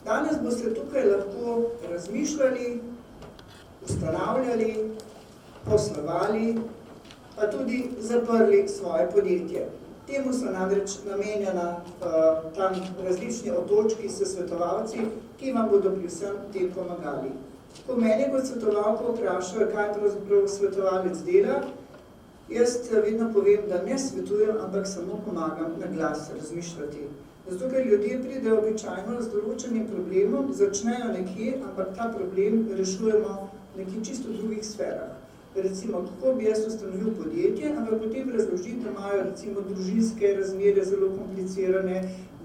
Danes boste tukaj lahko razmišljali, ustanavljali, poslovali, pa tudi zaprli svoje podjetje. Temu so namreč namenjena tam različni otočki s svetovalci, ki vam bodo pri vsem tem pomagali. Ko mene kot svetovalko vprašajo, kaj pravzaprav svetovalec dela, jaz vedno povem, da ne svetujem, ampak samo pomagam na glas razmišljati. Zato, ker ljudje pridejo običajno z določenim problemom, začnejo nekje, ampak ta problem rešujemo nekje čisto v drugih sferah. Recimo, kako bi jaz ustanovil podjetje, ampak potem razložiti, da imajo recimo družinske razmere zelo komplicirane,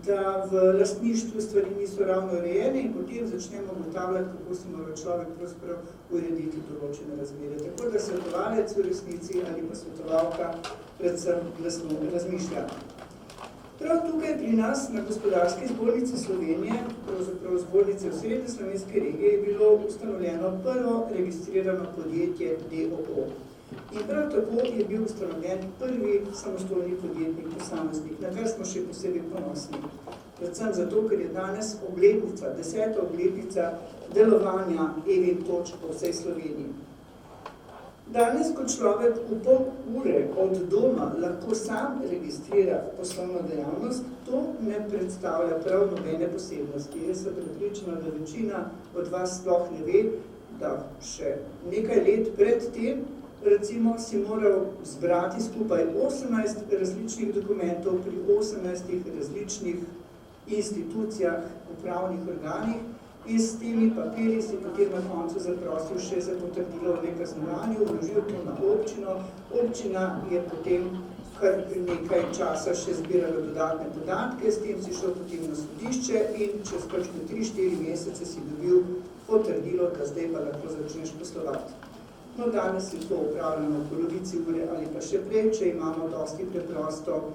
da v lastništvu stvari niso ravno urejene in potem začnemo ugotavljati, kako si mora človek pravzaprav urediti določene razmere. Tako da svetovalec v resnici ali pa svetovalka predvsem glasno razmišlja. Prav tukaj pri nas na Gospodarski zbornici Slovenije, pravzaprav zbornice osrednje slovenske regije, je bilo ustanovljeno prvo registrirano podjetje DOO. In prav tako je bil ustanovljen prvi samostojni podjetnik posameznik, na kar smo še posebej ponosni. Predvsem zato, ker je danes obletnica, 10. obletnica delovanja Evin točk po vsej Sloveniji. Danes, ko človek v pol ure od doma lahko sam registrira poslovno dejavnost, to ne predstavlja prav nobene posebnosti. Jaz sem prepričana, da večina od vas sploh ne ve, da še nekaj let pred tem, recimo, si moral zbrati skupaj 18 različnih dokumentov pri 18 različnih institucijah, upravnih organih, in s temi papiri si potem na koncu zaprosil še za potrdilo o nekaznovanju, vložil to na občino. Občina je potem kar nekaj časa še zbirala dodatne podatke, s tem si šel potem na sodišče in čez 3-4 mesece si dobil potrdilo, da zdaj pa lahko začneš poslovati. No, danes je to upravljeno v polovici ure ali pa še prej, če imamo dosti preprosto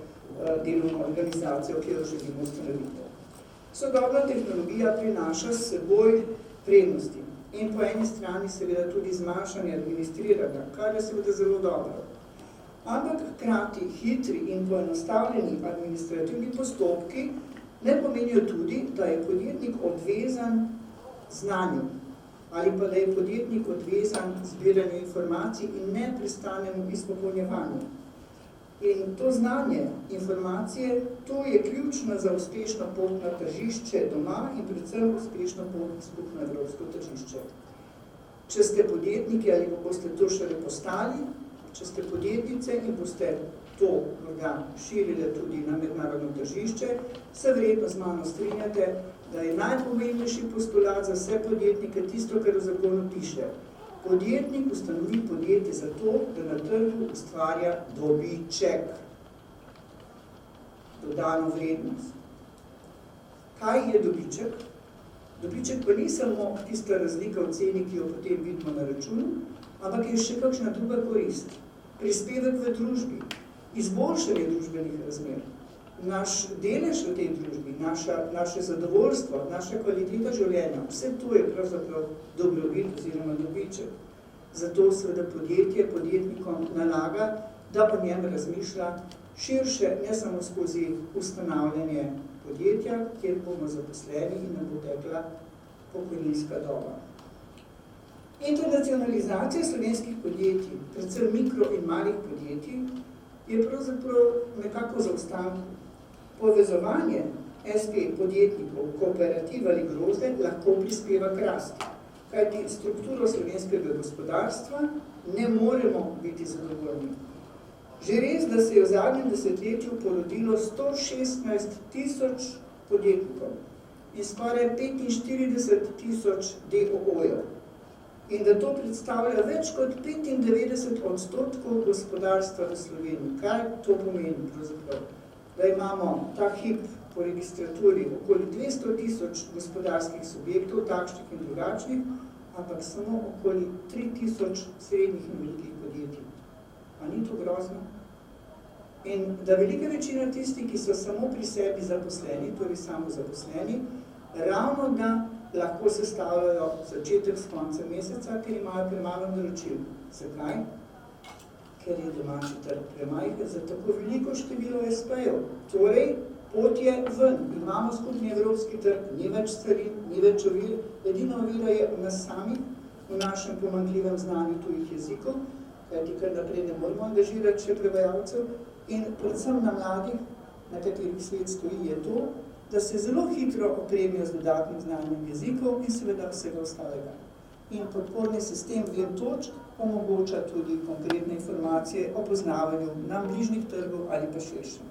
delovno organizacijo, ki jo želimo ustanoviti. Sodobna tehnologija prinaša s seboj prednosti in po eni strani seveda tudi zmanjšanje administriranja, kar je seveda zelo dobro. Ampak hkrati hitri in poenostavljeni administrativni postopki ne pomenijo tudi, da je podjetnik odvezan znanju ali pa da je podjetnik odvezan zbiranju informacij in neprestanemu izpopolnjevanju. In to znanje, informacije, to je ključno za uspešno pot na tržišče doma in predvsem uspešno pot skupno evropsko tržišče. Če ste podjetniki ali boste to šele postali, če ste podjetnice in boste to morda širile tudi na mednarodno tržišče, se verjetno z mano strinjate, da je najpomembnejši postulat za vse podjetnike tisto, kar v zakonu piše. Podjetnik ustanovi podjetje zato, da na trgu ustvarja dobiček, dodano vrednost. Kaj je dobiček? Dobiček pa ni samo tista razlika v ceni, ki jo potem vidimo na računu, ampak je še kakšna druga korist. Prispevek v družbi, izboljšanje družbenih razmer, naš delež v tej družbi, naše zadovoljstvo, naša kvaliteta življenja, vse to je pravzaprav dobrobit oziroma dobiček. Zato seveda podjetje podjetnikom nalaga, da o njem razmišlja širše, ne samo skozi ustanavljanje podjetja, kjer bomo zaposleni in ne bo tekla pokojninska doba. Internacionalizacija slovenskih podjetij, predvsem mikro in malih podjetij, je pravzaprav nekako zaostanku. Povezovanje SP podjetnikov, kooperativ ali grozde lahko prispeva k rasti, kajti strukturo slovenskega gospodarstva ne moremo biti zadovoljni. Že res, da se je v zadnjem desetletju porodilo 116 tisoč podjetnikov in skoraj 45 000 DOO-jev. In da to predstavlja več kot 95% gospodarstva v Sloveniji. Kaj to pomeni pravzaprav? Da imamo ta hip po registraturi okoli 200 000 gospodarskih subjektov, takšnih in drugačnih, ampak samo okoli 3000 srednjih in velikih podjetij. A ni to grozno? In da velika večina tistih, ki so samo pri sebi zaposleni, torej samo zaposleni, ravno da lahko sestavljajo začetek s konca meseca, ker imajo premalo naročil. Zakaj? Ker je domači trg premajhen za tako veliko število SP-jev. Torej, Pot je ven, imamo skupni evropski trg, ni več carin, ni več ovir, edina ovira je v nas samih, v našem pomanjkljivem znanju tujih jezikov, kajti kar naprej ne moramo angažirati še prevajalcev, in predvsem na mladih, na katerih svet stoji, je to, da se zelo hitro opremijo z dodatnim znanjem jezikov in seveda vsega ostalega. In podporni sistem VMTočk omogoča tudi konkretne informacije o poznavanju nam bližnjih trgov ali pa širšem.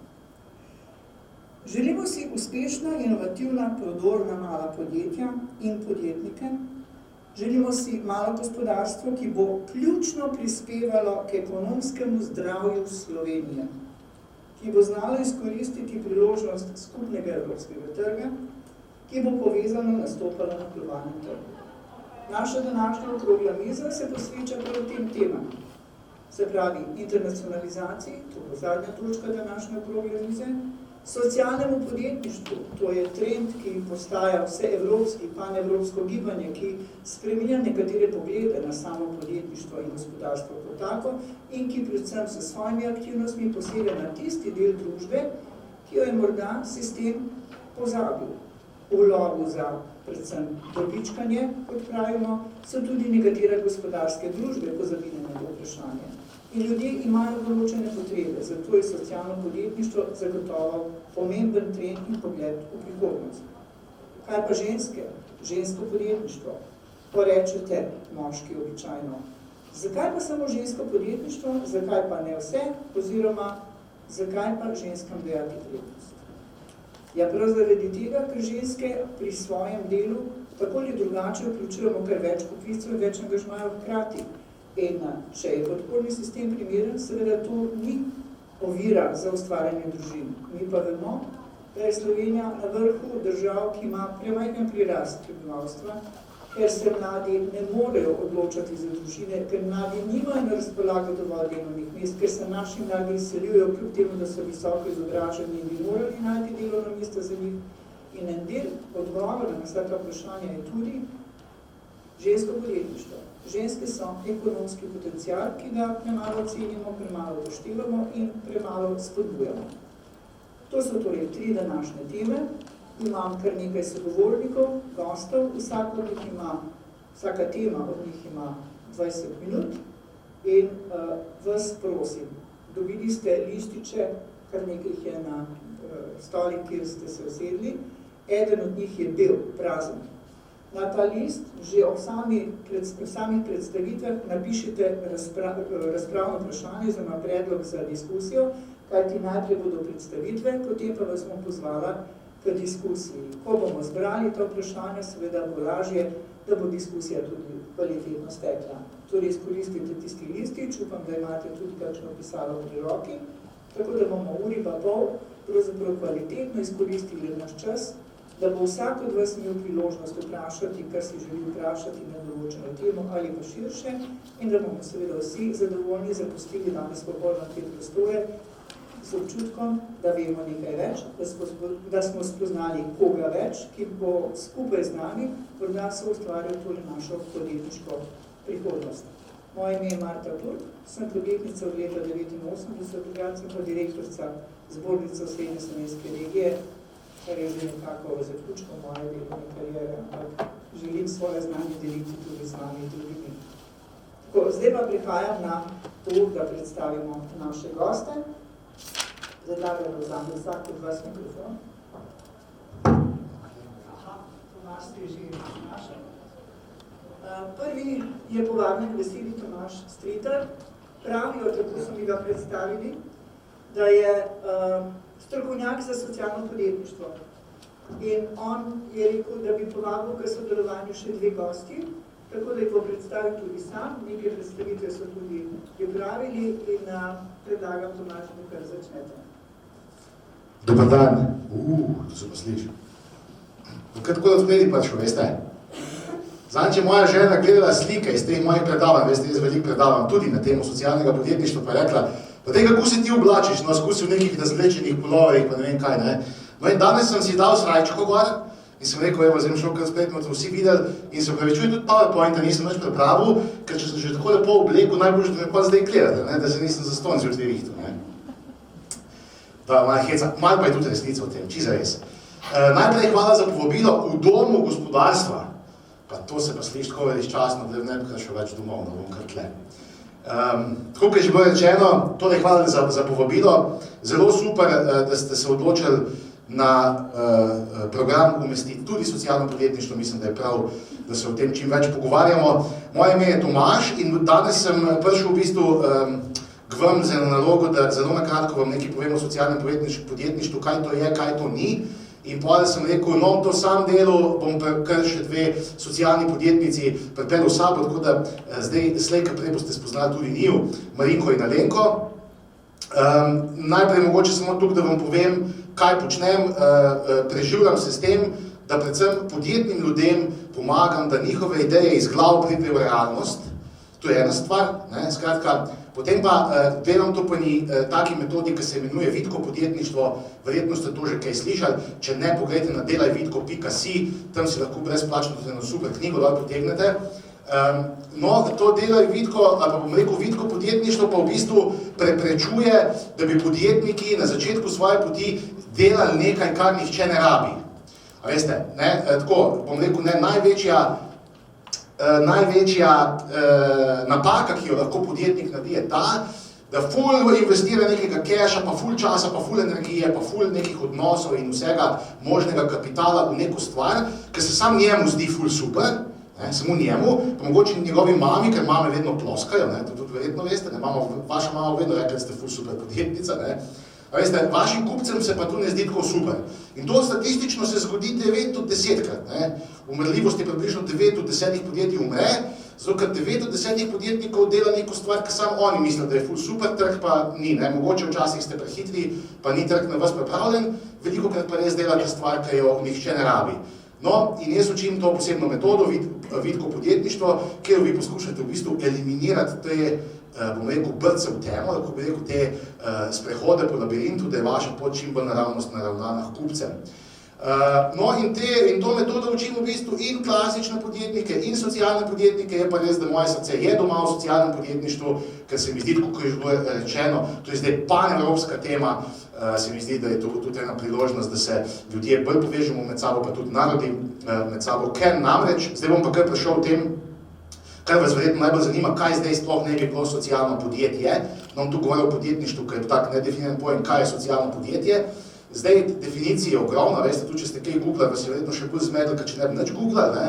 Želimo si uspešna, inovativna, prodorna mala podjetja in podjetnike. Želimo si malo gospodarstvo, ki bo ključno prispevalo k ekonomskemu zdravju Slovenije, ki bo znalo izkoristiti priložnost skupnega evropskega trga, ki bo povezano nastopalo na globalnem trgu. Naša današnja okrogla miza se posveča prav tem temam. Se pravi, internacionalizaciji, to bo zadnja točka današnje okrogle mize, socialnemu podjetništvu, to je trend, ki postaja vseevropski, panevropsko gibanje, ki spreminja nekatere poglede na samo podjetništvo in gospodarstvo kot tako in ki predvsem s svojimi aktivnostmi posega na tisti del družbe, ki jo je morda sistem pozabil. V lovu za predvsem dobičkanje, kot pravimo, so tudi nekatere gospodarske družbe pozabile na to vprašanje. In ljudje imajo določene potrebe, zato je socialno podjetništvo zagotovo pomemben trend in pogled v prihodnost. Kaj pa ženske? Žensko podjetništvo. Porečete moški običajno. Zakaj pa samo žensko podjetništvo? Zakaj pa ne vse? Oziroma, zakaj pa ženskam dajati prednost? Ja, prav zaradi tega, ker ženske pri svojem delu tako ali drugače vključujemo kar več poklicev in več angažmajev hkrati. In če je podporni sistem primeren, seveda to ni ovira za ustvarjanje družin. Mi pa vemo, da je Slovenija na vrhu držav, ki ima premajhen prirast prebivalstva, ker se mladi ne morejo odločati za družine, ker mladi nimajo na razpolago dovolj delovnih mest, ker se naši mladi izseljujejo kljub temu, da so visoko izobraženi in bi morali najti delovna mesta za njih. In en del odgovora na vsa ta vprašanja je tudi žensko podjetništvo. Ženske so ekonomski potencial, ki ga premalo cenimo, premalo upoštevamo in premalo spodbujamo. To so torej 3 današnje teme. Imam kar nekaj sogovornikov, gostov, vsaka tema od njih ima 20 minut in vas prosim, dobili ste lističe, kar nekaj jih je na stolih, kjer ste se usedli, eden od njih je bil prazen. Na ta list že ob samih predstavitvah napišite razpravno vprašanje oziroma predlog za diskusijo, kajti najprej bodo predstavitve, potem pa vas bom pozvala k diskusiji. Ko bomo zbrali to vprašanje, seveda bo lažje, da bo diskusija tudi kvalitetno stekla. Torej izkoristite tisti listič, upam, da imate tudi kakšno pisalo pri roki, tako da bomo uri pa pol pravzaprav kvalitetno izkoristili naš čas, da bo vsak od vas imel priložnost vprašati, kar si želi vprašati na določeno temo ali pa širše, in da bomo seveda vsi zadovoljni zapustili danes popolno te prostore z občutkom, da vemo nekaj več, da smo spoznali koga več, ki bo skupaj z nami morda se ustvarjal tudi našo podjetniško prihodnost. Moje ime je Marta Turk, sem podjetnica od leta 1989, drugače pa direktorica Zbornice Srednje Slovenske regije, kar je že nekako v zaključku moje delovne kariere, ampak želim svoje znanje deliti tudi z vami drugimi. Zdaj pa prihajam na to, da predstavimo naše goste. Zadlagam vzame vsak od vas mikrofon. Tomaž ste že našel. Prvi je povabnik besedi Tomaž Stritar. Pravijo, tako so mi ga predstavili, da je strokovnjak za socialno podjetništvo. In on je rekel, da bi povabil k sodelovanju še 2 gosti, tako da jih bo predstavil tudi sam. Nekaj predstavitve so tudi pripravili in predlagam Tomažu, da kar začnete. Dobar dan. To se pa sliši. Kaj tako da odpeli pač, veste? Zadnjič je moja žena gledala slike iz teh mojih predavanj, veste, jaz veliko predavam tudi na temo socialnega podjetništva, pa je rekla, pa te kako se ti oblačiš, no, skusi v nekih razlečenih puloverjih, pa ne vem kaj, ne. No in danes sem si dal srajčko gor in sem rekel, evo, zdaj šel kar spet, bomo vsi videli in se upravičujem tudi PowerPointa, nisem nič pripravil, ker če sem že tako lepo obleko, najbolj, da me pa zdaj gledate, ne, da se nisem zastonj zjutraj rihtel, ne. Da, malo heca, malo pa je tudi resnica o tem, čisto res. Najprej hvala za povabilo v domu gospodarstva. Pa to se pa sliši tako veličastno, da ne bi še več domov, da bom kar tle. Tako, kot je že bilo rečeno, torej hvala za povabilo. Zelo super, da ste se odločili na program umestiti tudi socialno podjetništvo. Mislim, da je prav, da se o tem čim več pogovarjamo. Moje ime je Tomaž in danes sem prišel v bistvu k vam z eno nalogo, da zelo na kratko vam nekaj povem o socialnem podjetništvu, kaj to je, kaj to ni. In potem sem rekel, no, to sam delu, bom kar še dve socialni podjetnici pripeljal v sabo, tako da zdaj, slej, kar prej boste spoznali tudi njiju, Marinko in Alenko. Najprej mogoče samo tukaj, da vam povem, kaj počnem. Preživljam se s tem, da predvsem podjetnim ljudem pomagam, da njihove ideje iz glav pridejo v realnost. To je ena stvar, ne, skratka. Potem pa delam to po eni taki metodi, ki se imenuje Vitko podjetništvo. Verjetno ste to že kaj slišali. Če ne, pogledajte na delajvitko.si, tam si lahko brezplačno tudi eno super knjigo dol potegnete. No, to Delaj Vitko, ali pa bom rekel Vitko podjetništvo, pa v bistvu preprečuje, da bi podjetniki na začetku svoje poti delali nekaj, kar nihče ne rabi. A veste, ne, tako, bom rekel, ne, največja napaka, ki jo lahko podjetnik naredi, je ta, da ful investira nekega keša, pa ful časa, pa ful energije, pa ful nekih odnosov in vsega možnega kapitala v neko stvar, ki se sam njemu zdi ful super, ne, samo njemu, pa mogoče njegovi mami, ker mame vedno ploskajo, ne, to tudi verjetno veste, ne, vaša mama vedno reče, da ste ful super podjetnica, ne. A veste, vašim kupcem se pa tu ne zdi tako super. In to statistično se zgodi 9 od 10krat. Umrljivost je približno 9 od 10 podjetij umre, zato ker 9 od 10 podjetnikov dela neko stvar, ki samo oni mislijo, da je ful super, trg pa ni. Ne? Mogoče včasih ste prehitri, pa ni trg na vas pripravljen, velikokrat pa res delate stvar, ki jo nihče ne rabi. No, in jaz učim to posebno metodo, Vitko podjetništvo, kjer vi poskušate v bistvu eliminirati te, bom rekel, brce v temo, lahko bi rekel, te sprehode po labirintu, da je vaša pot čim bolj naravnost naravnana k kupcem. No, in to metodo učim v bistvu in klasične podjetnike, in socialne podjetnike, je pa res, da moje srce je doma v socialnem podjetništvu, ker se mi zdi, kot je že bilo rečeno, to je zdaj panevropska tema, se mi zdi, da je to tudi ena priložnost, da se ljudje bolj povežemo med sabo, pa tudi narodi med sabo, ker namreč, zdaj bom pa kar prišel v tem, kar vas verjetno najbolj zanima, kaj zdaj sploh ne bi bilo socialno podjetje. No, tu govorim o podjetništvu, ker je tak nedefiniran pojem, kaj je socialno podjetje. Zdaj, definicija je ogromna, veste, tudi če ste kaj googlali, vas je verjetno še bolj zmedli, ker če ne bi nič googlali, ne.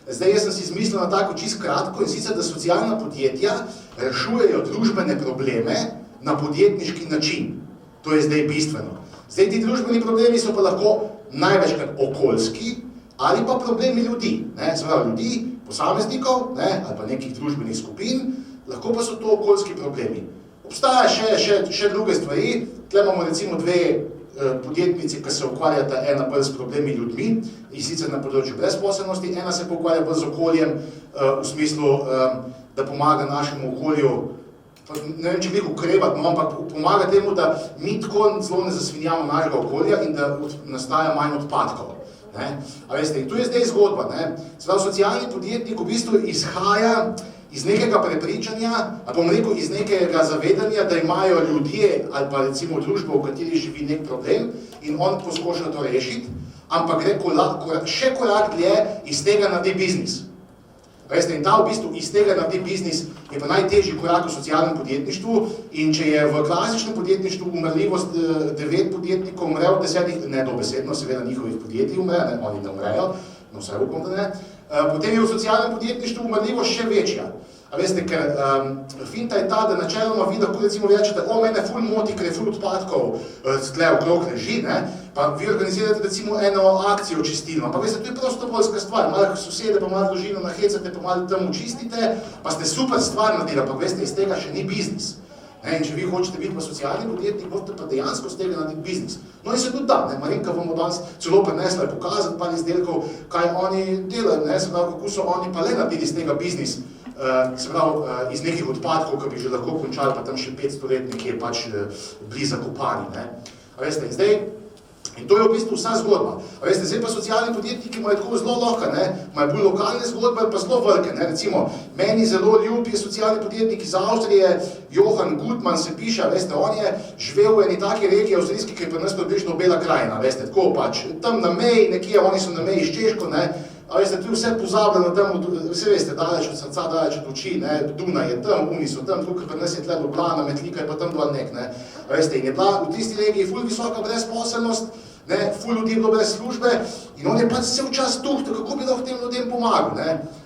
Zdaj, jaz sem si izmislil na tako čisto kratko, in sicer, da socialna podjetja rešujejo družbene probleme na podjetniški način. To je zdaj bistveno. Zdaj, ti družbeni problemi so pa lahko največkrat okoljski ali pa problemi ljudi, ne, se pravi ljudi, posameznikov, ne, ali pa nekih družbenih skupin, lahko pa so to okoljski problemi. Obstaja še druge stvari, tle imamo recimo dve podjetnici, ki se ukvarjata ena bolj s problemi ljudmi, in sicer na področju brezposelnosti, ena se pa ukvarja bolj z okoljem, v smislu, da pomaga našemu okolju, ne vem, če glih ukrepati, no, ampak pomaga temu, da mi tako zelo ne zasvinjamo našega okolja in da nastaja manj odpadkov. Ne? A veste, in tu je zdaj zgodba. Ne? Zdaj, socialni podjetnik v bistvu izhaja iz nekega prepričanja, ali bom rekel, iz nekega zavedanja, da imajo ljudje ali pa recimo družba, v kateri živi nek problem in on poskuša to rešiti, ampak gre še korak dlje, iz tega naredi biznis. Veste, in ta v bistvu iz tega naredi biznis je pa najtežji korak v socialnem podjetništvu in če je v klasičnem podjetništvu umrljivost 9 podjetnikov umre od 10, ne dobesedno, seveda njihovih podjetij umre, ne, oni ne umrejo, no vse upam, da ne, potem je v socialnem podjetništvu umrljivost še večja. A veste, ker finta je ta, da načeloma vi lahko recimo rečete, mene ful moti, ker je ful odpadkov tle okrog leži, ne, pa vi organizirate recimo eno akcijo čistilno, pa veste, to je prostovoljska stvar, malo sosede, pa malo družino nahecate, pa malo tam učistite, pa ste super stvar naredili, pa veste, iz tega še ni biznis. Ne, in če vi hočete biti pa socialni podjetnik, boste pa dejansko z tega narediti biznis. No in se tudi da, ne, Marinka vam danes celo prinesla je pokazati par izdelkov, kaj oni delajo, ne, se pravi, kako so oni pa le naredili z tega biznis. Se pravi, iz nekih odpadkov, ki bi že lahko končali, pa tam še 500 let nekje pač bili zakopani. Ne. A veste, zdaj, In to je v bistvu vsa zgodba. A veste, zdaj pa socialni podjetniki imajo tako zelo lahko, imajo bolj lokalne zgodbe, pa zelo velike. Recimo, meni zelo ljub je socialni podjetnik iz Avstrije, Johan Gutmann se piše, veste, on je živel v eni taki regiji avstrijski, ki je pri nas približno Bela krajina, veste, tako pač, tam na meji, nekje, oni so na meji s Češko, a veste, tu je vse pozabljeno tam, vse veste, daleč od srca, daleč od oči, Dunaj je tam, Uni so tam, tukaj pri nas je tle Ljubljana, Metlika je pa tam dol nek, a veste, in je bila v tisti regiji ful visoka brezposelnost, ful ljudi je bilo brez službe in on je pač cel čas tuhtal, kako bi lahko tem ljudem pomagal,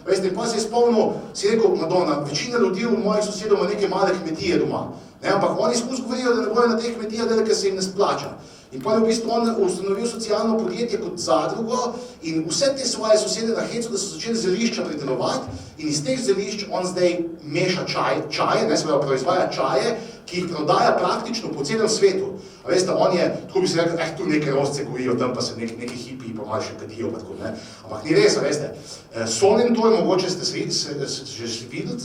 Veste, in pa se je spomnil, si rekel, Madonna, večina ljudi v mojih sosedov ima neke male kmetije doma, ampak oni skozi govorijo, da ne bojo na teh kmetijah delati, ker se jim ne splača. In pa je v bistvu on ustanovil socialno podjetje kot zadrugo in vse te svoje sosede na hecu, da so začeli zelišča pridelovati in iz teh zelišč on zdaj meša čaje, se pravi proizvaja čaje, ki jih prodaja praktično po celem svetu. A veste, on je, tako bi se rekel, tu neke rozce gojijo, tam pa se neki hipiji pa malo še kadijo, pa tako, Ampak ni res, a veste, Sonnentor, mogoče ste že videli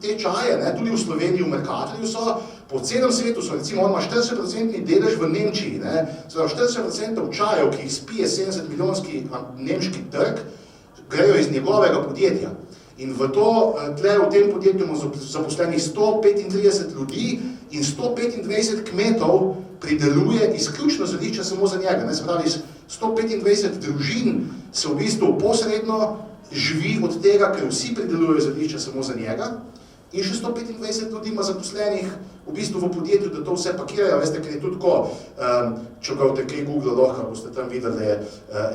te čaje, tudi v Sloveniji, v Mercatorju so, po celem svetu so, recimo, on ima 40% delež v Nemčiji, Se pravi, 40% čajev, ki jih spije 70-milijonski nemški trg, grejo iz njegovega podjetja. In v tem podjetju ima zaposlenih 135 ljudi in 125 kmetov prideluje izključno zelišča samo za njega. Se pravi, 125 družin se v bistvu posredno živi od tega, ker vsi pridelujejo zelišča samo za njega. In še 125 ljudi ima zaposlenih v bistvu v podjetju, da to vse pakirajo. Veste, ker je tudi tako, če boste kaj Google lahko, boste tam videli, da je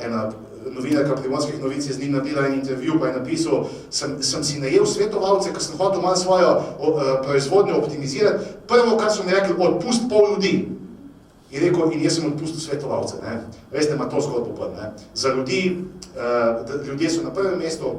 ena novinarka Primorskih novic je z njim naredila en intervju, pa je napisal, sem si najel svetovalce, ker sem hotel malo svojo proizvodnjo optimizirati. Prvo, kar so mi rekli, odpust pol ljudi. In rekel, in jaz sem odpustil svetovalce. Veste, ima to zgodbo pol. Za ljudi, ljudje so na prvem mestu.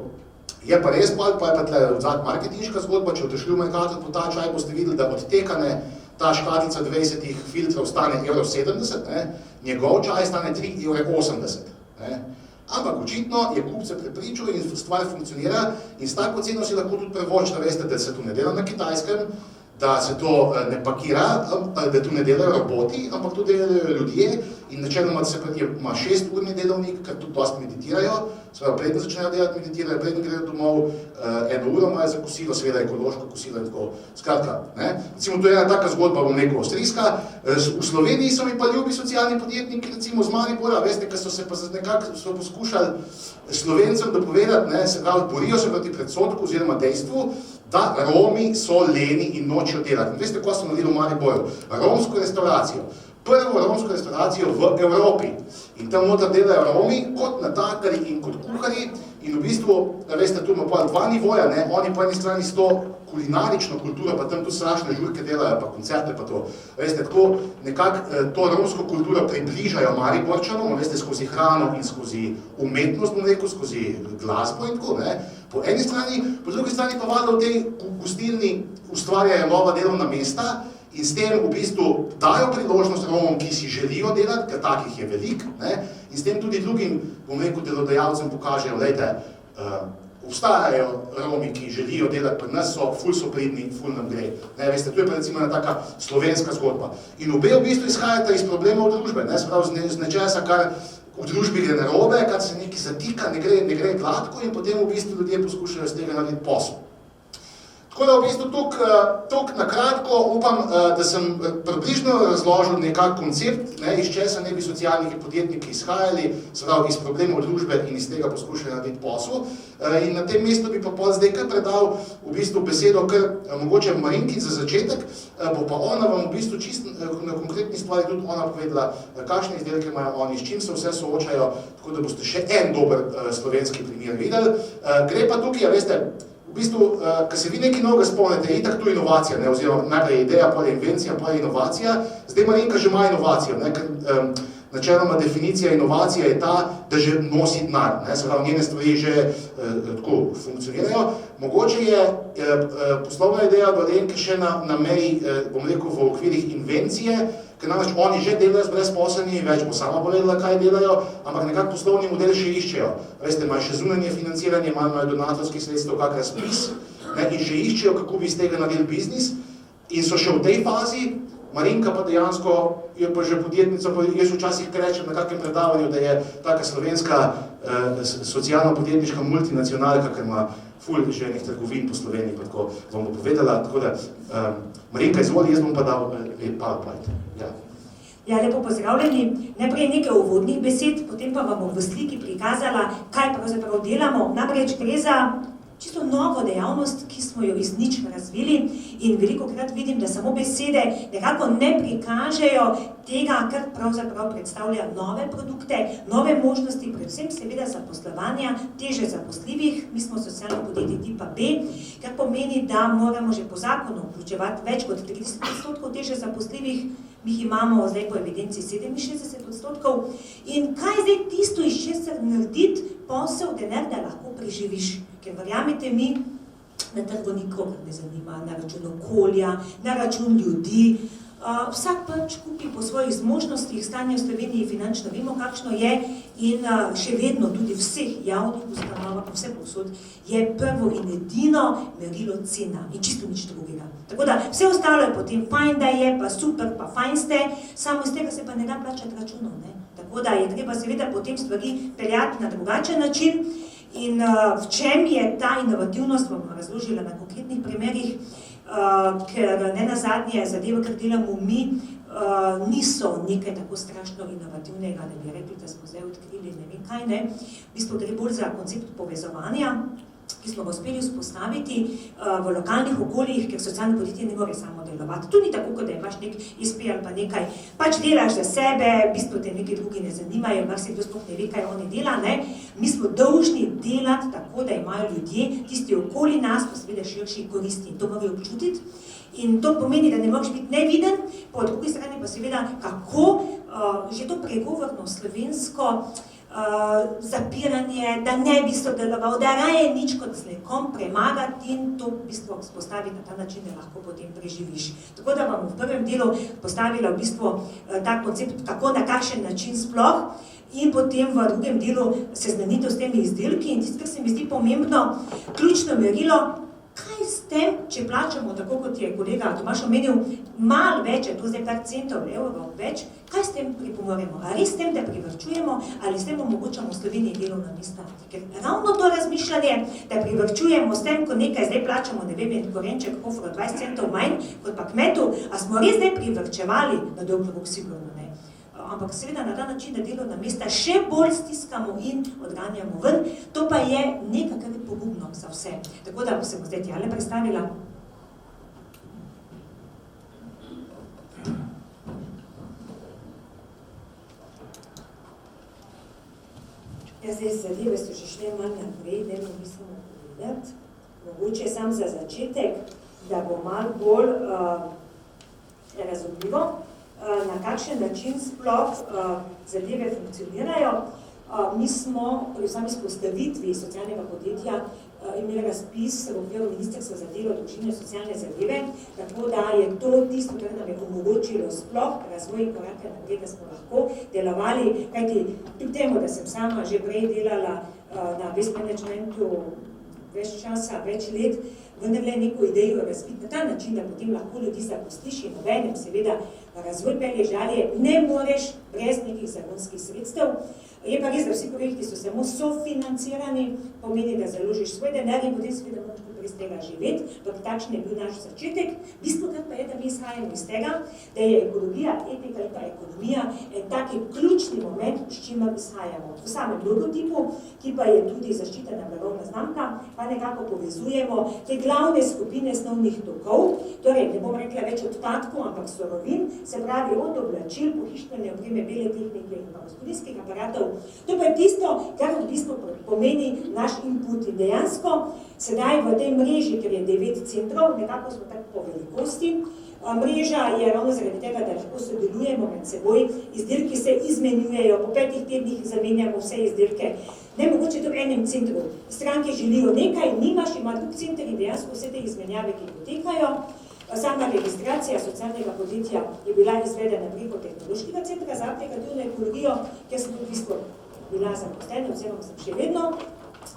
Je pa res pa je pa tle odzad marketinška zgodba, če boste šli v Mercator po ta čaj, boste videli, da odtekane ta škatlica 20 filtrov stane 1,70 €, njegov čaj stane 3,80 €. Ampak očitno je kupce prepričal in stvar funkcionira in s tako ceno si lahko tudi prevočite, veste, da se tu ne dela na Kitajskem, da se to ne pakira, da tu ne delajo roboti, ampak tu delajo ljudje in načeloma se ima 6-urni delovnik, ker tudi dosti meditirajo, seveda preden začnejo delati, meditirajo, preden grejo domov, 1 uro imajo za kosilo, seveda ekološko kosilo in tako. Skratka, recimo to je ena taka zgodba, bom rekel, avstrijska. V Sloveniji so mi pa ljubi socialni podjetniki, recimo z Maribora, veste, ker so se pa nekako poskušali Slovencem dopovedati, se pravi, borijo se proti predsodku oziroma dejstvu, da Romi so leni in nočejo delati. In veste, ko so naredili v Mariboru? Romsko restauracijo. Prvo romsko restauracijo v Evropi. In tam noter delajo Romi kot natakarji in kot kuharji. In v bistvu, veste, tu ima pa 2 nivoja, oni po eni strani s to kulinarično kulturo, pa tam tu strašne žurke delajo, pa koncerte, pa to. Veste, tako nekako to romsko kulturo približajo Mariborčanom, veste, skozi hrano in skozi umetnost, bom rekel, skozi glasbo in tako, po eni strani, po drugi strani pa valjda v tej gostilni ustvarjajo nova delovna mesta in s tem v bistvu dajo priložnost Romom, ki si želijo delati, ker takih je veliko, in s tem tudi drugim, bom rekel, delodajalcem pokažejo, lejte, obstajajo Romi, ki želijo delati pri nas, ful so pridni, ful nam gre. Veste, tu je pa recimo ena taka slovenska zgodba. In obe v bistvu izhajata iz problemov družbe, se pravi z nečesa, kar v družbi gre narobe, kar se nekaj zatika, ne gre gladko in potem v bistvu ljudje poskušajo z tega narediti posel. Tako da v bistvu tukaj na kratko upam, da sem približno razložil nekak koncept, iz česa ne bi socialni podjetniki izhajali, se pravi iz problemov družbe in iz tega poskušali narediti posel. In na tem mestu bi pa zdaj kar predal v bistvu besedo kar mogoče Marinki za začetek, bo pa ona vam v bistvu čisto na konkretni stvari tudi ona povedala, kakšne izdelke imajo oni, s čim se vse soočajo, tako da boste še en dober slovenski primer videli. Gre pa tukaj, veste, v bistvu, ko se vi nekaj novega spomnite, je itak tu inovacija, oziroma najprej je ideja, pa je invencija, pa je inovacija. Zdaj Marinka že ima inovacijo, ker načeloma definicija inovacije je ta, da že nosi denar, se pravi, njene stvari že tako funkcionirajo. Mogoče je poslovna ideja do Alenke še na meji, bom rekel, v okvirih invencije, ker namreč oni že delajo z brezposelnimi, več bo sama povedala, kaj delajo, ampak nekak poslovni model še iščejo. Veste, imajo še zunanje financiranje, imajo donatorskih sredstev, kak razpis, in še iščejo, kako bi iz tega naredili biznis in so še v tej fazi, Marinka pa dejansko je pa že podjetnica, pa jaz včasih rečem na kakem predavanju, da je taka slovenska socialno-podjetniška multinacionalka, ker ima ful že enih trgovin po Sloveniji, pa tako vam bo povedala. Tako da, Marinka, izvoli, jaz bom pa dal PowerPoint. Ja. Ja, lepo pozdravljeni. Najprej nekaj uvodnih besed, potem pa vam bom v sliki prikazala, kaj pravzaprav delamo. Namreč gre za čisto novo dejavnost, ki smo jo iz nič razvili in velikokrat vidim, da samo besede nekako ne prikažejo tega, kar pravzaprav predstavlja nove produkte, nove možnosti, predvsem seveda zaposlovanja, teže zaposljivih. Mi smo socialno podjetje tipa B, kar pomeni, da moramo že po zakonu vključevati več kot 30% teže zaposljivih. Mi jih imamo zdaj po evidenci 67%. In kaj je zdaj tisto, iz česar narediti posel, denar, da lahko preživiš? Ker verjamete mi, na trgu nikogar ne zanima, na račun okolja, na račun ljudi. Vsak pač kupi po svojih zmožnostih, stanje v Sloveniji finančno vemo, kakšno je, in še vedno tudi vseh javnih ustanovah, vse povsod, je prvo in edino merilo cena in čisto nič drugega. Tako da vse ostalo je potem fajn, da je, pa super, pa fajn ste, samo iz tega se pa ne da plačati računov, ne? Tako da je treba seveda potem stvari peljati na drugačen način. In v čem je ta inovativnost, bom razložila na konkretnih primerih, ker ne nazadnje zadeve, kar delamo mi, niso nekaj tako strašno inovativnega, da bi rekli, da smo zdaj odkrili ne vem kaj, ne. V bistvu gre bolj za koncept povezovanja, ki smo ga uspeli vzpostaviti v lokalnih okoljih, ker socialno podjetje ne more samo delovati. Tu ni tako, kot da imaš nek SP ali pa nekaj, pač delaš za sebe, v bistvu te neki drugi ne zanimajo, marsikdo sploh ne ve, kaj oni dela, ne. Mi smo dolžni delati tako, da imajo ljudje, tisti okoli nas, pa seveda širši koristi in to morajo občutiti. In to pomeni, da ne moreš biti neviden, po drugi strani pa seveda kako že to pregovorno slovensko zapiranje, da ne bi sodeloval, da raje nič kot z nekom premagati in to v bistvu spostaviti na ta način, da lahko potem preživiš. Tako da vam v prvem delu postavila v bistvu ta koncept, kako na kakšen način sploh, in potem v drugem delu seznanitev s temi izdelki in tisto, kar se mi zdi pomembno, ključno merilo, kaj s tem, če plačamo, tako kot je kolega Tomaž omenil, malo več, to zdaj par centov, evrov več, kaj s tem pripomoremo? Ali s tem, da privrčujemo, ali s tem omogočamo v Sloveniji delovna mesta? Ker ravno to razmišljanje, da privrčujemo s tem, ko nekaj zdaj plačamo, ne vem, korenček, kofro 20 centov manj, kot pa kmetu, a smo res zdaj privrčevali na dolgi rok sigurno, ne? Ampak seveda na ta način, da delovna mesta še bolj stiskamo in odganjamo ven, to pa je nekaj, kar je pogubno za vse. Tako da se bo zdaj tjale predstavila. Ja, zdaj zadeve so že šle malo naprej, dajmo mi samo povedati. Mogoče sam za začetek, da bo malo bolj razumljivo, na kakšen način sploh zadeve funkcionirajo. Mi smo pri sami vzpostavitvi socialnega podjetja imeli razpis v okviru Ministrstva za delo, družino in socialne zadeve, tako da je to tisto, kar nam je omogočilo sploh razvoj in korake naprej, da smo lahko delovali, kajti kljub temu, da sem sama že prej delala na waste managementu več časa, več let, vendarle neko idejo razviti na ta način, da potem lahko ljudi zaposliš in obenem seveda razvoj pelje žalje ne moreš brez nekih zagonskih sredstev. Je pa res, da vsi projekti so samo sofinancirani, pomeni, da založiš svoj denar in potem seveda moraš tudi iz tega živeti, ampak takšen je bil naš začetek. Bistvo kar pa je, da mi izhajamo iz tega, da je ekologija, etika in pa ekonomija en taki ključni moment, s čimer izhajamo. V samem logotipu, ki pa je tudi zaščitena blagovna znamka, pa nekako povezujemo te glavne skupine snovnih tokov, torej ne bom rekla več odpadkov, ampak surovin, se pravi od oblačil, pohištvene opreme, bele tehnike in pa gospodinjskih aparatov. To pa je tisto, kar v bistvu pomeni naš input in dejansko. Sedaj v tej mreži, ker je 9 centrov, nekako smo tako po velikosti. Mreža je ravno zaradi tega, da lahko sodelujemo med seboj, izdelki se izmenjujejo, po 5 tednih zamenjamo vse izdelke. Ne mogoče to v enem centru. Stranke želijo nekaj, nimaš, ima drug center in dejansko vse te izmenjave, ki potekajo. Sama registracija socialnega podjetja je bila izvedena preko tehnološkega centra za aplikativno ekologijo, kjer sem v bistvu bila zaposlena, oziroma sem še vedno.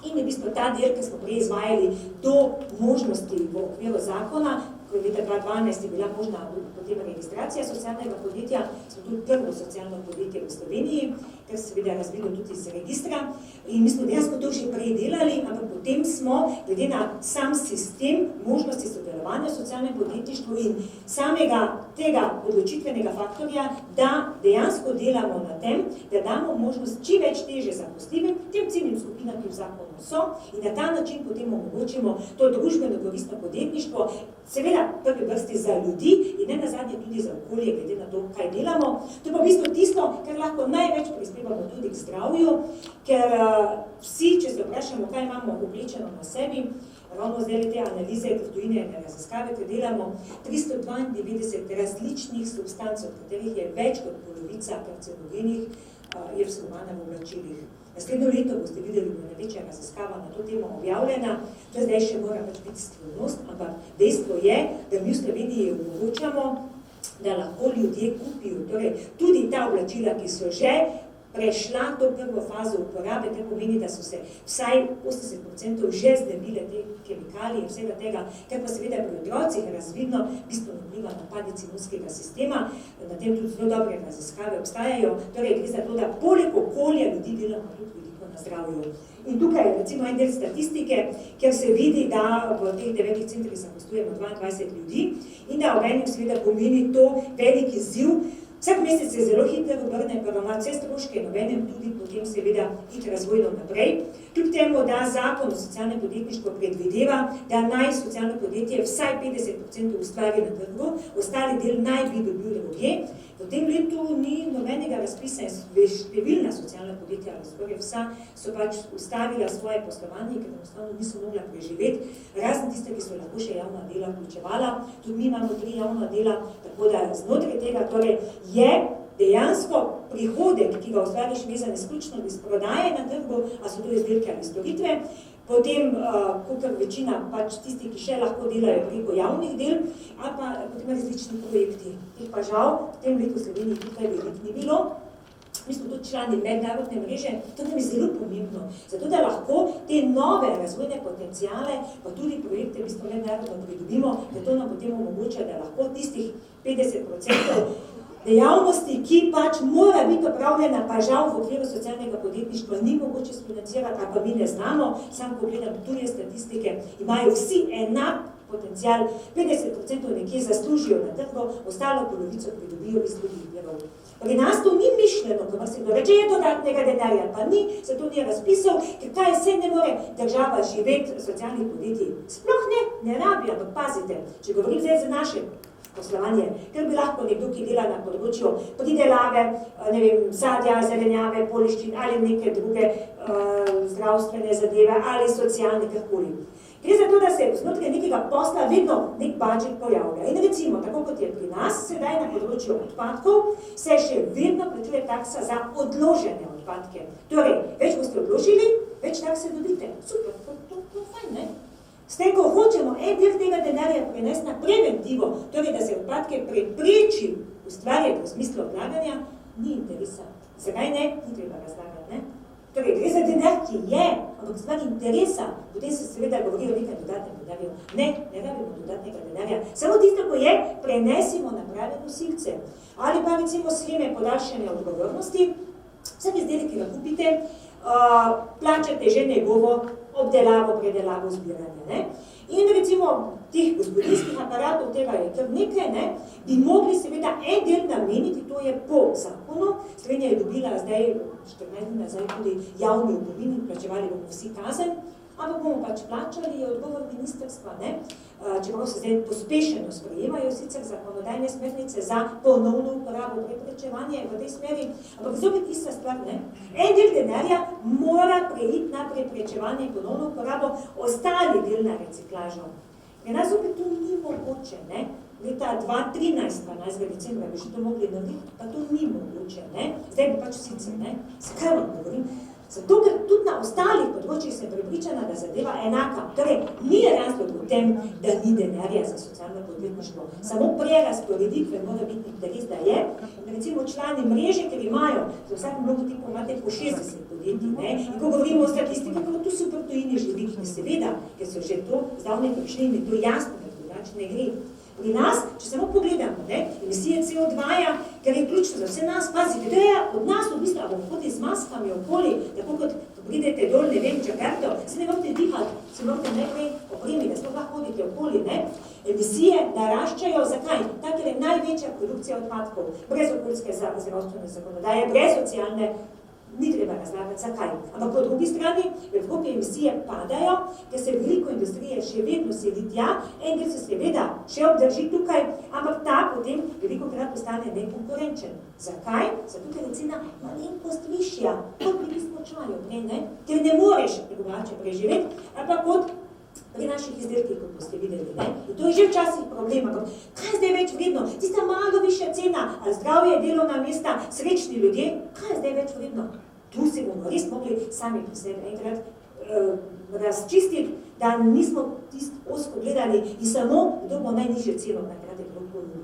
In je v bistvu ta del, ki smo prej izvajali do možnosti v okviru zakona, ko je leta 2012 je bila možna potem registracija socialnega podjetja, smo tudi prvo socialno podjetje v Sloveniji, kar se seveda razvilo tudi iz registra. In mi smo dejansko to že prej delali, ampak potem smo, glede na sam sistem možnosti sodelovanja v socialnem podjetništvu in samega tega odločitvenega faktorja, da dejansko delamo na tem, da damo možnost čim več teže zaposljivim, tem ciljnim skupinam, ki v zakonu so, in na ta način potem omogočimo to družbeno koristno podjetništvo, seveda v prvi vrsti za ljudi in ne nazadnje tudi za okolje, glede na to, kaj delamo. To je pa v bistvu tisto, kar lahko največ prispevamo tudi k zdravju, ker vsi, če se vprašamo, kaj imamo oblečeno na sebi, ravno zdaj te analize, tujine in raziskave, ki delamo 392 različnih substanc, od katerih je več kot polovica karcinogenih, je vsebovana v oblačilih. Naslednjo leto boste videli, da je največja raziskava na to temo objavljena, to zdaj še mora pač biti skrivnost, ampak dejstvo je, da mi v Sloveniji omogočamo, da lahko ljudje kupijo, torej tudi ta oblačila, ki so že prešla to prvo fazo uporabe, kar pomeni, da so se vsaj 80% že znebile te kemikalije in vsega tega, ker pa seveda pri otrocih razvidno bistveno vpliva na padec imunskega sistema, na tem tudi zelo dobre raziskave obstajajo, torej gre za to, da poleg okolja ljudi delamo tudi veliko na zdravju. In tukaj je recimo en del statistike, kjer se vidi, da v teh 9 centrih zaposlujemo 22 ljudi in da obenem seveda pomeni to velik izziv. Vsak mesec se zelo hitro obrne, pa ima vse stroške in obenem tudi potem seveda iti razvojno naprej. Kljub temu, da zakon o socialnem podjetništvu predvideva, da naj socialno podjetje vsaj 50% ustvari na trgu, ostali del naj bi dobil drugje. V tem letu ni nobenega razpisa in številna socialna podjetja, skoraj vsa, so pač ustavila svoje poslovanje, ker enostavno niso mogla preživeti, razen tiste, ki so lahko še javna dela vključevala. Tudi mi imamo 3 javna dela, tako da znotraj tega torej je dejansko prihodek, ki ga ustvariš vezan izključno iz prodaje na trgu, a so to izdelke ali storitve, potem, kakor večina pač tisti, ki še lahko delajo preko javnih del, ali pa potem različni projekti. Teh pa žal v tem letu v Sloveniji tukaj veliko ni bilo. Mi smo tudi člani mednarodne mreže, to nam je zelo pomembno, zato da lahko te nove razvojne potenciale, pa tudi projekte bistvo mednarodno pridobimo, da to nam potem omogoča, da lahko tistih 50% dejavnosti, ki pač mora biti opravljena, pa žal v okviru socialnega podjetništva ni mogoče sfinancirati, ali pa mi ne znamo, sam ko gledam tuje statistike, imajo vsi enak potencial, 50% nekje zaslužijo na trgu, ostalo polovico pridobijo iz drugih virov. Pri nas to ni mišljeno, ko se kdo reče, je dodatnega denarja, pa ni, zato ni razpisal, ker kaj vse ne more država živeti socialnih podjetij. Sploh ne rabi, ampak pazite, če govorim zdaj za naše poslovanje, ker bi lahko nekdo, ki dela na področju pridelave, ne vem, sadja, zelenjave, poliščin ali neke druge zdravstvene zadeve ali socialne, karkoli. Gre za to, da se znotraj nekega posla vedno nek budžet pojavlja. In recimo, tako kot je pri nas, sedaj na področju odpadkov, se še vedno plačuje taksa za odložene odpadke. Torej, več boste odložili, več takse dobite. Super, to fajn, ne? S tem, ko hočemo en del tega denarja prenesti na preventivo, torej, da se odpadke prepreči ustvarjati v smislu odlaganja, ni interesa. Zakaj ne? Ni treba razlagati, ne? Torej, gre za denar, ki je, ampak stvar interesa, potem se seveda govori o nekaj dodatnem denarju. Ne rabimo dodatnega denarja. Samo tisto, ko je, prenesimo na prave nosilce. Ali pa recimo sheme podaljšanja odgovornosti, vsak izdelek, ki ga kupite, plačate že njegovo obdelavo, predelavo, zbiranje. Ne? In recimo teh gospodinskih aparatov, tega je kar nekaj, ne? Bi mogli seveda en del nameniti, to je po zakonu. Slovenija je dobila zdaj 14 dni nazaj tudi javni opomin in plačevali bomo vsi kazen, ampak bomo pač plačali, je odgovor ministrstva, ne? Čeprav se zdaj pospešeno sprejemajo sicer zakonodajne smernice za ponovno uporabo, preprečevanje v tej smeri, ampak zopet ista stvar, ne? En del denarja mora preiti na preprečevanje in ponovno uporabo, ostali del na reciklažo. Pri nas zopet to ni mogoče, ne? Leta 2013, 12. decembra, bi še to mogli narediti, pa to ni mogoče, ne? Zdaj bi pač sicer, ne? Zakaj vam govorim? Zato, ker tudi na ostalih področjih sem prepričana, da zadeva enaka. Torej, ni razlog v tem, da ni denarja za socialno podjetništvo. Samo prerazporeditve mora biti interes, da je. Recimo člani mreže, ker imajo, za vsakem logotipu imate po 60 podjetij, ne? In ko govorimo o statistiki, kako tu super tujini živi, seveda, ker so že to zdavne prišli in to jasno, da drugače ne gre. Pri nas, če samo pogledamo, emisije CO2, ker je ključno za vse nas, pazite, to je od nas v bistvu, a bomo hodili z maskami okoli, tako kot pridete dol, ne vem, Čakarto, se ne morate dihati, se morate najprej opremiti, da sploh lahko hodite okoli, Emisije naraščajo, zakaj? Tako je največja produkcija odpadkov, brez okoljske zdravstvene zakonodaje, brez socialne, ni treba razlagati, zakaj. Ampak po drugi strani, v Evropi emisije padajo, ker se veliko industrije še vedno seli tja, en del se seveda še obdrži tukaj, ampak ta potem veliko krat postane nekonkurenčen. Zakaj? Zato, ker je cena malenkost višja, kot pri smo prej, ker ne moreš drugače preživeti, ampak kot pri naših izdelkih, kot boste videli. In to je že včasih problem, ampak kaj je zdaj več vredno? Tista malo višja cena, ali zdravje, delovna mesta, srečni ljudje, kaj je zdaj več vredno? Tu se bomo res mogli sami pri sebi enkrat razčistiti, da nismo tisto osko gledali in samo, kdo bo najnižjo ceno takrat je bilo ponudil.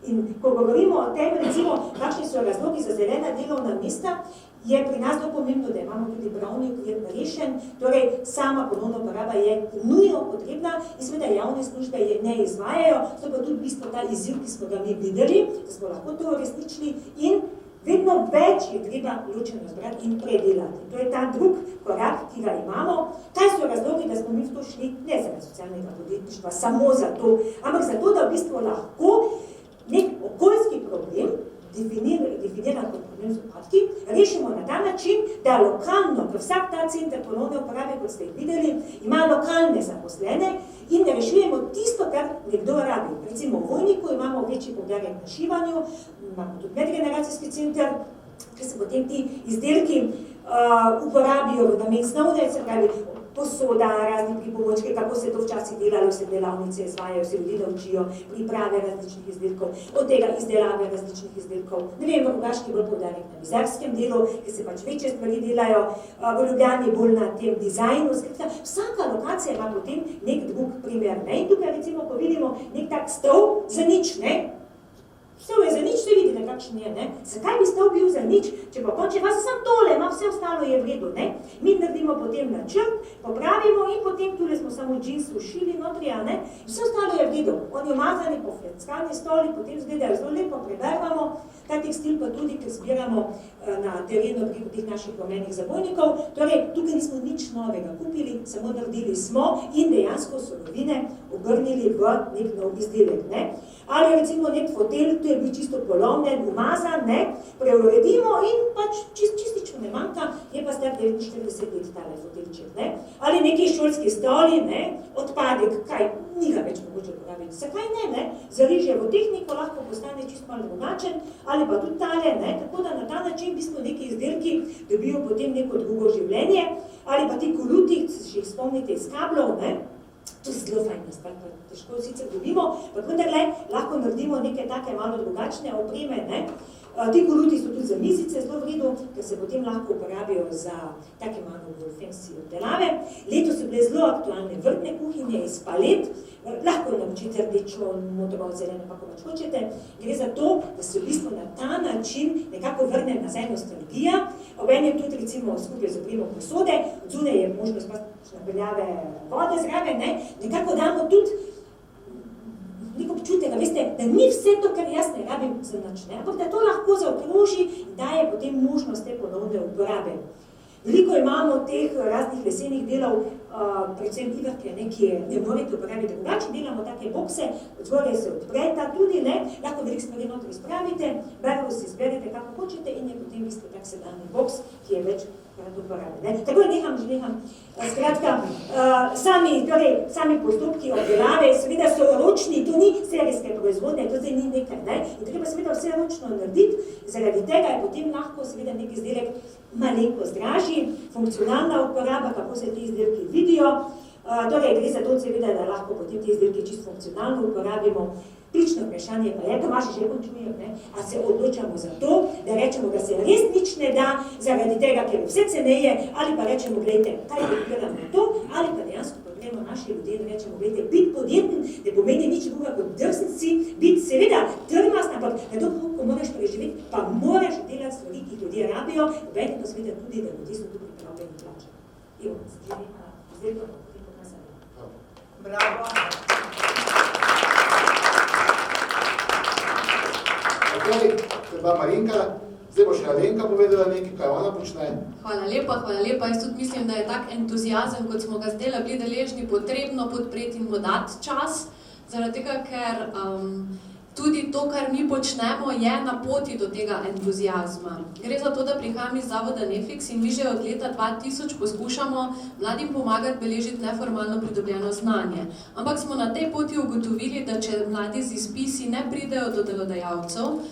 In ko govorimo o tem, recimo, kakšni so razlogi za zelena delovna mesta, je pri nas to pomembno, da imamo tudi pravni okvir rešen, torej sama ponovna uporaba je nujno potrebna in seveda javne službe je ne izvajajo, to pa tudi v bistvu ta izziv, ki smo ga mi videli, da smo lahko to uresničili in vedno več je treba ločeno zbrati in predelati. To je ta drug korak, ki ga imamo. Kaj so razlogi, da smo mi v to šli? Ne zaradi socialnega podjetništva, samo zato, ampak zato, da v bistvu lahko nek okoljski problem, definiran kot problem z odpadki, rešimo na ta način, da lokalno, ker vsak ta center ponovne uporabe, kot ste jih videli, ima lokalne zaposlene in rešujemo tisto, kar nekdo rabi. Recimo v Vojniku imamo večji poudarek na šivanju, imamo tudi medgeneracijski center, ker se potem ti izdelki uporabijo v namen snovne, se pravi posoda, razni pripomočki, kako se to včasih delalo, se delavnice izvajajo, se ljudi naučijo priprave različnih izdelkov, od tega izdelave različnih izdelkov. Ne vem, v Rogaški bolj poudarek na mizarskem delu, ker se pač večje stvari delajo, v Ljubljani bolj na tem dizajnu. Skratka, vsaka lokacija ima potem nek drug primer. In tukaj recimo, ko vidimo nek tak stol za nič, Stol je za nič, se vidite, kakšen je, Zakaj bi stol bil za nič, če pa konče vas samo tole, vse ostalo je v redu, Mi naredimo potem načrt, popravimo in potem tule smo samo džins ušili notri, Vse ostalo je v redu. Oni umazani, pofleckani stoli, potem izgledajo zelo lepo, prebarvamo. Ta tekstil pa tudi, ker zbiramo na terenu preko teh naših rumenih zabojnikov. Torej, tukaj nismo nič novega kupili, samo naredili smo in dejansko surovine obrnili v nek nov izdelek, Ali recimo nek fotelj, to je bil čisto polomljen, umazan, preuredimo in pač čistično ne manjka, je pa star 49 let tale foteljček, Ali neki šolski stoli, odpadek, kaj, ni ga več mogoče uporabiti. Zakaj ne? Zariževo tehniko lahko postane čisto malo drugačen, ali pa tudi tale, tako da na ta način v bistvu neki izdelki dobijo potem neko drugo življenje, ali pa ti koluti, če jih spomnite iz kablov, To je zelo fajna stvar, težko sicer dobimo, pa vendarle lahko naredimo neke take malo drugačne opreme, Ti koluti so tudi za mizice zelo v redu, ker se potem lahko uporabijo za take malo bolj fancy obdelave. Letos so bile zelo aktualne vrtne kuhinje iz palet, lahko naučite rdečo, modro, zeleno, kako pač hočete. Gre za to, da se v bistvu na ta način nekako vrne nazaj nostalgija. Obenem tudi recimo skupaj z opremo posode, odzune je možnost napeljave vode zraven, nekako damo tudi nek občutek, da ni vse to, kar jaz ne rabim za nič, ampak da to lahko zaokroži in daje potem možnost te ponovne uporabe. Veliko imamo teh raznih lesenih delov, predvsem iverke, ki ne morete uporabiti drugače, delamo take bokse, odzgoraj se odpreta tudi, lahko veliko stvari notri spravite, barvo si izberete, kako hočete in je potem v bistvu tak sedanji boks, ki je več uporabe. Tako je neham. Skratka, sami postopki obdelave, seveda so ročni, to ni serijske proizvodnje, to zdaj ni nekaj, In treba seveda vse ročno narediti, zaradi tega je potem lahko seveda nek izdelek malenkost dražji, funkcionalna uporaba, kako se ti izdelki vidijo. Torej, gre za to seveda, da lahko potem te izdelke čisto funkcionalno uporabimo. Ključno vprašanje pa je, Tomaž že končujem, a se odločamo za to, da rečemo, da se res nič ne da, zaradi tega, ker je vse ceneje, ali pa rečemo, gledajte, kaj podpiramo to, ali pa dejansko podpremo naše ljudje in rečemo, gledajte, biti podjeten ne pomeni nič druga kot drsnici, biti seveda trmast, ampak na to, ko moraš preživeti, pa moraš delati stvari, ki ljudje rabijo, obenem pa seveda tudi, da ljudje so tu pripravljeni plačati. Evo, zdaj pa potem pokazali. Bravo! naprej, to je bila Marinka, zdaj bo še Alenka povedala nekaj, kaj ona počne. Hvala lepa. Jaz tudi mislim, da je tak entuziazem, kot smo ga zdaj bili deležni, potrebno podpreti in mu dati čas, zaradi tega, ker tudi to, kar mi počnemo, je na poti do tega entuziazma. Gre za to, da prihajam iz zavoda Nefix in mi že od leta 2000 poskušamo mladim pomagati beležiti neformalno pridobljeno znanje. Ampak smo na tej poti ugotovili, da če mladi z izpisi ne pridejo do delodajalcev,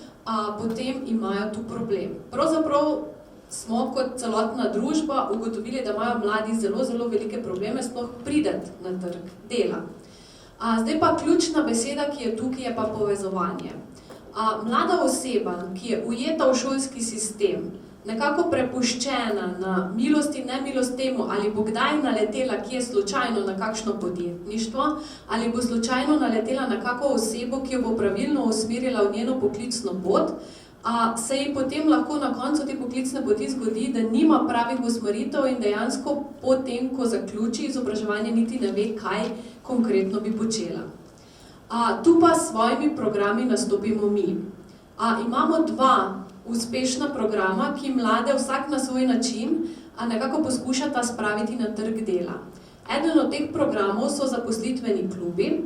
potem imajo tu problem. Pravzaprav smo kot celotna družba ugotovili, da imajo mladi zelo, zelo velike probleme sploh prideti na trg dela. Zdaj pa ključna beseda, ki je tukaj, je pa povezovanje. Mlada oseba, ki je ujeta v šolski sistem, nekako prepuščena na milost in nemilost temu, ali bo kdaj naletela kje slučajno na kakšno podjetništvo, ali bo slučajno naletela na kakšno osebo, ki jo bo pravilno usmerila v njeno poklicno pot, se ji potem lahko na koncu te poklicne poti zgodi, da nima pravih usmeritev in dejansko potem, ko zaključi izobraževanje, niti ne ve, kaj konkretno bi počela. Tu pa s svojimi programi nastopimo mi. Imamo 2 uspešna programa, ki mlade vsak na svoj način nekako poskušata spraviti na trg dela. Eden od teh programov so zaposlitveni klubi.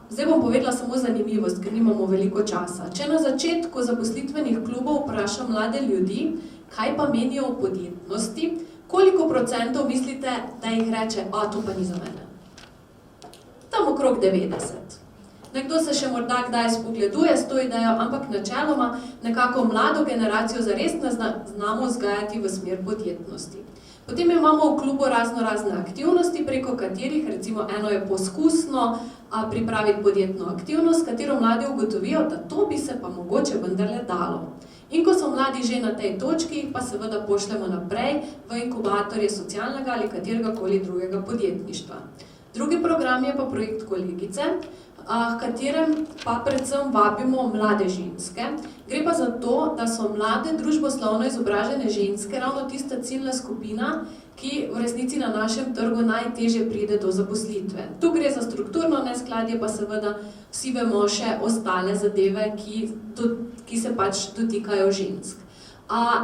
Zdaj bom povedala samo zanimivost, ker nimamo veliko časa. Če na začetku zaposlitvenih klubov vpraša mlade ljudi, kaj pa menijo o podjetnosti, koliko procentov mislite, da jih reče, to pa ni za mene? Tam okrog 90. Nekdo se še morda kdaj spogleduje s to idejo, ampak načeloma nekako mlado generacijo zares ne znamo vzgajati v smer podjetnosti. Potem imamo v klubu razne aktivnosti, preko katerih, recimo eno je poskusno pripraviti podjetno aktivnost, s katero mladi ugotovijo, da to bi se pa mogoče vendarle dalo. In ko so mladi že na tej točki, pa seveda pošljemo naprej v inkubatorje socialnega ali kateregakoli drugega podjetništva. Drugi program je pa projekt Kolegice, v katerem pa predvsem vabimo mlade ženske. Gre pa za to, da so mlade družboslovno izobražene ženske ravno tista ciljna skupina, ki v resnici na našem trgu najtežje pride do zaposlitve. Tu gre za strukturno neskladje, pa seveda vsi vemo še ostale zadeve, ki se pač dotikajo žensk.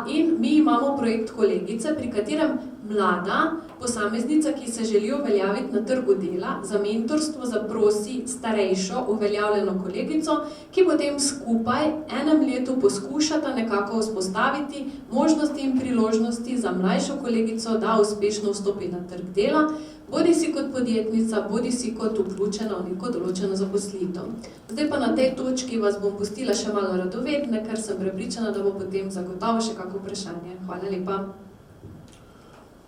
In mi imamo projekt Kolegice, pri katerem mlada posameznica, ki se želi uveljaviti na trgu dela, za mentorstvo zaprosi starejšo uveljavljeno kolegico, ki potem skupaj enem letu poskušata nekako vzpostaviti možnosti in priložnosti za mlajšo kolegico, da uspešno vstopi na trg dela, bodi si kot podjetnica, bodi si kot vključena v neko določeno zaposlitev. Zdaj pa na tej točki vas bom pustila še malo radovedne, ker sem prepričana, da bo potem zagotovo še kako vprašanje. Hvala lepa.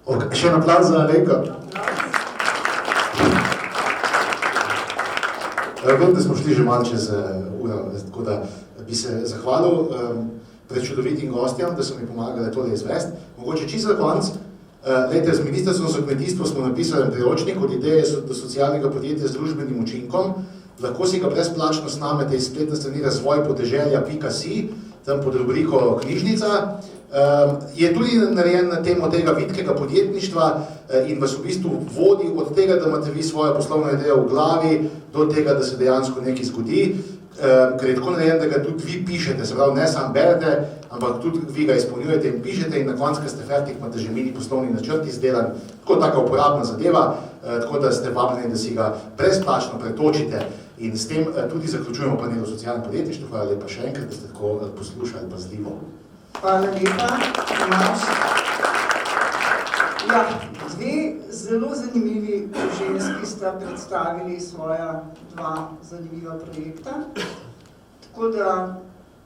Še en aplauz za Alenko. Vem, da smo šli že malo čez uro, tako da bi se zahvalil pred čudovitim gostjem, da so mi pomagali tole izvesti. Mogoče čisto za konc, z Ministrstvom za kmetijstvo smo napisali priročnik od ideje do socialnega podjetja z družbenim učinkom. Lahko si ga brezplačno snamete iz spletne strani razvojpodeželja.si, tam pod rubriko knjižnica. Je tudi narejen na temo tega vitkega podjetništva in vas v bistvu vodi od tega, da imate vi svojo poslovno idejo v glavi, do tega, da se dejansko nekaj zgodi, ker je tako narejen, da ga tudi vi pišete, se pravi, ne samo berete, ampak tudi vi ga izpolnjujete in pišete in na koncu, ko ste fertik, imate že mini poslovni načrt izdelan, tako taka uporabna zadeva, tako da ste vabljeni, da si ga brezplačno pretočite. In s tem tudi zaključujemo panel o socialnem podjetništvu. Hvala lepa še enkrat, da ste tako poslušali pazljivo. Hvala lepa, Tomaž. Dve zelo zanimivi ženski sta predstavili svoja 2 zanimiva projekta. Tako da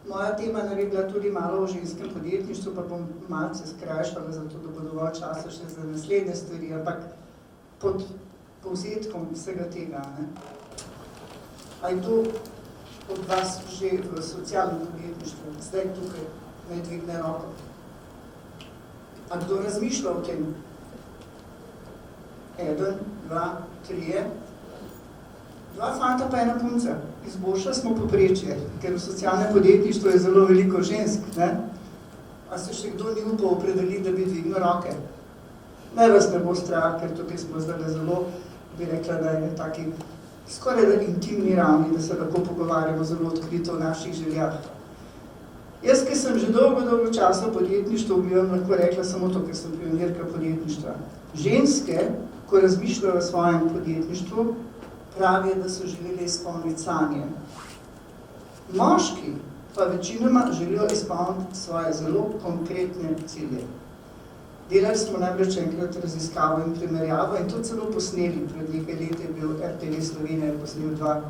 moja tema je bila tudi malo o ženskem podjetništvu, pa bom malce skrajšala, zato da bo dovolj časa še za naslednje stvari, ampak pod povzetkom vsega tega. A je to od vas že v socialnem podjetništvu, zdaj tukaj, naj dvigne roko? A kdo razmišlja o tem? 1, 2, 3. 2 fanta pa 1 punca. Izboljšali smo poprečje, ker v socialnem podjetništvu je zelo veliko žensk, ne? A se še kdo ni upal opredeliti, da bi dvignil roke? Ne vas ne bo strah, ker tukaj smo zdaj zelo, bi rekla, da je taki skoraj da intimni ravni, da se lahko pogovarjamo zelo odkrito o naših željah. Jaz, ki sem že dolgo časa v podjetništvu, bi vam lahko rekla samo to, ker sem pionirka podjetništva. Ženske, ko razmišljajo o svojem podjetništvu, pravijo, da so želeli izpolniti sanje. Moški pa večinoma želijo izpolniti svoje zelo konkretne cilje. Delali smo namreč enkrat raziskavo in primerjavo in to celo posneli. Pred nekaj leti je bil RTV Slovenija posnel 2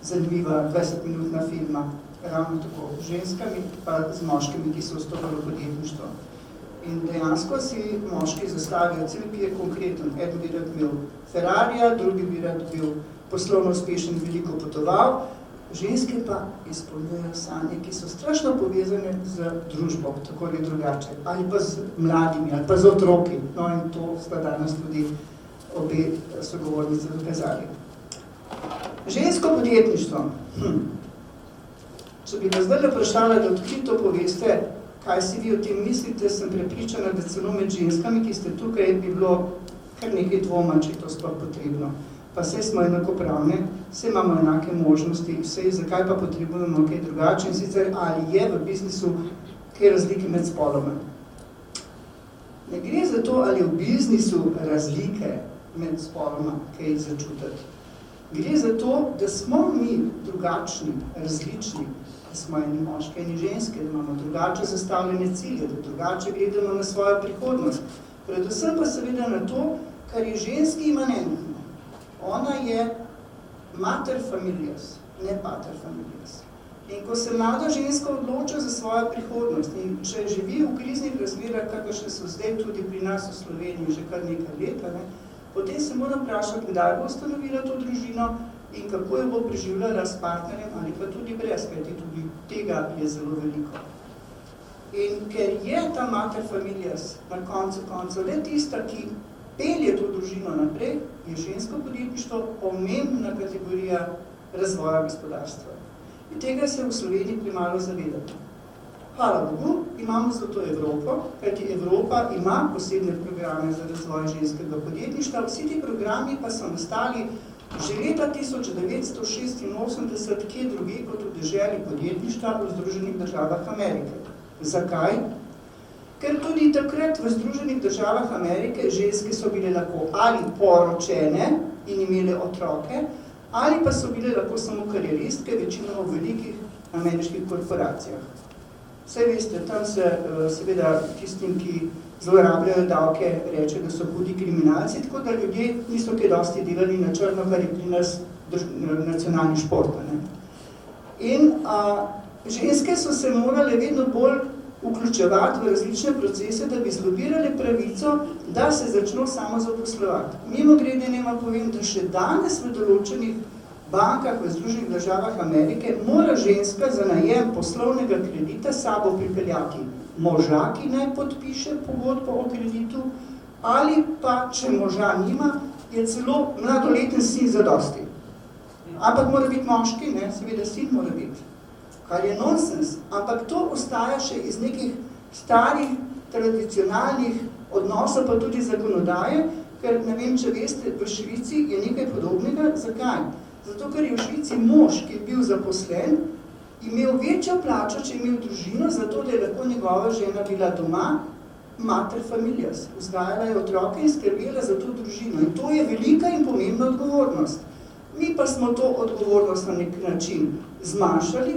zanimiva 20-minutna filma, ravno tako z ženskami pa z moškimi, ki so vstopili v podjetništvo. In dejansko si moški zastavijo cilj, ki je konkreten. Eden bi rad imel Ferrarija, drugi bi rad bil poslovno uspešen, veliko potoval, ženske pa izpolnjujejo sanje, ki so strašno povezane z družbo, tako ali drugače, ali pa z mladimi, ali pa z otroki. No in to sta danes tudi obe sogovornice dokazali. Žensko podjetništvo. Če bi vas zdaj vprašala, da odkrito poveste, kaj si vi o tem mislite, sem prepričana, da celo med ženskami, ki ste tukaj, bi bilo kar nekaj dvoma, če je to sploh potrebno. Pa vse smo enakopravne, vse imamo enake možnosti, vse zakaj pa potrebujemo kaj drugače in sicer ali je v biznisu kaj razlike med spoloma. Ne gre za to, ali je v biznisu razlike med spoloma kaj začutiti. Gre za to, da smo mi drugačni, različni, da smo eni moške, eni ženske, da imamo drugače zastavljene cilje, da drugače gledamo na svojo prihodnost. Predvsem pa seveda na to, kar je ženski imanentno. Ona je mater familias, ne pater familias. In ko se mlada ženska odloča za svojo prihodnost in če živi v kriznih razmerah, kakršne so zdaj tudi pri nas v Sloveniji že kar nekaj leta, potem se mora vprašati, kdaj bo ustanovila to družino in kako jo bo preživljala s partnerjem ali pa tudi brez, kajti tudi tega je zelo veliko. In ker je ta mater familias na koncu le tista, ki pelje to družino naprej, je žensko podjetništvo pomembna kategorija razvoja gospodarstva. In tega se v Sloveniji premalo zavedamo. Hvala Bogu, imamo zato Evropo, kajti Evropa ima posebne programe za razvoj ženskega podjetništva. Vsi ti programi pa so nastali že leta 1986, kje druge kot v deželi podjetništva v Združenih državah Amerike. Zakaj? Ker tudi takrat v Združenih državah Amerike ženske so bile lahko ali poročene in imele otroke, ali pa so bile lahko samo karieristke, večinoma v velikih ameriških korporacijah. Vse veste, tam se seveda tistim, ki zlorabljajo davke, reče, da so hudi kriminalci, tako da ljudje niso kaj dosti delali na črno, kar je pri nas nacionalni šport. In ženske so se morale vedno bolj vključevati v različne procese, da bi zlobirale pravico, da se začno samo zaposlovati. Mimogrede nema povem, da še danes v določenih bankah v Združenih državah Amerike mora ženska za najem poslovnega kredita sabo pripeljati moža, ki naj podpiše pogodbo o kreditu, ali pa, če moža nima, je celo mladoleten sin zadosti. Ampak mora biti moški, ne, seveda sin mora biti. Kar je nonsens, ampak to ostaja še iz nekih starih, tradicionalnih odnosov, pa tudi zakonodaje, ker, ne vem, če veste, v Švici je nekaj podobnega. Zakaj? Zato, ker je v Švici mož, ki je bil zaposlen, imel večjo plačo, če je imel družino, zato, da je lahko njegova žena bila doma, mater familias, vzgajala je otroke in skrbela za to družino. In to je velika in pomembna odgovornost. Mi pa smo to odgovornost na nek način zmanjšali,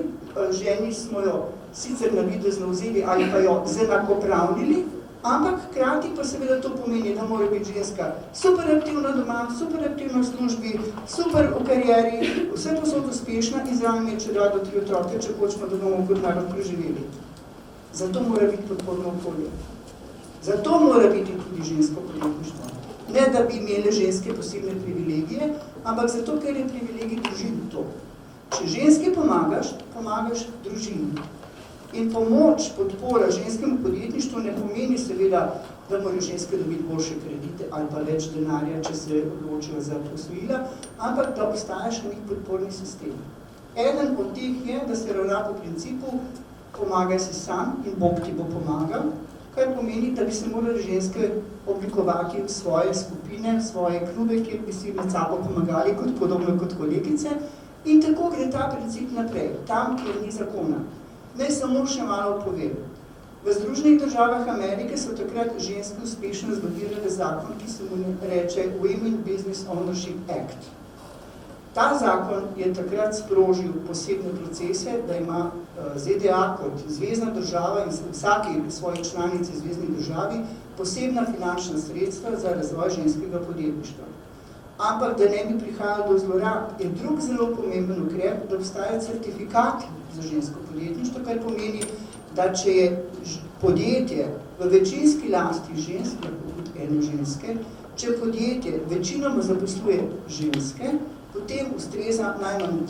ženi smo jo sicer navidezno vzeli ali pa jo zenakopravnili, ampak hkrati pa seveda to pomeni, da mora biti ženska super aktivna doma, super aktivna v službi, super v karieri, vse posod uspešna in zraven je, če 2 do 3 otroke, če hočemo, da bomo kot narod preživeli. Zato mora biti podporno okolje. Zato mora biti tudi žensko podjetništvo. Ne, da bi imele ženske posebne privilegije, ampak zato, ker je privilegij družini to. Če ženski pomagaš, pomagaš družini. In pomoč, podpora ženskemu podjetništvu ne pomeni seveda, da morajo ženske dobiti boljše kredite ali pa več denarja, če se odločijo za posojila, ampak da obstaja še nek podporni sistem. Eden od teh je, da se ravna po principu pomagaj si sam in Bog ti bo pomagal, kar pomeni, da bi se morali ženske oblikovati v svoje skupine, svoje klube, kjer bi si med sabo pomagali, podobno kot kolegice, in tako gre ta princip naprej, tam, kjer ni zakona. Naj samo še malo povem. V Združenih državah Amerike so takrat ženske uspešno zlobirale zakon, ki se mu reče Women Business Ownership Act. Ta zakon je takrat sprožil posebne procese, da ima ZDA kot zvezna država in vsaki svoji članici zvezni državi posebna finančna sredstva za razvoj ženskega podjetništva. Ampak, da ne bi prihajalo do zlorab, je drug zelo pomemben ukrep, da obstaja certifikat za žensko podjetništvo, kar pomeni, da če je podjetje v večinski lasti ženske, eno ženske, če podjetje večinoma zaposluje ženske, potem ustreza najmanj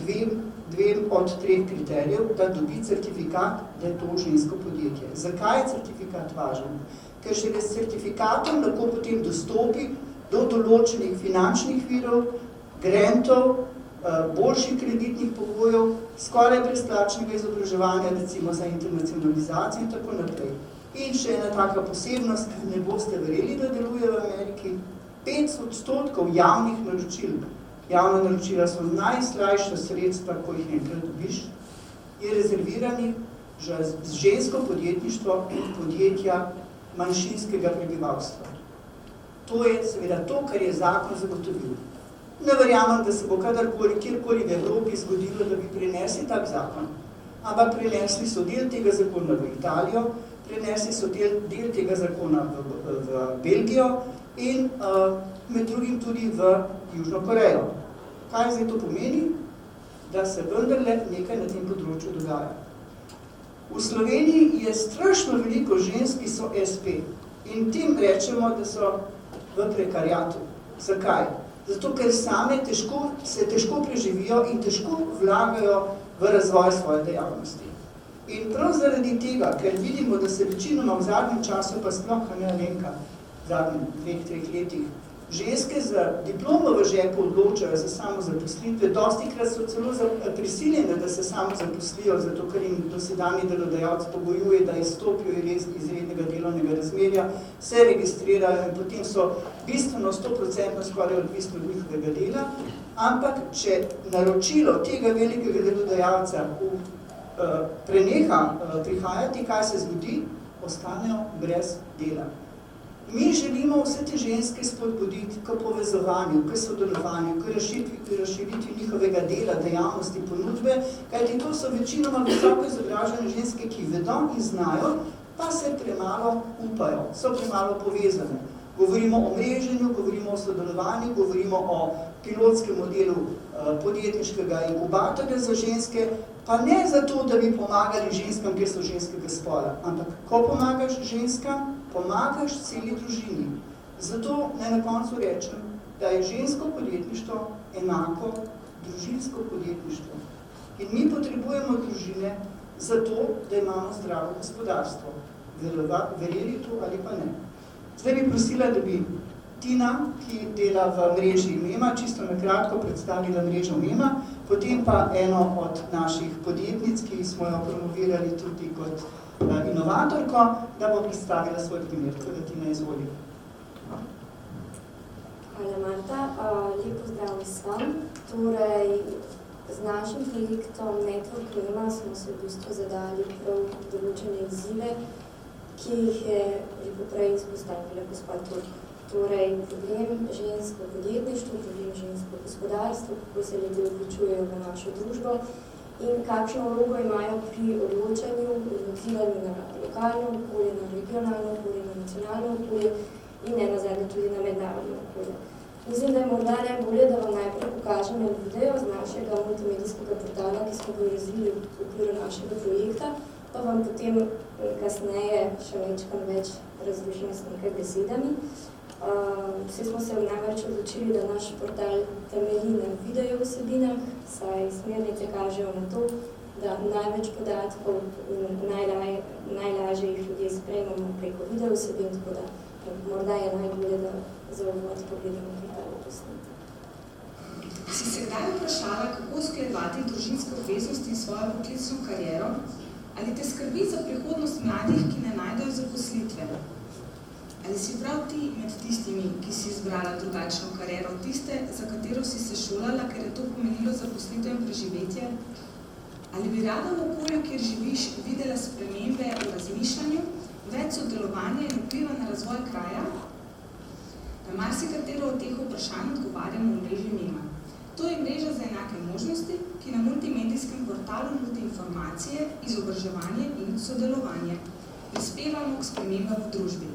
dvem od 3 kriterijev, da dobi certifikat, da je to žensko podjetje. Zakaj je certifikat važen? Ker šele s certifikatom lahko potem dostopi do določenih finančnih virov, grantov, boljših kreditnih pogojev, skoraj brezplačnega izobraževanja, recimo za internacionalizacijo in tako naprej. In še ena taka posebnost, ki ne boste verjeli, da deluje v Ameriki, 5% javnih naročil. Javna naročila so najslajša sredstva, ko jih enkrat dobiš, je rezerviranih z žensko podjetništvo in podjetja manjšinskega prebivalstva. To je seveda to, kar je zakon zagotovil. Ne verjamem, da se bo kadarkoli, kjerkoli v Evropi zgodilo, da bi prinesli tak zakon. Ampak prinesli so del tega zakona v Italijo, prinesli so del tega zakona v Belgijo in med drugim tudi v Južno Korejo. Kaj zdaj to pomeni? Da se vendarle nekaj na tem področju dogaja. V Sloveniji je strašno veliko žensk, ki so SP in tem rečemo, da so v prekariatu. Zakaj? Zato, ker same se težko preživijo in težko vlagajo v razvoj svoje dejavnosti. In prav zaradi tega, ker vidimo, da se večinoma v zadnjem času, pa sploh ne Alenka, v zadnjih 2-3 letih, ženske z diplomo v žepu odločajo za samozaposlitve, dostikrat so celo prisiljene, da se samozaposlijo, zato ker jim dosedanji delodajalec pogojuje, da izstopijo iz izrednega delovnega razmerja, se registrirajo in potem so bistveno 100% skoraj odvisni od njihovega dela, ampak če naročilo tega velikega delodajalca preneha prihajati, kaj se zgodi, ostanejo brez dela. Mi želimo vse te ženske spodbuditi k povezovanju, k sodelovanju, k razširitvi njihovega dela, dejavnosti, ponudbe, kajti to so večinoma visoko izobražene ženske, ki vedo in znajo, pa se premalo upajo, so premalo povezane. Govorimo o mreženju, govorimo o sodelovanju, govorimo o pilotskem modelu podjetniškega inkubatorja za ženske, pa ne zato, da bi pomagali ženskam, ker so ženskega spola, ampak ko pomagaš ženskam, pomagaš celi družini. Zato naj na koncu rečem, da je žensko podjetništvo enako družinsko podjetništvo. In mi potrebujemo družine zato, da imamo zdravo gospodarstvo. Verjeli to ali pa ne. Zdaj bi prosila, da bi Tina, ki dela v mreži MEMA, čisto na kratko predstavila mrežo MEMA, potem pa eno od naših podjetnic, ki smo jo promovirali tudi kot inovatorko, da bo predstavila svoj primer. Tako da Tina izvoli. Hvala Marta, lep pozdrav vsem. Torej, z našim projektom Network MEMA smo se v bistvu zadali prav določene izzive, ki jih je že poprej izpostavila gospa Turk. Torej, problem žensko podjetništvo, problem žensko gospodarstvo, kako se ljudje vključujejo v našo družbo in kakšno vlogo imajo pri odločanju, odzivanju na lokalno okolje, na regionalno okolje, na nacionalno okolje in ne nazadnje tudi na mednarodno okolje. Mislim, da je morda najbolje, da vam najprej pokažem en video z našega multimedijskega portala, ki smo ga razvili v okviru našega projekta, pa vam potem kasneje še več razložim s nekaj besedami. Vsi smo se namreč odločili, da naš portal temelji na video vsebinah, saj smernice kažejo na to, da največ podatkov in najlažje jih ljudje sprejmemo preko video vsebin, tako da morda je najbolje, da za uvod pogledamo nekaj posnetek. Si se kdaj vprašala, kako usklajevati družinske obveznosti in svojo poklicno kariero? Ali te skrbi za prihodnost mladih, ki ne najdejo zaposlitve? Ali si prav ti med tistimi, ki si izbrala drugačno kariero, tiste, za katero si se šolala, ker je to pomenilo zaposlitev in preživetje? Ali bi rada v okolju, kjer živiš, videla spremembe v razmišljanju, več sodelovanja in vpliva na razvoj kraja? Na marsikatero od teh vprašanj odgovarjamo v mreži Mema. To je mreža za enake možnosti, ki na multimedijskem portalu nudi informacije, izobraževanje in sodelovanje. Prispevamo k spremembam v družbi.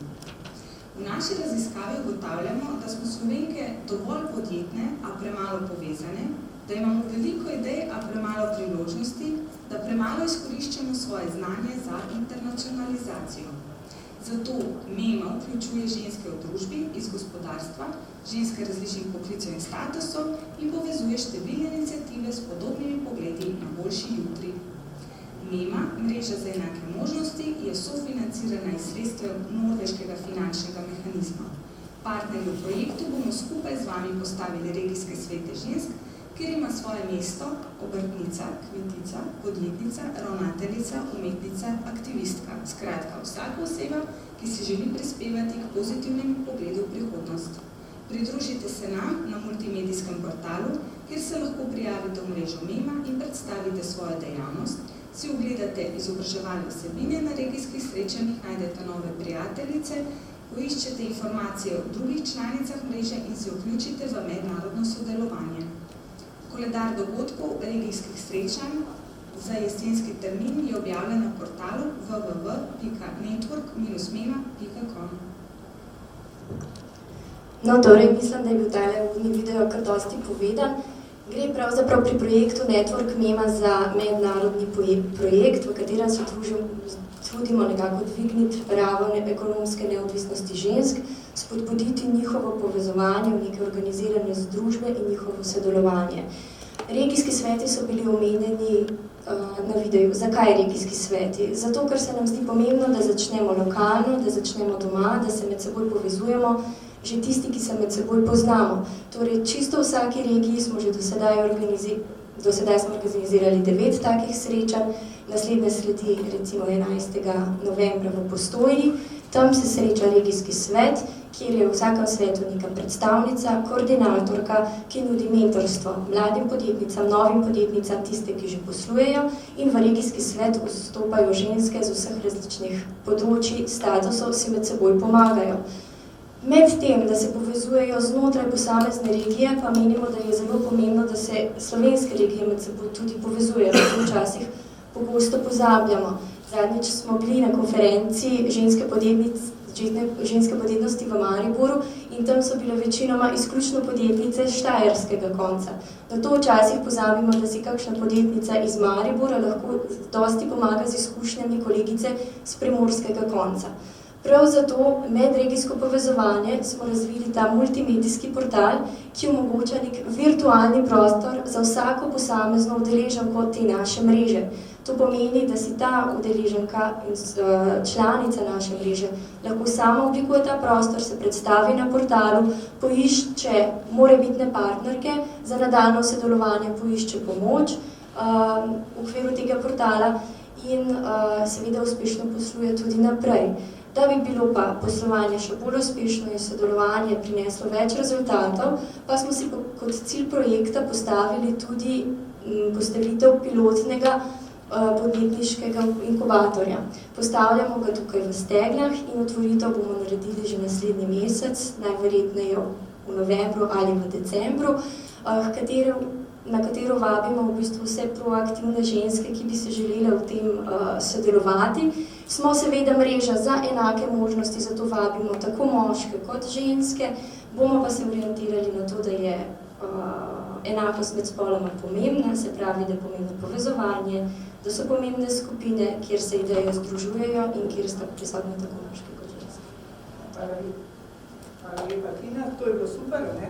V naši raziskavi ugotavljamo, da smo Slovenke dovolj podjetne, a premalo povezane, da imamo veliko idej, a premalo priložnosti, da premalo izkoriščamo svoje znanje za internacionalizacijo. Zato Mema vključuje ženske v družbi, iz gospodarstva, ženske različnih poklicev in statusov in povezuje številne iniciative s podobnimi pogledi na boljši jutri. Mema, mreža za enake možnosti, je sofinancirana iz sredstev norveškega finančnega mehanizma. Partnerji v projektu bomo skupaj z vami postavili regijske svete žensk, kjer ima svoje mesto obrtnica, kmetica, podjetnica, ravnateljica, umetnica, aktivistka. Skratka, vsaka oseba, ki si želi prispevati k pozitivnemu pogledu v prihodnost. Pridružite se nam na multimedijskem portalu, kjer se lahko prijavite v mrežo Mema in predstavite svojo dejavnost, si ogledate izobraževalne vsebine na regijskih srečanjih, najdete nove prijateljice, poiščete informacije o drugih članicah mreže in se vključite v mednarodno sodelovanje. Koledar dogodkov regijskih srečanj za jesenski termin je objavljen na portalu www.network-mema.com. No, torej, mislim, da je bil tale uvodni video kar dosti povedan. Gre pravzaprav pri projektu Network Mema za mednarodni projekt, v katerem se trudimo nekako dvigniti raven ekonomske neodvisnosti žensk, spodbuditi njihovo povezovanje v neke organizirane združbe in njihovo sodelovanje. Regijski sveti so bili omenjeni na videu. Zakaj regijski sveti? Zato, ker se nam zdi pomembno, da začnemo lokalno, da začnemo doma, da se med seboj povezujemo, že tisti, ki se med seboj poznamo. Torej, čisto v vsaki regiji smo že do sedaj smo organizirali 9 takih srečanj, naslednje sledi recimo 11. novembra v Postojni. Tam se sreča regijski svet, kjer je v vsakem svetu neka predstavnica, koordinatorka, ki nudi mentorstvo mladim podjetnicam, novim podjetnicam, tiste, ki že poslujejo, in v regijski svet vstopajo ženske z vseh različnih področij, statusov, si med seboj pomagajo. Med tem, da se povezujejo znotraj posamezne regije, pa menimo, da je zelo pomembno, da se slovenske regije med seboj tudi povezujejo, to včasih pogosto pozabljamo. Zadnjič smo bili na konferenci ženske podjetnosti v Mariboru in tam so bile večinoma izključno podjetnice štajerskega konca. Na to včasih pozabimo, da si kakšna podjetnica iz Maribora lahko dosti pomaga z izkušnjami kolegice z primorskega konca. Prav zato medregijsko povezovanje smo razvili ta multimedijski portal, ki omogoča nek virtualni prostor za vsako posamezno udeleženko te naše mreže. To pomeni, da si ta udeleženka in članica naše mreže lahko sama oblikuje ta prostor, se predstavi na portalu, poišče morebitne partnerke za nadaljnje sodelovanje, poišče pomoč v okviru tega portala in seveda uspešno posluje tudi naprej. Da bi bilo pa poslovanje še bolj uspešno in sodelovanje prineslo več rezultatov, pa smo si kot cilj projekta postavili tudi postavitev pilotnega podjetniškega inkubatorja. Postavljamo ga tukaj v Stegljah in otvoritev bomo naredili že naslednji mesec, najverjetneje v novembru ali v decembru, na katero vabimo v bistvu vse proaktivne ženske, ki bi se želele v tem sodelovati. Smo seveda mreža za enake možnosti, zato vabimo tako moške kot ženske, bomo pa se orientirali na to, da je enakost med spoloma pomembna, se pravi, da je pomembno povezovanje, da so pomembne skupine, kjer se ideje združujejo in kjer sta prisotne tako moški kot ženske. Hvala lepa, Tina, to je bilo super, ne?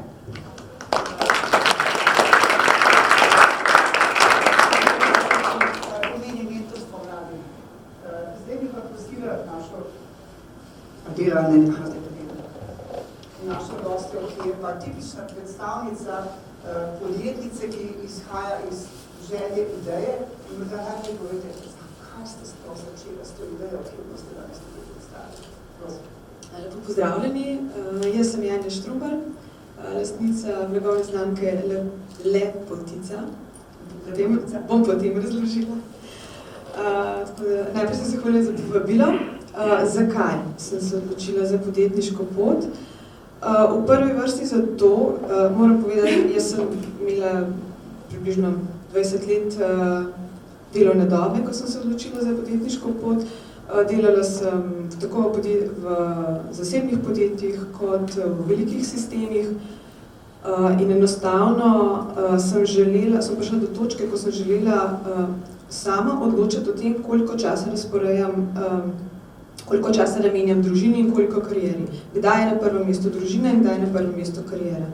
Pomeni mentorstvo mladim. Zdaj bi pa prosila našo gostjo, ki je pa tipična predstavnica podjetnice, ki izhaja iz želje ideje in morda najprej povete, zakaj ste sploh začela s to idejo, ki boste danes tudi predstavili. Lepo pozdravljeni, jaz sem Janja Štrubar, lastnica blagovne znamke Lepotica. Bom potem razložila. Najprej se zahvaljujem za povabilo. Zakaj sem se odločila za podjetniško pot? V prvi vrsti zato, moram povedati, jaz sem imela približno 20 let delovne dobe, ko sem se odločila za podjetniško pot. Delala sem tako v zasebnih podjetjih kot v velikih sistemih in enostavno sem prišla do točke, ko sem želela sama odločiti o tem, koliko časa razporejam, koliko časa namenjam družini in koliko karieri. Kdaj je na prvem mestu družina in kdaj je na prvem mestu kariera.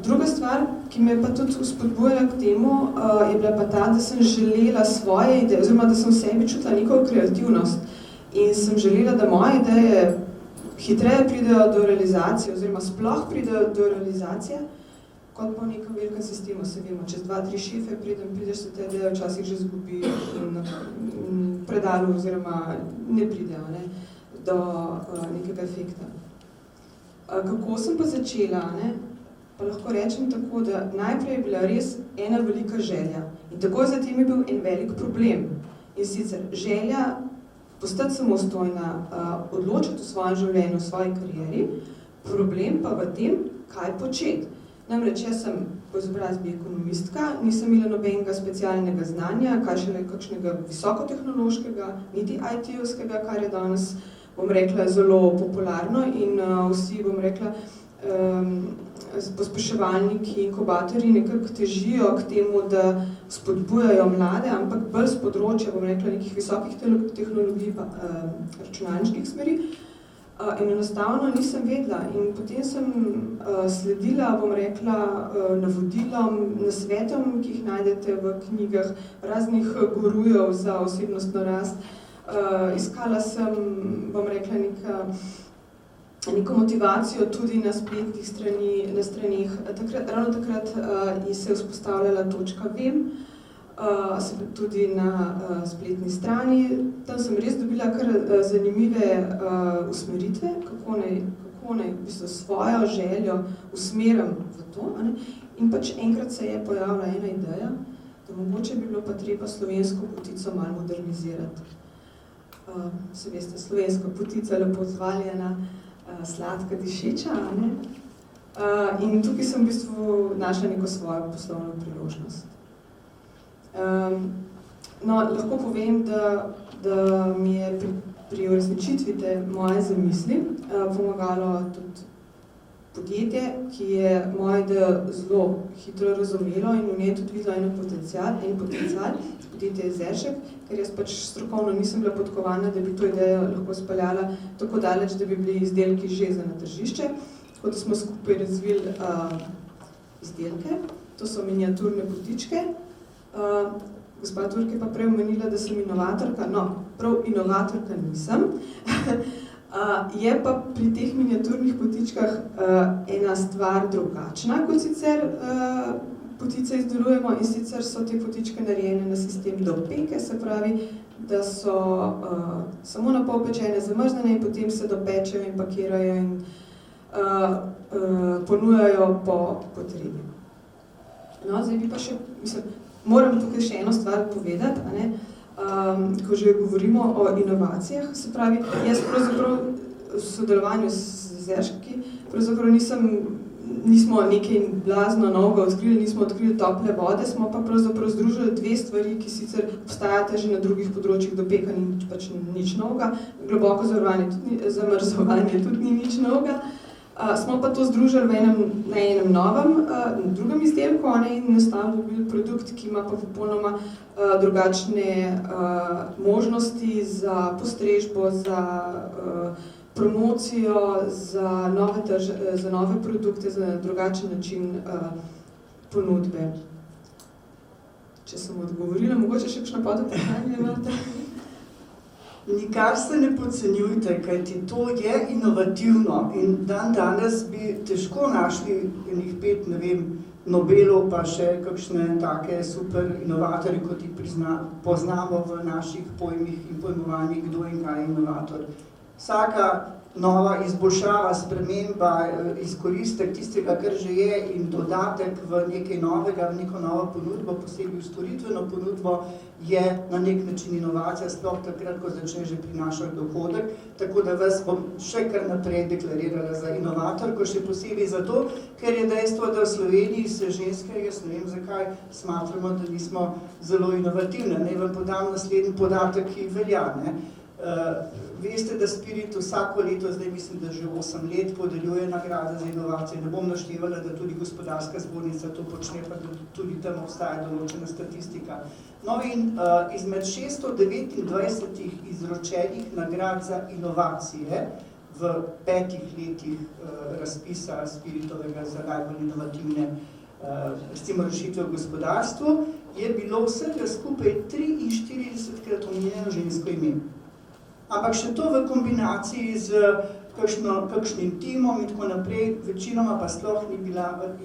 Druga stvar, ki me pa tudi spodbujala k temu, je bila pa ta, da sem želela svoje ideje, oziroma da sem v sebi čutila neko kreativnost in sem želela, da moje ideje hitreje pridejo do realizacije, oziroma sploh pridejo do realizacije, kot pa v nekem velikem sistemu, se vemo, čez 2-3 šefe prideš, se te ideje včasih že zgubi in predalu, oziroma ne pridejo do nekega efekta. Kako sem pa začela, pa lahko rečem tako, da najprej je bila res ena velika želja in takoj zatem je bil en velik problem. In sicer želja postati samostojna, odločiti v svojem življenju, v svoji karieri, problem pa v tem, kaj početi. Namreč jaz sem po izobrazbi ekonomistka, nisem imela nobenega specialnega znanja, kaj šele kakšnega visokotehnološkega, niti IT-ovskega, kar je danes, bom rekla, zelo popularno in vsi, bom rekla, pospeševalniki, inkubatorji nekako težijo k temu, da spodbujajo mlade, ampak bolj z področja, bom rekla, nekih visokih tehnologij, računalniških smeri. In enostavno nisem vedela in potem sem sledila, bom rekla, navodilom, nasvetom, ki jih najdete v knjigah raznih gurujev za osebnostno rast. Iskala sem, bom rekla, neko motivacijo tudi na spletnih straneh. Ravno takrat se je vzpostavljala točka Vem, tudi na spletni strani. Tam sem res dobila kar zanimive usmeritve, kako naj v bistvu svojo željo usmerim v to. In pač enkrat se je pojavila ena ideja, da mogoče bi bilo pa treba slovensko potico malo modernizirati. Se veste, slovenska potica, lepo zvaljena, sladka, dišeča, in tukaj sem v bistvu našla neko svojo poslovno priložnost. Lahko povem, da mi je pri uresničitvi te moje zamisli pomagalo tudi podjetje, ki je moje ideje zelo hitro razumelo in v njej tudi videla en potencial, podjetje Zeršek, ker jaz pač strokovno nisem bila podkovana, da bi to idejo lahko speljala tako daleč, da bi bili izdelki že za na tržišče. Tako da smo skupaj razvili izdelke, to so miniaturne potičke. Gospa Turk je pa prej omenila, da sem inovatorka. No, prav inovatorka nisem. Je pa pri teh miniaturnih potičkah ena stvar drugačna, kot sicer potice izdelujemo, in sicer so te potičke narejene na sistem do peke, se pravi, da so samo na pol pečene, zamrznjene in potem se dopečejo in pakirajo in ponujajo po potrebi. No, zdaj bi pa še, moram tukaj še eno stvar povedati, ko že govorimo o inovacijah, se pravi, jaz pravzaprav v sodelovanju z Zerški pravzaprav nismo nekaj blazno novega odkrili, nismo odkrili tople vode, smo pa pravzaprav združili dve stvari, ki sicer obstajate že na drugih področjih, do peka ni pač nič novega, globoko zamrzovanje tudi ni nič novega. Smo pa to združili na enem novem, drugem izdelku in enostavno dobili produkt, ki ima pa popolnoma drugačne možnosti za postrežbo, za promocijo, za nove produkte, za drugačen način ponudbe. Če sem odgovorila, mogoče še kakšno podvprašanje imate? Nikar se ne podcenjujte, kajti to je inovativno in danes bi težko našli enih 5, ne vem, Nobelov pa še kakšne take super inovatorje, kot jih poznamo v naših pojmih in pojmovanjih, kdo in kaj je inovator. Vsaka nova izboljšava, sprememba, izkoristek tistega, kar že je in dodatek v nekaj novega, v neko novo ponudbo, posebej v storitveno ponudbo, je na nek način inovacija, sploh takrat, ko začne že prinašati dohodek, tako da vas bom še kar naprej deklarirala za inovatorko, še posebej zato, ker je dejstvo, da v Sloveniji se ženske, jaz ne vem zakaj, smatramo, da nismo zelo inovativne. Naj vam podam naslednji podatek, ki velja, ne. Veste, da Spirit vsako leto, zdaj mislim, da že 8 let podeljuje nagrade za inovacije. Ne bom naštevala, da tudi gospodarska zbornica to počne, pa da tudi tam obstaja določena statistika. No in izmed 629 izročenih nagrad za inovacije v 5 letih razpisa Spiritovega za najbolj inovativne recimo rešitve v gospodarstvu, je bilo vsega skupaj 43krat omenjeno žensko ime. Ampak še to v kombinaciji z kakšnim timom in tako naprej, večinoma pa sploh je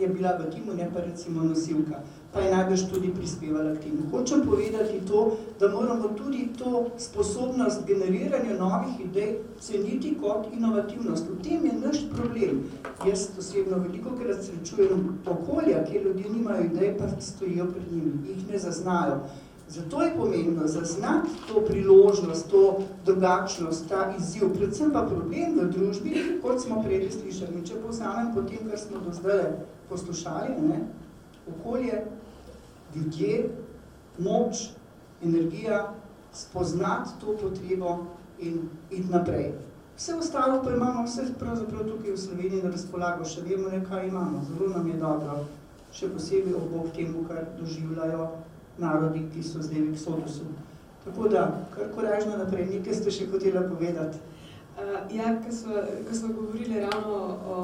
bila v timu, ne pa recimo nosilka, pa je najbrž tudi prispevala k temu. Hočem povedati to, da moramo tudi to sposobnost generiranja novih idej ceniti kot inovativnost. V tem je naš problem. Jaz osebno velikokrat srečujem okolja, kjer ljudje nimajo idej, pa stojijo pred njimi, jih ne zaznajo. Zato je pomembno zaznati to priložnost, to drugačnost, ta izziv, predvsem pa problem v družbi, kot smo prej slišali. Če povzamem po tem, kar smo do zdaj poslušali, ne? Okolje, ljudje, moč, energija, spoznati to potrebo in iti naprej. Vse ostalo pa imamo vse pravzaprav tukaj v Sloveniji na razpolago, še vemo, kaj imamo, zelo nam je dobro, še posebej ob temu, kar doživljajo narodi, ki so zdaj v eksodusu. Tako da, kar koražno naprej, nekaj ste še hotela povedati. Ja, ko smo govorili ravno o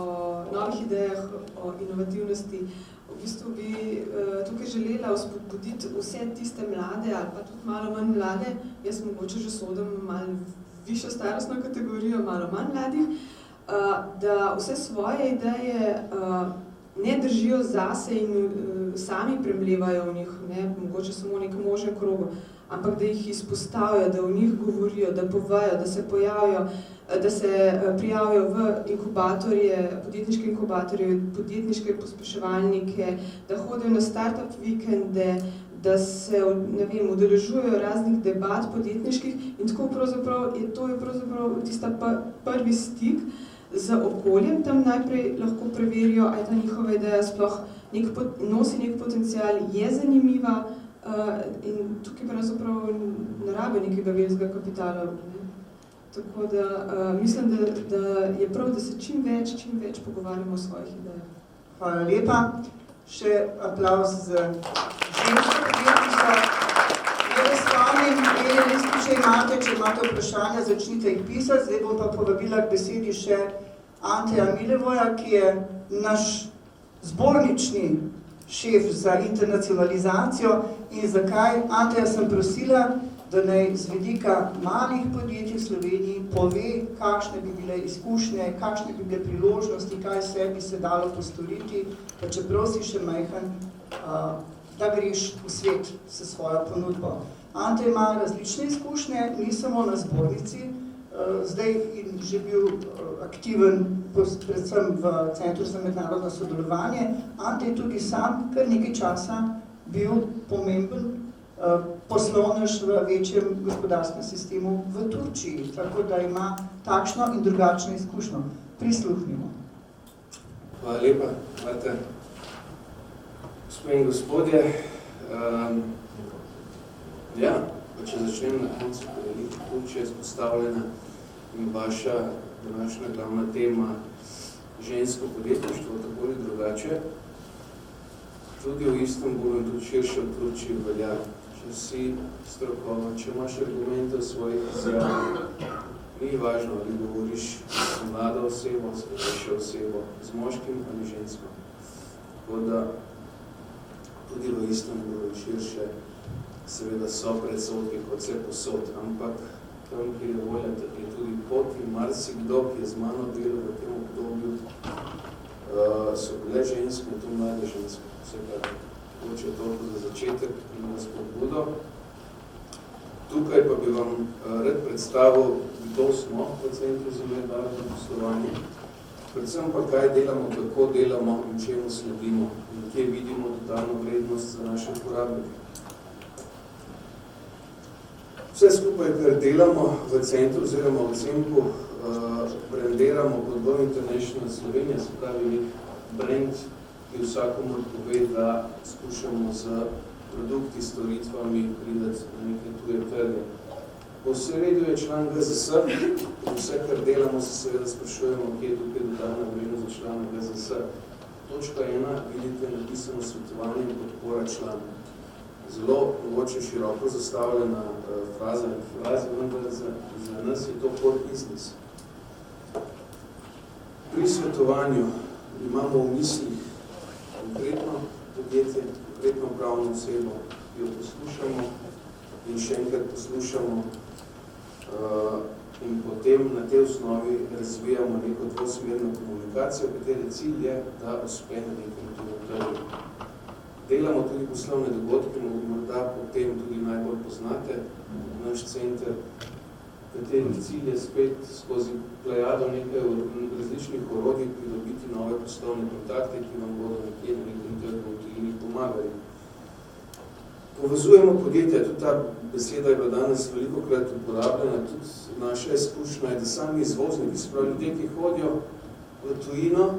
novih idejah, o inovativnosti, v bistvu bi tukaj želela vzpodbuditi vse tiste mlade ali pa tudi malo manj mlade, jaz mogoče že sodim malo višjo starostno kategorijo, malo manj mladih, da vse svoje ideje ne držijo zase in sami premlevajo v njih, ne, mogoče samo v nekem možnem krogu, ampak da jih izpostavijo, da v njih govorijo, da povejo, da se pojavijo, da se prijavijo v inkubatorje, podjetniške inkubatorje, podjetniške pospeševalnike, da hodijo na startup vikende, da se, ne vem, udeležujejo raznih debat podjetniških in tako pravzaprav je to tista prvi stik z okoljem, tam najprej lahko preverijo, ali ta njihova ideja sploh nosi nek potencial, je zanimiva in tukaj pravzaprav ne rabe nekega velikega kapitala. Tako da mislim, da je prav, da se čim več pogovarjamo o svojih idejah. Hvala lepa. Še aplavz za žensko podjetnico. Jaz spomnim, če imate vprašanja, začnite jih pisati. Zdaj bom pa povabila k besedi še Anteja Milevoja, ki je naš zbornični šef za internacionalizacijo. In zakaj? Anteja sem prosila, da naj z vidika malih podjetij v Sloveniji pove, kakšne bi bile izkušnje, kakšne bi bile priložnosti, kaj vse bi se dalo postoriti, pa čeprav si še majhen, da greš v svet s svojo ponudbo. Ante ima različne izkušnje, ni samo na zbornici, zdaj in že bil aktiven predvsem v Centru za mednarodno sodelovanje. Ante je tudi sam kar nekaj časa bil pomemben poslovnež v večjem gospodarskem sistemu v Turčiji, tako da ima takšno in drugačno izkušnjo. Prisluhnimo. Hvala lepa, Marta. Gospod in gospodje, če začnem na koncu, Turčija je izpostavljena in vaša današnja glavna tema žensko podjetništvo, tako ali drugače, tudi v Istanbulu in tudi širše v Turčiji velja. Če si strokovan, če imaš argumente v svojih izjavah, ni važno, ali govoriš z mlado osebo, z starejšo osebo, z moškim ali žensko. Tako da tudi v Istanbulu in širše seveda so predsodki kot vse posod, ampak tam, kjer je volja, je tudi pot in marsikdo, ki je z mano delal v tem obdobju, so bile ženske in tu mlade ženske. Vsekaj, hoče toliko za začetek in vas pobudo. Tukaj pa bi vam rad predstavil, kdo smo v Centru za mednarodno poslovanje, predvsem pa kaj delamo, kako delamo in čemu sledimo in kje vidimo dodano vrednost za naše uporabnike. Vse skupaj, kar delamo v centru oziroma v CEMP-u, brandiramo kot Go International Slovenija, se pravi nek brand, ki vsakomur pove, da skušamo z produkti, storitvami pridati na neke tuje trge. Po sredu je član GZS, vse, kar delamo, se seveda sprašujemo, kje je tukaj dodana vrednost za člana GZS. Točka 1, vidite napisano svetovanje in podpora člana. Zelo mogoče široko zastavljena fraza, vendar za nas je to core business. Pri svetovanju imamo v mislih konkretno podjetje, konkretno pravno osebo, ki jo poslušamo in še enkrat poslušamo in potem na tej osnovi razvijamo neko dvosmerno komunikacijo, katere cilj je, da uspe na nekem trgu. Delamo tudi poslovne dogodke, morda potem tudi najbolj poznate naš center, katerih cilj je spet skozi plejado nekaj različnih orodij pridobiti nove poslovne kontakte, ki vam bodo nekje na nekem trgu v tujini pomagali. Povezujemo podjetja, tudi ta beseda je bila danes velikokrat uporabljena, tudi naša izkušnja je, da sami izvozniki, se pravi ljudje, ki hodijo v tujino,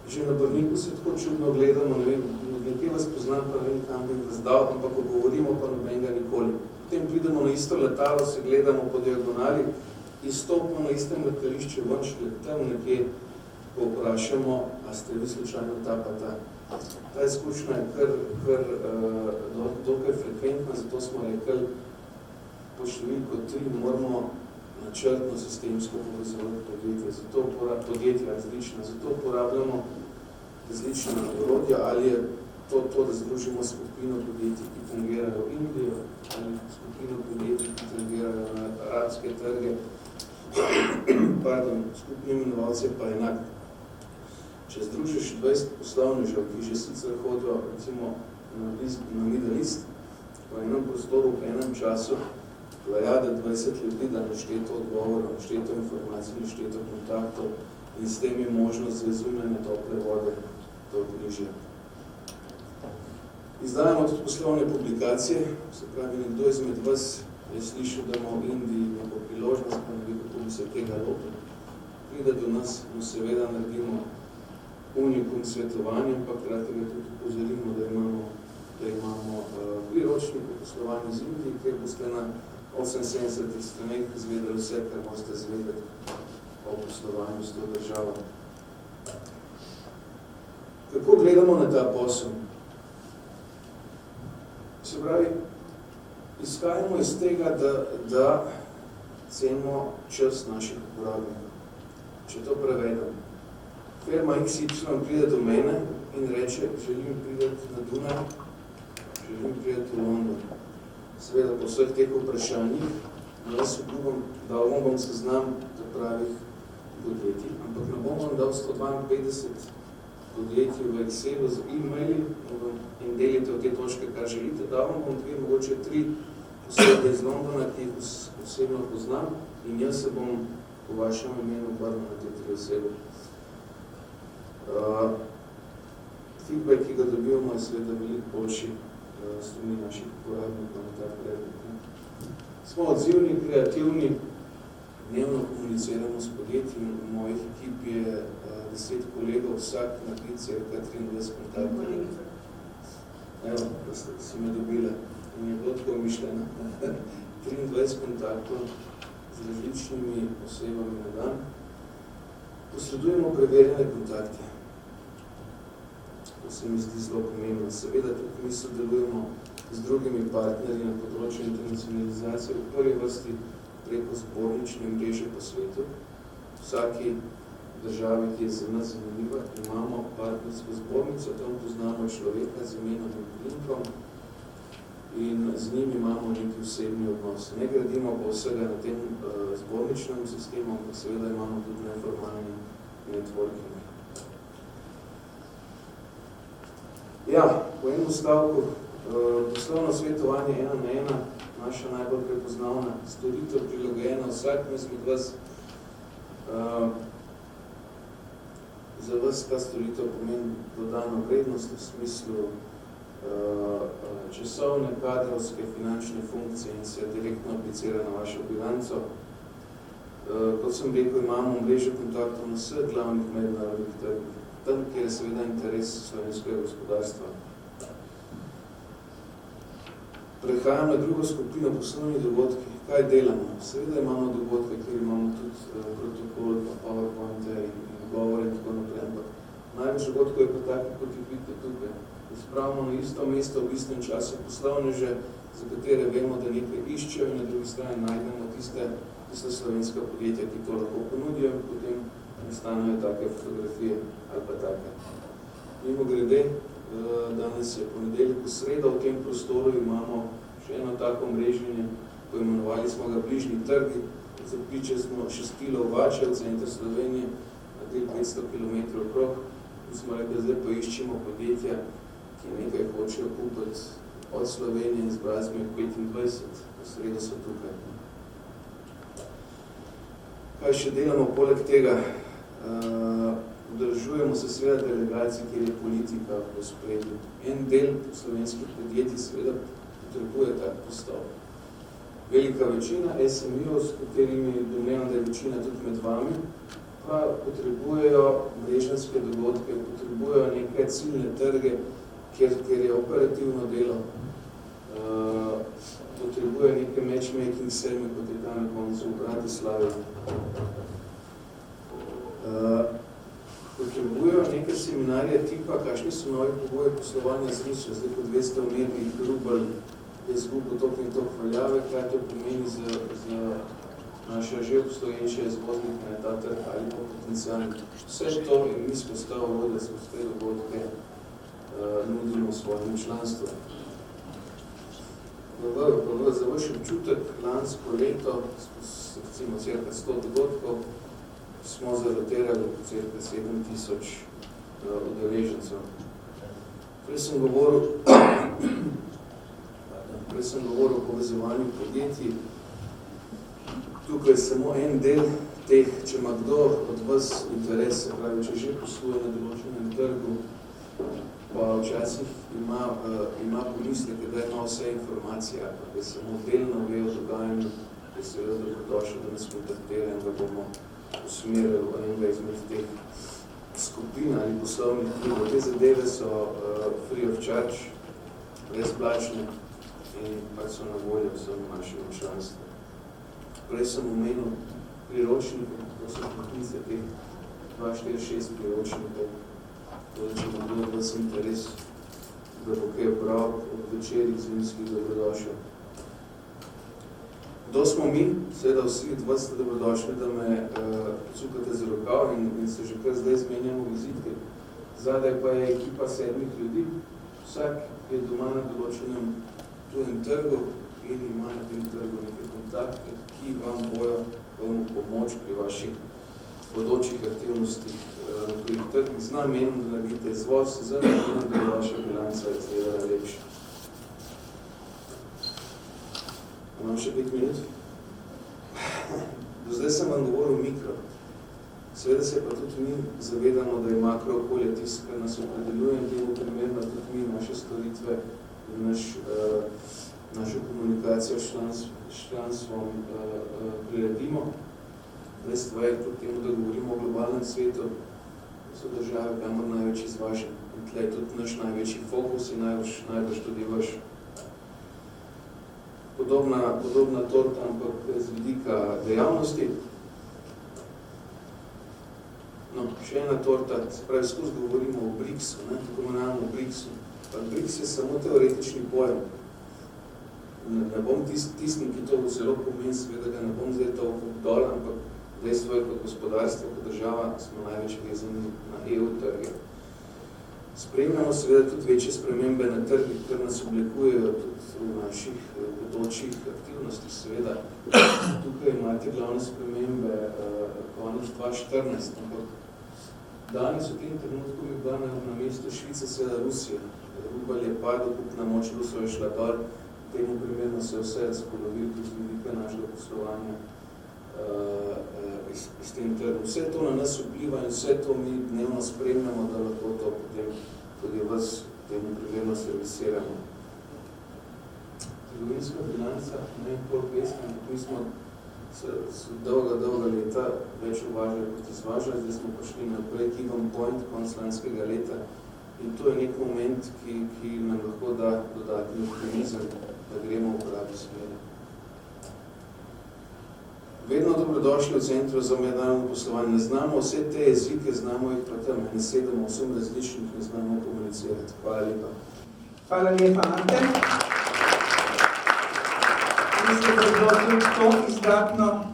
že na Brniku se tako čudno gledamo, ne vem, nekje vas poznam, pa ne vem, kam bi vas dal, ampak ko govorimo, pa nobenega nikoli. Potem pridemo na isto letalo, se gledamo po diagonali, izstopimo na istem letališču, ven šli tam nekje, ko vprašamo, a ste vi slučajno ta pa ta. Ta izkušnja je kar dokaj frekventna, zato smo rekli, po številko 3 moramo načrtno sistemsko povezovati podjetja različna, zato uporabljamo različna orodja, ali je to, da združimo skupino podjetij, ki fungirajo v Indiji, ali skupino podjetij, ki fungirajo na arabske trge, skupni imenovalce pa enak. Če združiš 20 poslovnežev, ki že sicer hodijo recimo na Middle East, v enem prostoru, v enem času, plejada 20 ljudi, da našteto odgovorov, našteto informacij, našteto kontaktov in s tem je možnost za izumljanje tople vode do bližje. Izdajamo tudi poslovne publikacije, se pravi, nekdo izmed vas je slišal, da ima v Indiji neko priložnost, pa ne ve, kako bi se tega lopil. Pride do nas, mu seveda naredimo unikum svetovanja, ampak krati ga tudi upozorimo, da imamo priročnik o poslovanju z Indiji, kjer boste na 78 straneh izvedeli vse, kar boste izvedeli o poslovanju s to državo. Kako gledamo na ta posel? Se pravi, izhajamo iz tega, da cenimo čas naših uporabnikov. Če to prevedem, firma XY pride do mene in reče, želim priti na Dunaj, želim priti v London. Seveda po vseh teh vprašanjih, jaz obljubam, da bom seznam pravih podjetij, ampak ne bom vam dal 152 podjetij v Excelu z e-maili in delite v te točke, kar želite, da vam bom dve, mogoče 3 osebe iz Londona, ki jih osebno poznam in jaz se bom po vašem imenu obrnil na te 3 osebe. Feedback, ki ga dobivamo, je seveda veliko boljši strani naših uporabnikov na ta predlog. Smo odzivni, kreativni, dnevno komuniciramo s podjetji. V mojih ekip je 10 kolegov, vsak naredi cirka 23 kontaktov. Evo, da si me dobila. In je bilo tako mišljeno. 23 kontaktov z različnimi osebami na dan. Posredujemo preverjene kontakte. To se mi zdi zelo pomembno. Seveda tudi mi sodelujemo z drugimi partnerji na področju internacionalizacije v prvi vrsti preko zbornične mreže po svetu. Vsaki državi, ki je za nas zanimiva, imamo partnersko zbornico, tam poznamo človeka z imenom in priimkom in z njim imamo neki osebni odnos. Ne gradimo pa vsega na tem zborničnem sistemu, ampak seveda imamo tudi neformalni networking. Ja, po enem stavku, poslovno svetovanje 1 na 1, naša najbolj prepoznavna storitev, prilagojena vsakemu izmed vas. Za vas ta storitev pomeni dodano vrednost v smislu časovne, kadrovske, finančne funkcije in se direktno aplicira na vašo bilanco. Kot sem rekel, imamo mrežo kontaktov na vseh glavnih mednarodnih trgih, tam, kjer je seveda interes slovenskega gospodarstva. Prehajam na drugo skupino poslovnih dogodkih. Kaj delamo? Seveda imamo dogodke, kjer imamo tudi protokol, PowerPointe in govore in tako naprej, ampak največ dogodkov je pa tako, kot jih vidite tukaj. Spravimo na isto mesto v istem času poslovneže, za katere vemo, da nekaj iščejo in na drugi strani najdemo tiste slovenska podjetja, ki to lahko ponudijo in potem nastanejo take fotografije ali pa take. Mimo grede, danes je ponedeljek, v sredo v tem prostoru imamo še eno tako mreženje, poimenovali smo ga Bližnji trgi, zapiče smo 6 kilo Vače v center Slovenije, na del 500 km okrog, in smo rekli, zdaj poiščimo podjetja, ki nekaj hočejo kupiti od Slovenije in zbrali smo jih 25, v sredo so tukaj. Kaj še delamo poleg tega? Udržujemo se seveda delegacij, kjer je politika v spredju. En del slovenskih podjetij seveda potrebuje tak postop. Velika večina SMI-ov, s katerimi domnevam, da je večina tudi med vami, pa potrebujejo mreženske dogodke, potrebujejo neke ciljne trge, kjer je operativno delo, potrebuje neke matchmaking sejme, kot je tam na koncu v Bratislavi. Potrebujejo neke seminarije tipa, kakšni so novi pogoji poslovanja z Rusijo, zdaj kot 200 medij, Rubel je izgubil tok in tok veljave, kaj to pomeni za naše že obstoječe izvoznike na ta trg ali pa potencijalno. Vse to in mi smo stavili, da smo te dogodke nudimo svojemu članstvu. Za vaš občutek, lansko leto, recimo cirka 100 dogodkov, smo zarotirali cirka 7000 udeležencev. Prej sem govoril o povezovanju podjetij. Tukaj je samo en del teh, če ima kdo od vas interes, se pravi, če že posluje na določenem trgu, pa včasih ima pomisleke, da ima vse informacije, da samo delno ve o dogajanju, da je seveda dobrodošel, da nas kontaktira in da bomo usmerili v enega izmed teh skupin ali poslovnih klubov. Te zadeve so free of charge, brezplačne in pač so na voljo vsem našim članstvom. Prej sem omenil priročnike, to so poklice teh 246 priročnikov. Če bo kdo od vas interes, da bo kaj prav ob večerih zimskih dobrodošel. Kdo smo mi? Seveda vsi od vas ste dobrodošli, da me cukate za rokav in se že kar zdaj zmenjamo vizitke. Zadaj pa je ekipa 7 ljudi. Vsak je doma na določenem tujem trgu in ima na tem trgu neke kontakte, ki vam bojo pomoč pri vaših bodočih aktivnostih na tujih trgih z namenom, da naredite izvoz, za namenom, da je vaša bilanca izgledala lepša. Imam še 5 minut? Do zdaj sem vam govoril mikro. Seveda se pa tudi mi zavedamo, da je makro okolje tisto, kar nas opredeljuje in temu primerno tudi mi naše storitve in našo komunikacijo s članstvom priredimo. Dejstvo je tudi temu, da govorimo o globalnem svetu, so države, kamor največ izvaža. In tle je tudi naš največji fokus in najbrž tudi vaš. Podobna torta, ampak z vidika dejavnosti. No, še ena torta, se pravi, skozi govorimo o BRICS-u, tako imenujemo o BRICS-u. BRICS je samo teoretični pojem. Ne bom tistim, ki to zelo pomeni, seveda ga ne bom zdaj toliko dol, ampak dejstvo je kot gospodarstvo, kot država, smo največ vezani na EU trge. Spremljamo seveda tudi večje spremembe na trgih, kar nas oblikujejo tudi v naših bodočih aktivnostih, seveda. Tukaj imate glavne spremembe konec 2014, ampak danes v tem trenutku mi bila na mestu Švice seveda Rusija. Rubel je padel, kupna moč Rusov je šla dol, temu primerno se vse razpolovili iz vidika našega poslovanja iz tem trgu. Vse to na nas vpliva in vse to mi dnevno spremljamo, da lahko to potem tudi vas temu primerno servisiramo. Trgovinska bilanca, ne koliko pesmi, mi smo dolga leta več uvažali kot izvažali, zdaj smo prišli na break-even point konc lanskega leta in to je nek moment, ki nam lahko da dodatni optimizem, da gremo v pravi smeri. Vedno dobrodošli v Centru za mednarodno poslovanje. Ne znamo vse te jezike, znamo jih pa tam, 7-8 različnih, ne znamo komunicirati. Hvala lepa. Hvala lepa, Ante. Mislim, da je bilo tudi to izdatno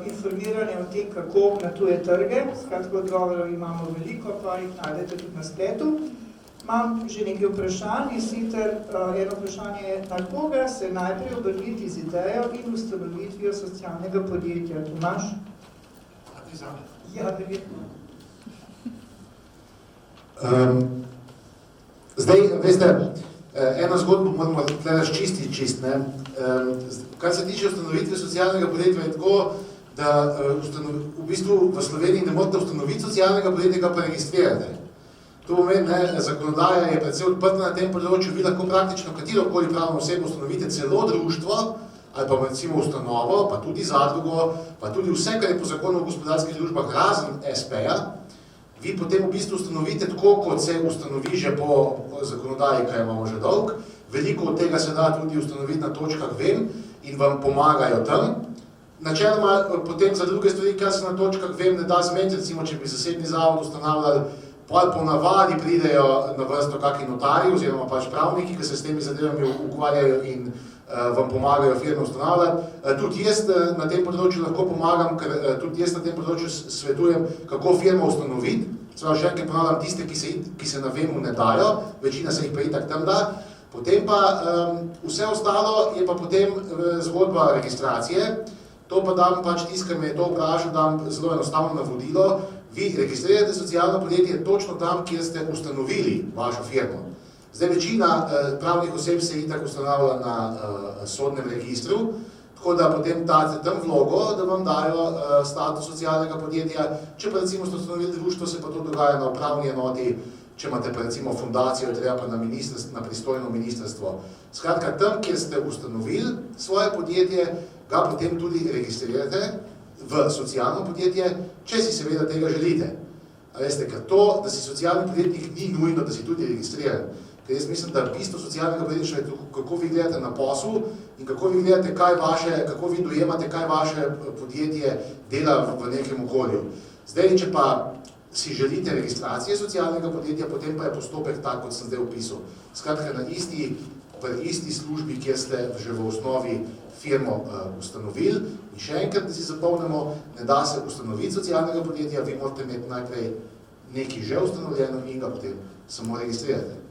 informiranje o tem, kako na tuje trge. Skratka, odgovorov imamo veliko, pa jih najdete tudi na spletu. Imam že nekaj vprašanj in sicer eno vprašanje je, na koga se najprej obrniti z idejo in ustanovitvijo socialnega podjetja. Tomaž? A ti zame? Ja, verjetno. Zdaj, veste, eno zgodbo moramo tukaj razčistiti čist, ne. Kar se tiče ustanovitve socialnega podjetja, je tako, da v bistvu v Sloveniji ne morate ustanoviti socialnega podjetja, ga pa registrirate. To pomeni, zakonodaja je predvsej odprta na tem področju, vi lahko praktično katerokoli pravno osebo ustanovite, celo društvo, ali pa recimo ustanovo, pa tudi zadrugo, pa tudi vse, kar je po zakonu o gospodarskih družbah razen SP-ja, vi potem v bistvu ustanovite tako, kot se ustanovi že po zakonodaji, kaj imamo že dolg. Veliko od tega se da tudi ustanoviti na točkah VEM in vam pomagajo tam. Načeloma potem za druge stvari, kar se na točkah VEM ne da zmeniti, recimo, če bi zasebni zavod ustanavljali, po navadi pridejo na vrsto kakšni notarji oziroma pač pravniki, ki se s temi zadevami ukvarjajo in vam pomagajo firme ustanavljati. Tudi jaz na tem področju lahko pomagam, ker tudi jaz na tem področju svetujem, kako firmo ustanoviti. Seveda še enkrat ponavljam tiste, ki se na VEM-u ne dajo, večina se jih pa itak tam da. Potem pa vse ostalo je pa potem zgodba registracije. To pa dam pač tiskam, me je to vprašal, dam zelo enostavno navodilo. Vi registrirate socialno podjetje točno tam, kjer ste ustanovili vašo firmo. Zdaj, večina pravnih oseb se itak ustanavlja na sodnem registru, tako da potem date tam vlogo, da vam dajo status socialnega podjetja. Če pa recimo ste ustanovili društvo, se pa to dogaja na upravni enoti, če imate pa recimo fundacijo, treba pa na pristojno ministrstvo. Skratka, tam, kjer ste ustanovili svoje podjetje, ga potem tudi registrirate v socialno podjetje, če si seveda tega želite. A veste, ker to, da si socialni podjetnik, ni nujno, da si tudi registriran. Ker jaz mislim, da bistvo socialnega podjetništva je kako vi gledate na posel in kako vi gledate, kako vi dojemate, kaj vaše podjetje dela v nekem okolju. Zdaj, če pa si želite registracije socialnega podjetja, potem pa je postopek tak, kot sem zdaj opisal. Skratka, pri isti službi, kjer ste že v osnovi firmo ustanovili. In še enkrat, da si zapomnimo, ne da se ustanoviti socialnega podjetja, vi morate imeti najprej nekaj že ustanovljeno in ga potem samo registrirate.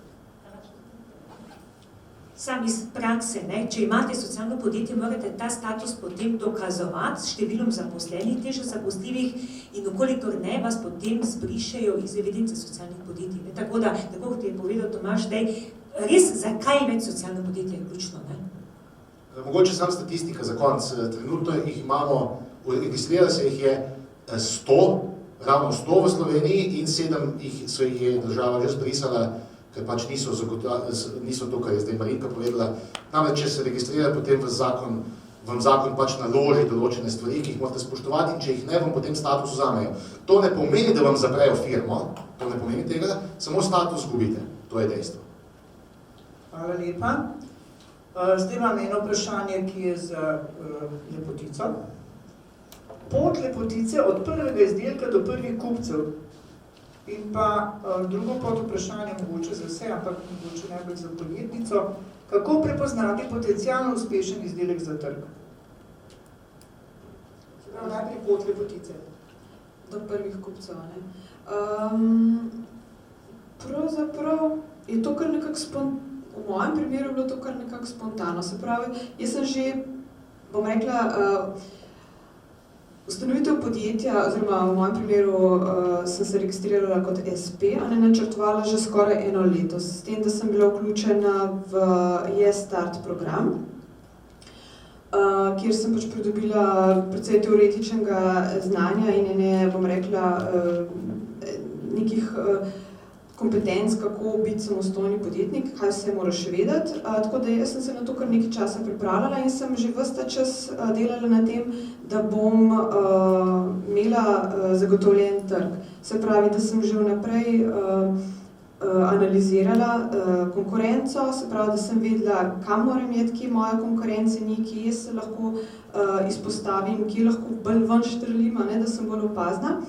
Sam iz prakse, če imate socialno podjetje, morate ta status potem dokazovati s številom zaposlenih, težko zaposljivih in okolikor ne, vas potem zbrišejo iz evidence socialnih podjetij. Tako da, tako kot je povedal Tomaž, res zakaj imeti socialno podjetje je ključno, ne? Mogoče sam statistika za konc. Trenutno jih imamo, registrira se jih je 100, ravno 100 v Sloveniji in 7 jih je država že zbrisala, ker pač niso to, kar je zdaj Marinka povedala. Namreč, če se registrira, potem vam zakon pač naloži določene stvari, ki jih morate spoštovati in če jih ne, vam potem status vzamejo. To ne pomeni, da vam zaprejo firmo, to ne pomeni tega, samo status zgubite. To je dejstvo. Hvala lepa. Zdaj imam eno vprašanje, ki je za Lepotico. Pot Lepotice od prvega izdelka do prvih kupcev. In pa drugo pod vprašanje, mogoče za vse, ampak mogoče najbolj za podjetnico, kako prepoznati potencialno uspešen izdelek za trg? Najprej pot Lepotice. Do prvih kupcev, ne. Pravzaprav je to kar nekako v mojem primeru je bilo to kar nekako spontano. Se pravi, jaz sem že, bom rekla, ustanovitev podjetja, oziroma v mojem primeru sem se registrirala kot SP, a ne načrtovala že skoraj 1 leto, s tem, da sem bila vključena v Yes Start program, kjer sem pač pridobila precej teoretičnega znanja in bom rekla, nekih kompetenc, kako biti samostojni podjetnik, kaj vse moraš vedeti. Tako da jaz sem se na to kar nekaj časa pripravljala in sem že ves ta čas delala na tem, da bom imela zagotovljen trg. Se pravi, da sem že vnaprej analizirala konkurenco, se pravi, da sem vedela, kam moram iti, kje moja konkurence ni, kje se lahko izpostavim, kje lahko bolj ven štrelim, da sem bolj opazna.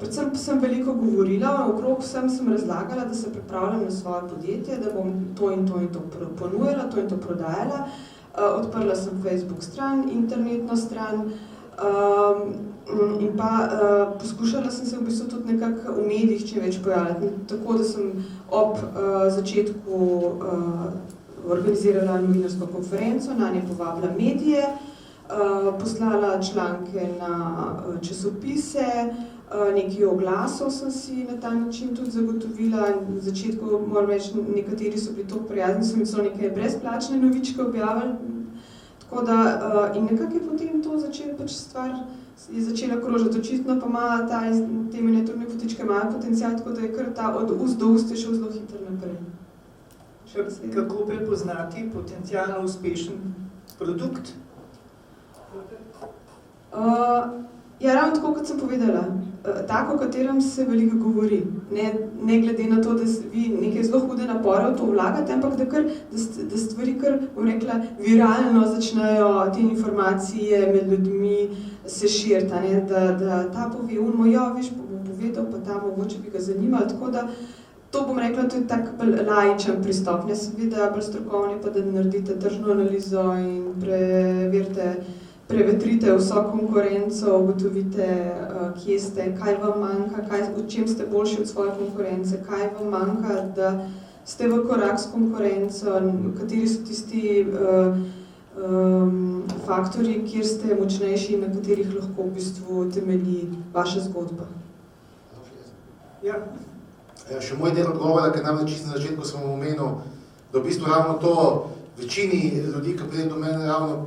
Predvsem sem veliko govorila, okrog vsem sem razlagala, da se pripravljam na svoje podjetje, da bom to in to ponujala, to in to prodajala. Odprla sem Facebook stran, internetno stran in pa poskušala sem se v bistvu tudi nekako v medijih čim več pojavljati. Tako da sem ob začetku organizirala novinarsko konferenco, na nje povabila medije, poslala članke na časopise, nekaj oglasov sem si na ta način tudi zagotovila. Na začetku, moram reči, nekateri so bili toliko prijazni, so mi celo neke brezplačne novičke objavili. Tako da, in nekako je potem to začelo pač stvar, je začela krožiti. Očitno pa ima te miniaturne fotičke imajo potencial, tako da je kar ta od ust do ust je šel zelo hitro naprej. Kako prepoznati potencialno uspešen produkt? Ja, ravno tako, kot sem povedala, tako, o katerem se veliko govori. Ne glede na to, da vi nekaj zelo hude napore v to vlagate, ampak da stvari kar, bom rekla, viralno začnejo te informacije med ljudmi se širiti, da ta pove, veš, bom povedal, pa ta mogoče bi ga zanimali, tako da to, bom rekla, to je tak bolj laičen pristop, ne seveda bolj strokovni, pa da naredite tržno analizo in prevetrite vso konkurenco, ugotovite, kje ste, kaj vam manjka, v čem ste boljši od svoje konkurence, kaj vam manjka, da ste v korak s konkurenco, kateri so tisti faktorji, kjer ste močnejši in na katerih lahko v bistvu temelji vaša zgodba. Ja. Še moj del odgovora, ker namreč čisto na začetku sem omenil, da v bistvu ravno to večini ljudi, ki pride do mene, ravno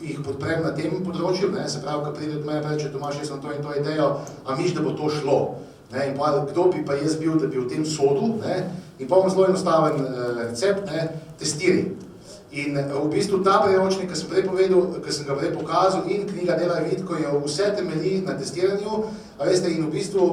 jih podprem na tem področju, se pravi, ki pride do mene, reče, Tomaž, jaz sem to in to idejo, a miš, da bo to šlo. In pa, kdo bi pa jaz bil, da bi v tem sodu, in pa imam zelo enostaven recept, testiraj. In v bistvu ta priročnik, ki sem prej povedal, ki sem ga prej pokazal, in knjiga Delaj vidko, je vse temelji na testiranju, in v bistvu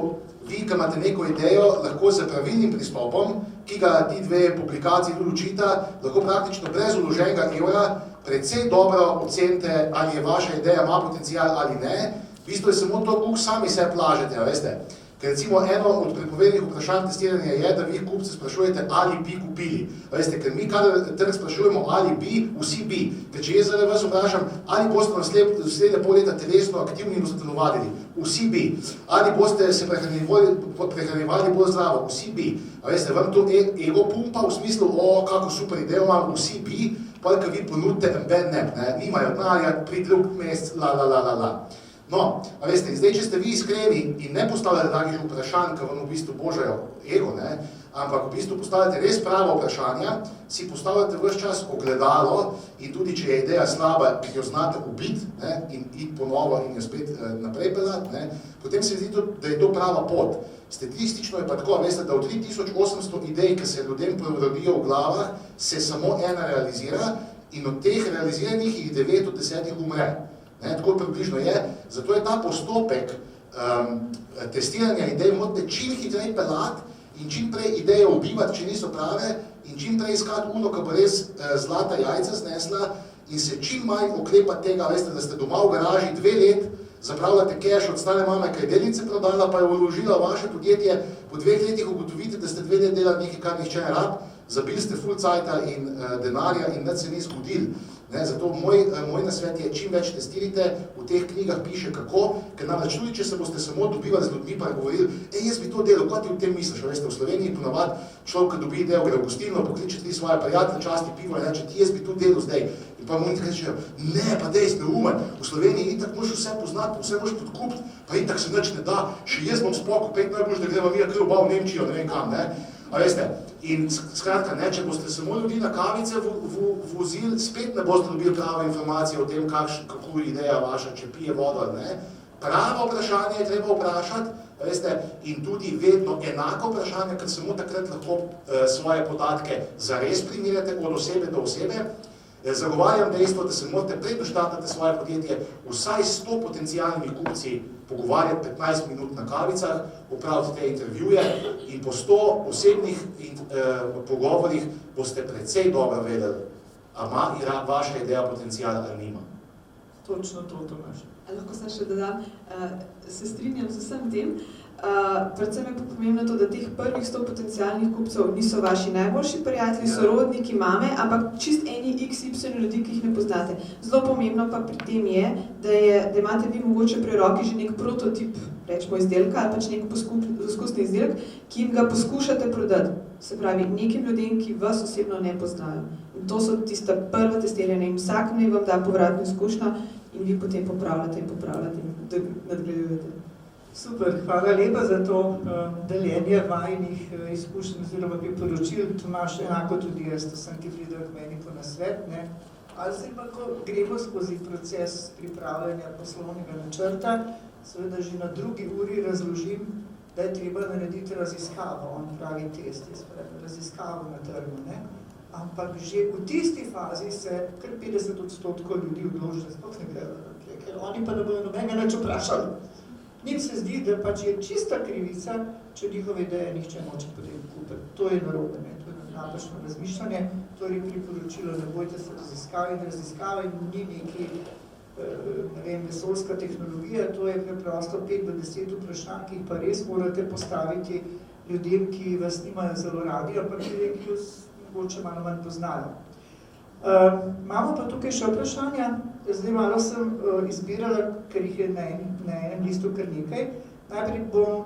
vi, ki imate neko idejo, lahko z pravilnim pristopom, ki ga ti dve publikaciji tudi učita, lahko praktično brez vloženega evra precej dobro ocenite, ali je vaša ideja ima potencial ali ne. V bistvu je samo to, kako sami se plažete, veste. Ker recimo eno od prepovednih vprašanj testiranja je, da vi kupce sprašujete, ali bi kupili. Veste, ker mi kadar trg sprašujemo, ali bi, vsi bi. Ker če jaz zdaj vas vprašam, ali boste naslednje pol leta telesno aktivni in boste telovadili, vsi bi. Ali boste se prehranjevali bolj zdravo, vsi bi. Veste, vam to ego pumpa v smislu, kako super idejo imam, vsi bi, pa kad vi ponudite en ne, nimajo denarja, pri drug mesec, No, a veste, zdaj, če ste vi iskreni in ne postavljate takih vprašanj, ki vam v bistvu božajo ego, ampak v bistvu postavljate res prava vprašanja, si postavljate ves čas ogledalo in tudi, če je ideja slaba, ki jo znate ubiti in iti ponovo in jo spet naprej pelati, potem se zdi, da je to prava pot. Statistično je pa tako, veste, da od 3800 idej, ki se ljudem prorodijo v glavah, se samo ena realizira in od teh realiziranih jih 9 od 10 umre. Tako približno je, zato je ta postopek testiranja idej morate čim hitreje pelati in čim prej ideje ubivati, če niso prave, in čim prej iskati uno, ki bo res zlata jajca znesla in se čim manj oklepati tega, veste, da ste doma v garaži 2 let, zapravljate cash od stare mame, ki je delnice prodala, pa je vložila v vaše podjetje, po 2 letih ugotovite, da ste 2 let delali nekaj, kar nihče ne rab, zabili ste full cajta in denarja in nič se ni zgodil. Zato moj nasvet je, čim več testirite, v teh knjigah piše kako, ker namreč tudi, če se boste samo dobivali z ljudmi pa govorili, jaz bi to delal, kaj ti v tem misliš, veste, v Sloveniji ponavad človek, ki dobi idejo, gre v gostilno, pokliče ti svoje prijatelje, časti pivo in reče, ti jaz bi to delal zdaj. In pa mu nekaj rečejo, ne, pa dej, ste umen, v Sloveniji itak moš vse poznati, vse moš podkupiti, pa itak se nič ne da, še jaz bom spokoj, pet najbolj, da greva mi kar oba v Nemčijo, ne vem kam, A veste, In skratka, ne, če boste samo ljudi na kavice vozili, spet ne boste dobili prave informacije o tem, kako je ideja vaša, če pije vodo ali ne. Pravo vprašanje je treba vprašati, veste, in tudi vedno enako vprašanje, ker samo takrat lahko svoje podatke zares primerjate od osebe do osebe. Zagovarjam dejstvo, da se morate predno štartate svoje podjetje vsaj 100 potencijalnimi kupci pogovarjati 15 minut na kavicah, opraviti te intervjuje in po 100 osebnih pogovorih boste precej dobro vedeli, a ima vaša ideja potencijala ali nima. Točno to, Tomaž. Lahko se še dodam, se strinjam z vsem tem. Predvsem je pomembno to, da teh prvih 100 potencijalnih kupcev niso vaši najboljši prijatelji, sorodniki, mame, ampak čist eni XY ljudi, ki jih ne poznate. Zelo pomembno pa pri tem je, da imate vi mogoče pri roki že nek prototip, rečemo izdelka, ali pač nek poskusni izdelek, ki jim ga poskušate prodati. Se pravi, nekim ljudem, ki vas osebno ne poznajo. In to so tista prva testiranja in vsak naj vam da povratno izkušnjo in vi potem popravljate in nadgrajujete. Super, hvala lepa za to deljenje vajinih izkušenj oziroma priporočil. Tomaž, enako tudi jaz, to sem ti pridel k meni po nasvet, ne? Ali zdaj pa, ko gremo skozi proces pripravljanja poslovnega načrta, seveda že na 2. uri razložim, da je treba narediti raziskavo, on pravi test, raziskavo na trgu, ne? Ampak že v tisti fazi se kar 50% ljudi odloži, da sploh ne gredo, ker oni pa ne bodo nobenega nič vprašali. Njim se zdi, da pač je čista krivica, če njihove ideje nihče noče potem kupiti. To je narobe, ne? To je napačno razmišljanje, to je priporočilo, ne bojte se raziskave ni neki, ne vem, vesoljska tehnologija, to je preprosto 5 do 10 vprašanj, ki jih pa res morate postaviti ljudem, ki vas nimajo zelo radi, ampak ljudem, ki vas mogoče malo manj poznajo. Imamo pa tukaj še vprašanja. Zdaj malo sem izbirala, ker jih je na enem listu kar nekaj. Najprej bom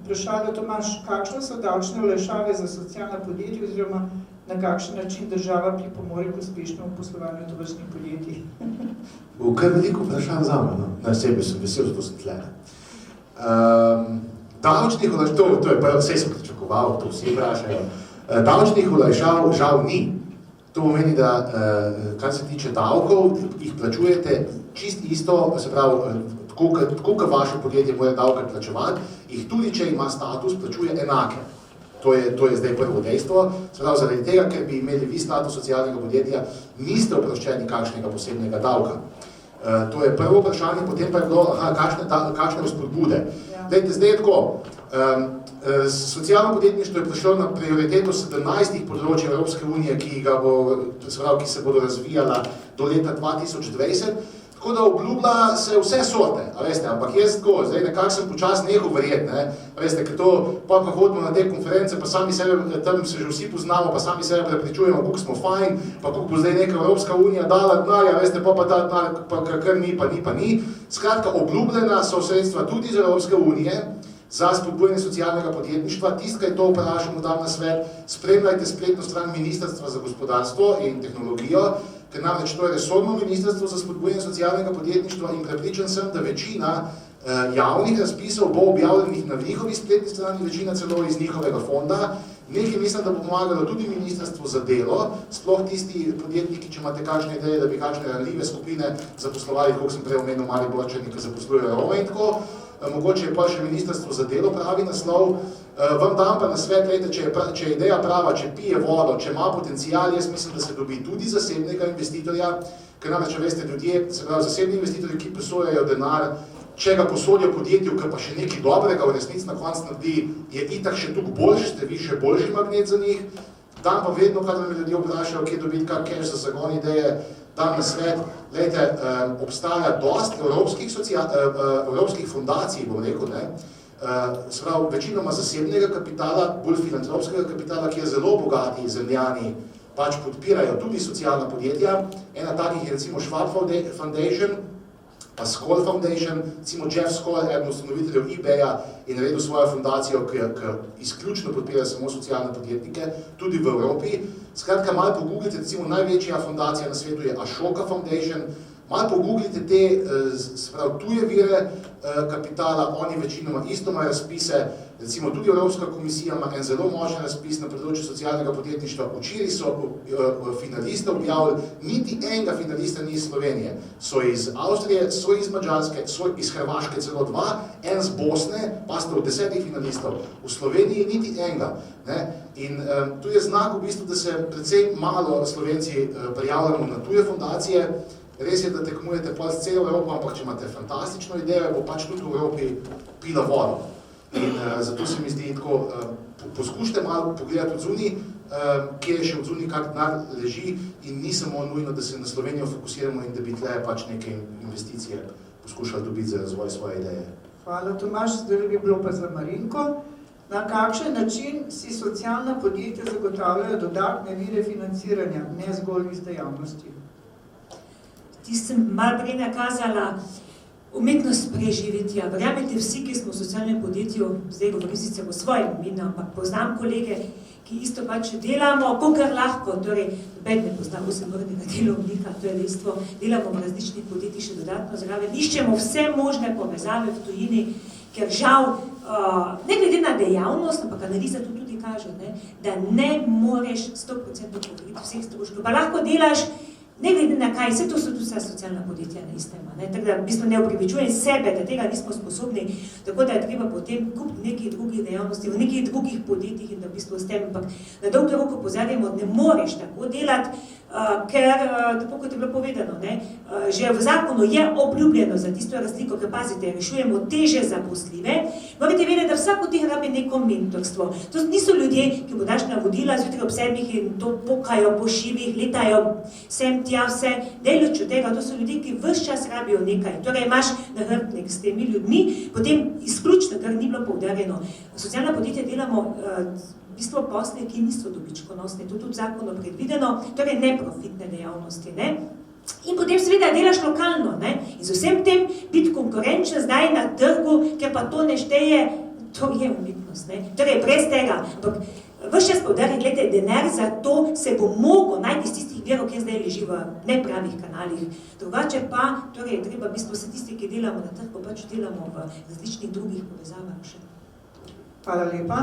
vprašala, Tomaž, kakšne so davčne olajšave za socialna podjetja oziroma na kakšen način država pripomore k uspešnemu poslovanju tovrstnih podjetij? Bo kar veliko vprašanj zame, no? Na sebi sem vesel, zato sem tle. Davčnih olajšav, to je pa vse sem pričakoval, to vsi vprašajo. Davčnih olajšav žal ni. To pomeni, da kar se tiče davkov, jih plačujete čist isto, se pravi, tako kot vaše podjetje mora davke plačevati, jih tudi, če ima status, plačuje enake. To je zdaj prvo dejstvo. Se pravi, zaradi tega, ker bi imeli vi status socialnega podjetja, niste oproščeni kakšnega posebnega davka. To je prvo vprašanje, potem pa je bilo, kakšne vzpodbude. Zdaj je tako, socialno podjetništvo je prišlo na prioriteto 17 področij Evropske unije, ki se bodo razvijala do leta 2020, tako da obljublja se vse sorte, ampak jaz tako, zdaj nekako sem počasno nehal verjeti, ker to, pa hodimo na te konference, pa sami sebe, tam se že vsi poznamo, pa sami sebe prepričujemo, koliko smo fajn, pa koliko bo zdaj neka Evropska unija dala denarja, pa ta denar, pa kar ni, pa ni. Skratka, obljubljena so sredstva tudi iz Evropske unije, za spodbujanje socialnega podjetništva. Tisti, ki to vprašamo, dam na svet, spremljajte spletno stran Ministrstva za gospodarstvo in tehnologijo, ker namreč to je resorno ministrstvo za spodbujanje socialnega podjetništva in prepričan sem, da večina javnih razpisov bo objavljenih na njihovi spletni strani, večina celo iz njihovega fonda. Nekaj mislim, da bo pomagalo tudi Ministrstvo za delo, sploh tisti podjetniki, če imate kakšne ideje, da bi kakšne ranljive skupine zaposlovali, koliko sem prej omenil Mariborčani, ki zaposlujejo Rome in tako. Mogoče je pa še Ministrstvo za delo pravi naslov. Vam dam pa na svet, če je ideja prava, če pije vodo, če ima potencial, jaz mislim, da se dobi tudi zasebnega investitorja, ker namreč, veste, ljudje, se pravi zasebni investitorji, ki posojajo denar, če ga posodijo podjetju, ki pa še nekaj dobrega v resnici na koncu naredi, je itak še toliko boljši, ste vi še boljši magnet za njih. Dam pa vedno, kadar me ljudje vprašajo, kje dobiti kak cash za zagon ideje, dam na svet, glejte, obstaja dosti evropskih fundacij, bom rekel, se pravi, večinoma zasebnega kapitala, bolj filantropskega kapitala, ki je zelo bogati zemljani, pač podpirajo tudi socialna podjetja. Ena takih je recimo Schwab Foundation, pa Skoll Foundation, recimo Jeff Skoll, eden ustanoviteljev eBaya, je naredil svojo fundacijo, ki izključno podpira samo socialne podjetnike, tudi v Evropi. Skratka, malo pogooglite, recimo največja fundacija na svetu je Ashoka Foundation, malo pogooglite te tuje vire kapitala, oni večinoma isto imajo razpise, Recimo tudi Evropska komisija ima en zelo močen razpis na področju socialnega podjetništva. Včeraj so finaliste objavili, niti enega finalista ni iz Slovenije. So iz Avstrije, so iz Madžarske, so iz Hrvaške celo 2, en z Bosne, pa ste od 10 finalistov. V Sloveniji niti enega. Ne? In tu je znak v bistvu, da se precej malo Slovenci prijavljamo na tuje fundacije. Res je, da tekmujete pa s celo Evropo, ampak če imate fantastično idejo, bo pač tudi v Evropi pila vodo. In zato se mi zdi tako, poskušajte malo pogledati od zunaj, kjer je še od zunaj kak denar leži in ni samo nujno, da se na Slovenijo fokusiramo in da bi tle pač neke investicije poskušali dobiti za razvoj svoje ideje. Hvala, Tomaž. Zdaj bi bilo pa za Marinko. Na kakšen način si socialna podjetja zagotavljajo dodatne vire financiranja, ne zgolj iz dejavnosti? Tisti sem malo prej nakazala, umetnost preživetja. Verjamete, vsi, ki smo v socialnem podjetju, zdaj govorim sicer o svojem imenu, ampak poznam kolege, ki isto pač delamo, kolikor lahko, torej, noben ne pozna 8-urnega delovnika, to je dejstvo, delamo v različnih podjetjih še dodatno zraven, iščemo vse možne povezave v tujini, ker žal, ne glede na dejavnost, ampak analiza to tudi kaže, ne, da ne moreš 100% pokriti vseh stroškov, pa lahko delaš ne glede na kaj, vse to so tudi vsa socialna podjetja na istem, tako da v bistvu ne opravičujem sebe, da tega nismo sposobni, tako da je treba potem kupiti nekih drugih dejavnosti, v nekih drugih podjetjih in da v bistvu s tem, ampak na dolgi rok opozarjamo, ne moreš tako delati, ker, tako kot je bilo povedano, ne, že v zakonu je obljubljeno za tisto razliko, ker pazite, rešujemo teže zaposljive, morate vedeti, da vsak od teh rabi neko mentorstvo. To niso ljudje, ki bo daš navodila zjutraj ob 7 in to pokajo po šivih, letajo sem tja vse, dejloč od tega, to so ljudje, ki ves čas rabijo nekaj. Torej imaš nahrbtnik s temi ljudmi, potem izključno, kar ni bilo poudarjeno. Socialna podjetja delamo v bistvu posle, ki niso dobičkonosne, to tudi zakono predvideno, torej neprofitne dejavnosti. Ne? In potem seveda delaš lokalno, ne? In z vsem tem biti konkurenčen zdaj na trgu, ker pa to ne šteje, to je umetnost. Ne? Torej brez tega, ampak ves čas poudarjam, gledajte, denar za to se bo mogel najti iz tistih virov, kjer zdaj leži v nepravih kanalih. Drugače pa, torej treba v bistvu vse tisti, ki delamo na trgu, pač delamo v različnih drugih povezavah še. Hvala lepa.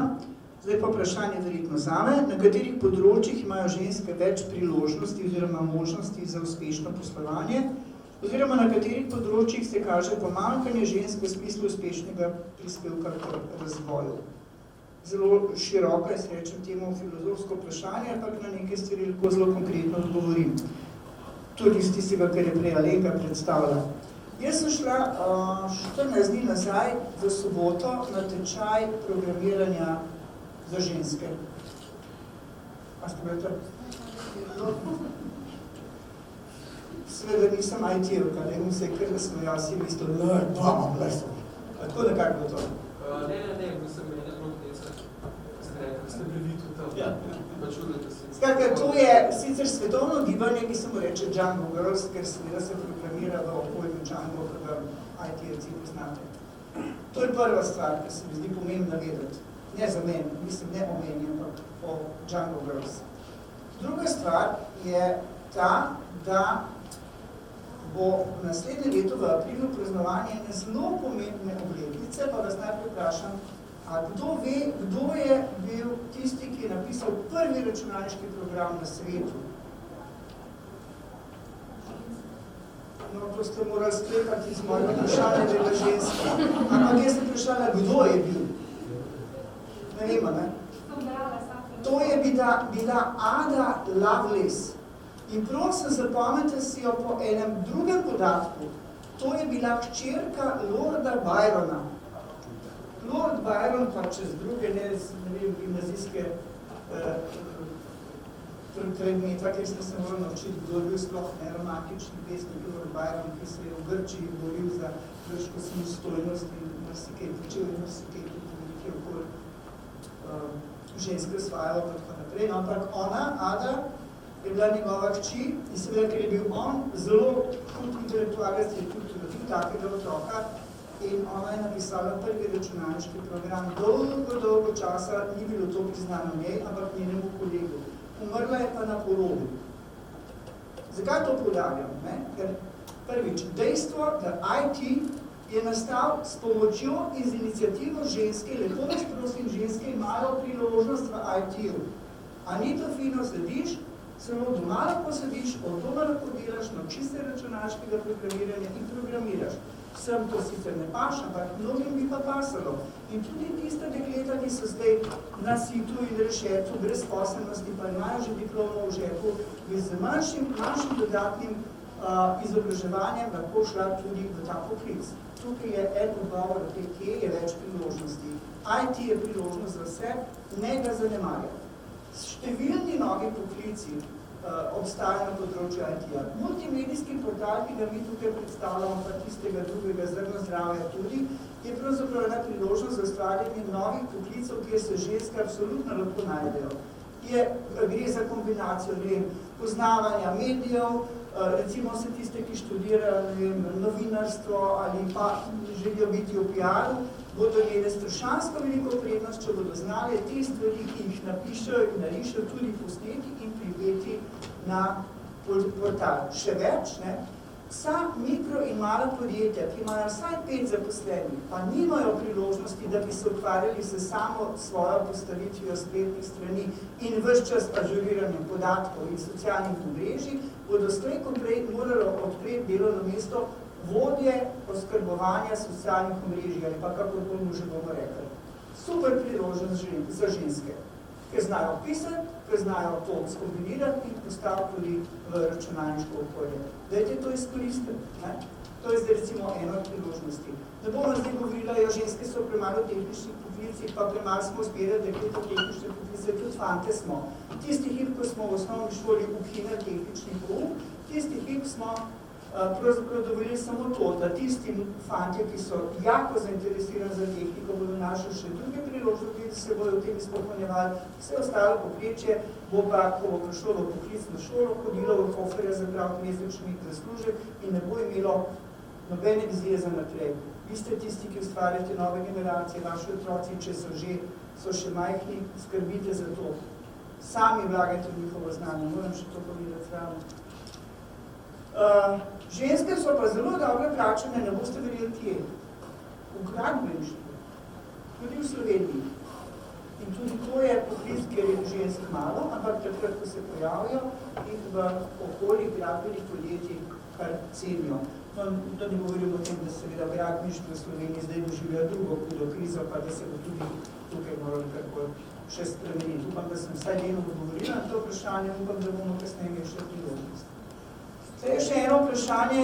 Zdaj pa vprašanje verjetno zame. Na katerih področjih imajo ženske več priložnosti oziroma možnosti za uspešno poslovanje? Oziroma na katerih področjih se kaže pomanjkanje žensk v smislu uspešnega prispevka k razvoju? Zelo široko, jaz rečem temu filozofsko vprašanje, ampak na nekaj stvari lahko zelo konkretno odgovorim. Tudi iz tistega, kar je prej Alenka predstavila. Jaz sem šla 14 dni nazaj v soboto na tečaj programiranja za ženske. A ste bili to? Seveda nisem IT-evka, ne bom se kar nasmejal, si isto, imam leso. Tako da kako bo to? Ne, mislim, ena drug deca. Ste bili tudi tam. Pa čudite si. Skratka, to je sicer svetovno gibanje, ki se mu reče Django Girls, ker seveda se programira v okolju Django, ki ga IT-evci poznate. To je prva stvar, ki se mi zdi pomembna vedeti. Ne za meni, mislim, ne o meni, ampak o Django Girls. Druga stvar je ta, da bo naslednje leto v aprilu praznovanje ene zelo pomembne obletnice, pa vas najprej vprašam, a kdo ve, kdo je bil tisti, ki je napisal prvi računalniški program na svetu? No, to ste morali sklepati iz mojega vprašanja, da je bila ženska. Ampak jaz sem vprašala, kdo je bil? Ne vemo, ne? To je bila Ada Lovelace. In prosim, zapomnite si jo po enem drugem podatku. To je bila hčerka Lorda Byrona. Lord Byron pa čez druge, ne vem, gimnazijske predmeta, kjer smo se morali naučiti, kdo je bil sploh romantični pesnik Lord Byron, ki se je v Grčiji boril za grško samostojnost in marsikaj počel in marsikaj tudi okoli ženske osvajalo pa tako naprej. No, ampak ona, Ada, je bila njegova hči in seveda, ker je bil on zelo hud intelektualec, je tudi rodil takega otroka in ona je napisala prvi računalniški program. Dolgo časa ni bilo to priznano njej, ampak njenemu kolegu. Umrla je pa na porodu. Zakaj to poudarjam? Ker prvič, dejstvo, da IT je nastal s pomočjo in z inicijativo ženske, lepo vas prosim, ženske imajo priložnost v IT-u. A ni to fino, sediš, samo doma lahko sediš, od doma lahko delaš, naučiš se računalniškega programiranja in programiraš. Vsem to sicer ne paš, ampak mnogim bi pa pasalo. In tudi tiste dekleta, ki so zdaj na situ in rešetu, brezposelnosti, pa imajo že diplomo v žepu, bi z manjšim dodatnim izobraževanjem lahko šla tudi v ta poklic. Tukaj je en odgovor, kje je več priložnosti. IT je priložnost za vse, ne ga zanemarjati. Številni novi poklici obstajajo na področju IT-ja. Multimedijski portal, ki ga mi tukaj predstavljamo, pa tistega drugega zrno zdravja tudi, je pravzaprav ena priložnost za ustvarjanje novih poklicov, kjer se ženske absolutno lahko najdejo. Gre za kombinacijo poznavanja medijev, recimo vse tiste, ki študirajo novinarstvo ali pa želijo biti v PR-u, bodo imeli strašansko veliko prednost, če bodo znali te stvari, ki jih napišejo in narišejo, tudi posneti in pripeti na portal. Še več, vsa mikro in mala podjetja, ki imajo vsaj 5 zaposlenih, pa nimajo priložnosti, da bi se ukvarjali s samo svojo postavitvijo spletnih strani in ves čas ažuriranjem podatkov in socialnih omrežij, bodo slej ko prej morali odpreti delovno mesto vodje oskrbovanja socialnih omrežij, ali pa kako to mu že bomo rekli. Super priložnost za ženske, ker znajo pisati, ker znajo to skombinirati in postaviti tudi v računalniško okolje. Dajte to izkoristiti. To je zdaj recimo ena od priložnosti. Ne bomo zdaj govorila, ženske so premalo v tehničnih poklicih, pa premalo smo zbirali deklet v tehnične poklice, tudi fante smo. Tisti hip, ko smo v osnovni šoli ukinili tehnični pouk, tisti hip smo pravzaprav dovolili samo to, da tisti fantje, ki so jako zainteresirani za tehniko, bodo našli še druge priložnosti, da se bodo v tem izpopolnjevali. Vse ostalo poprečje bo pa, ko bo prišlo v poklicno šolo, hodilo v koferje za prav mesečni zaslužek in ne bo imelo nobene vizije za naprej. Vi ste tisti, ki ustvarjate nove generacije, vaši otroci, če so še majhni, skrbite za to. Sami vlagajte v njihovo znanje, moram še to povedati zraven. Ženske so pa zelo dobro plačane, ne boste verjeli kje. V gradbeništvu, tudi v Sloveniji. In tudi to je poklic, kjer je žensk malo, ampak takrat, ko se pojavijo, jih v okolji gradbenih podjetij kar cenijo. No, da ne govorim o tem, da seveda gradbeništvo v Sloveniji zdaj doživljajo drugo hudo krizo, pa da se bo tudi tukaj morali kako še spremeniti. Upam, da sem vsaj delno odgovorila na to vprašanje, upam, da bomo kasneje imeli še priložnost. Zdaj je še eno vprašanje,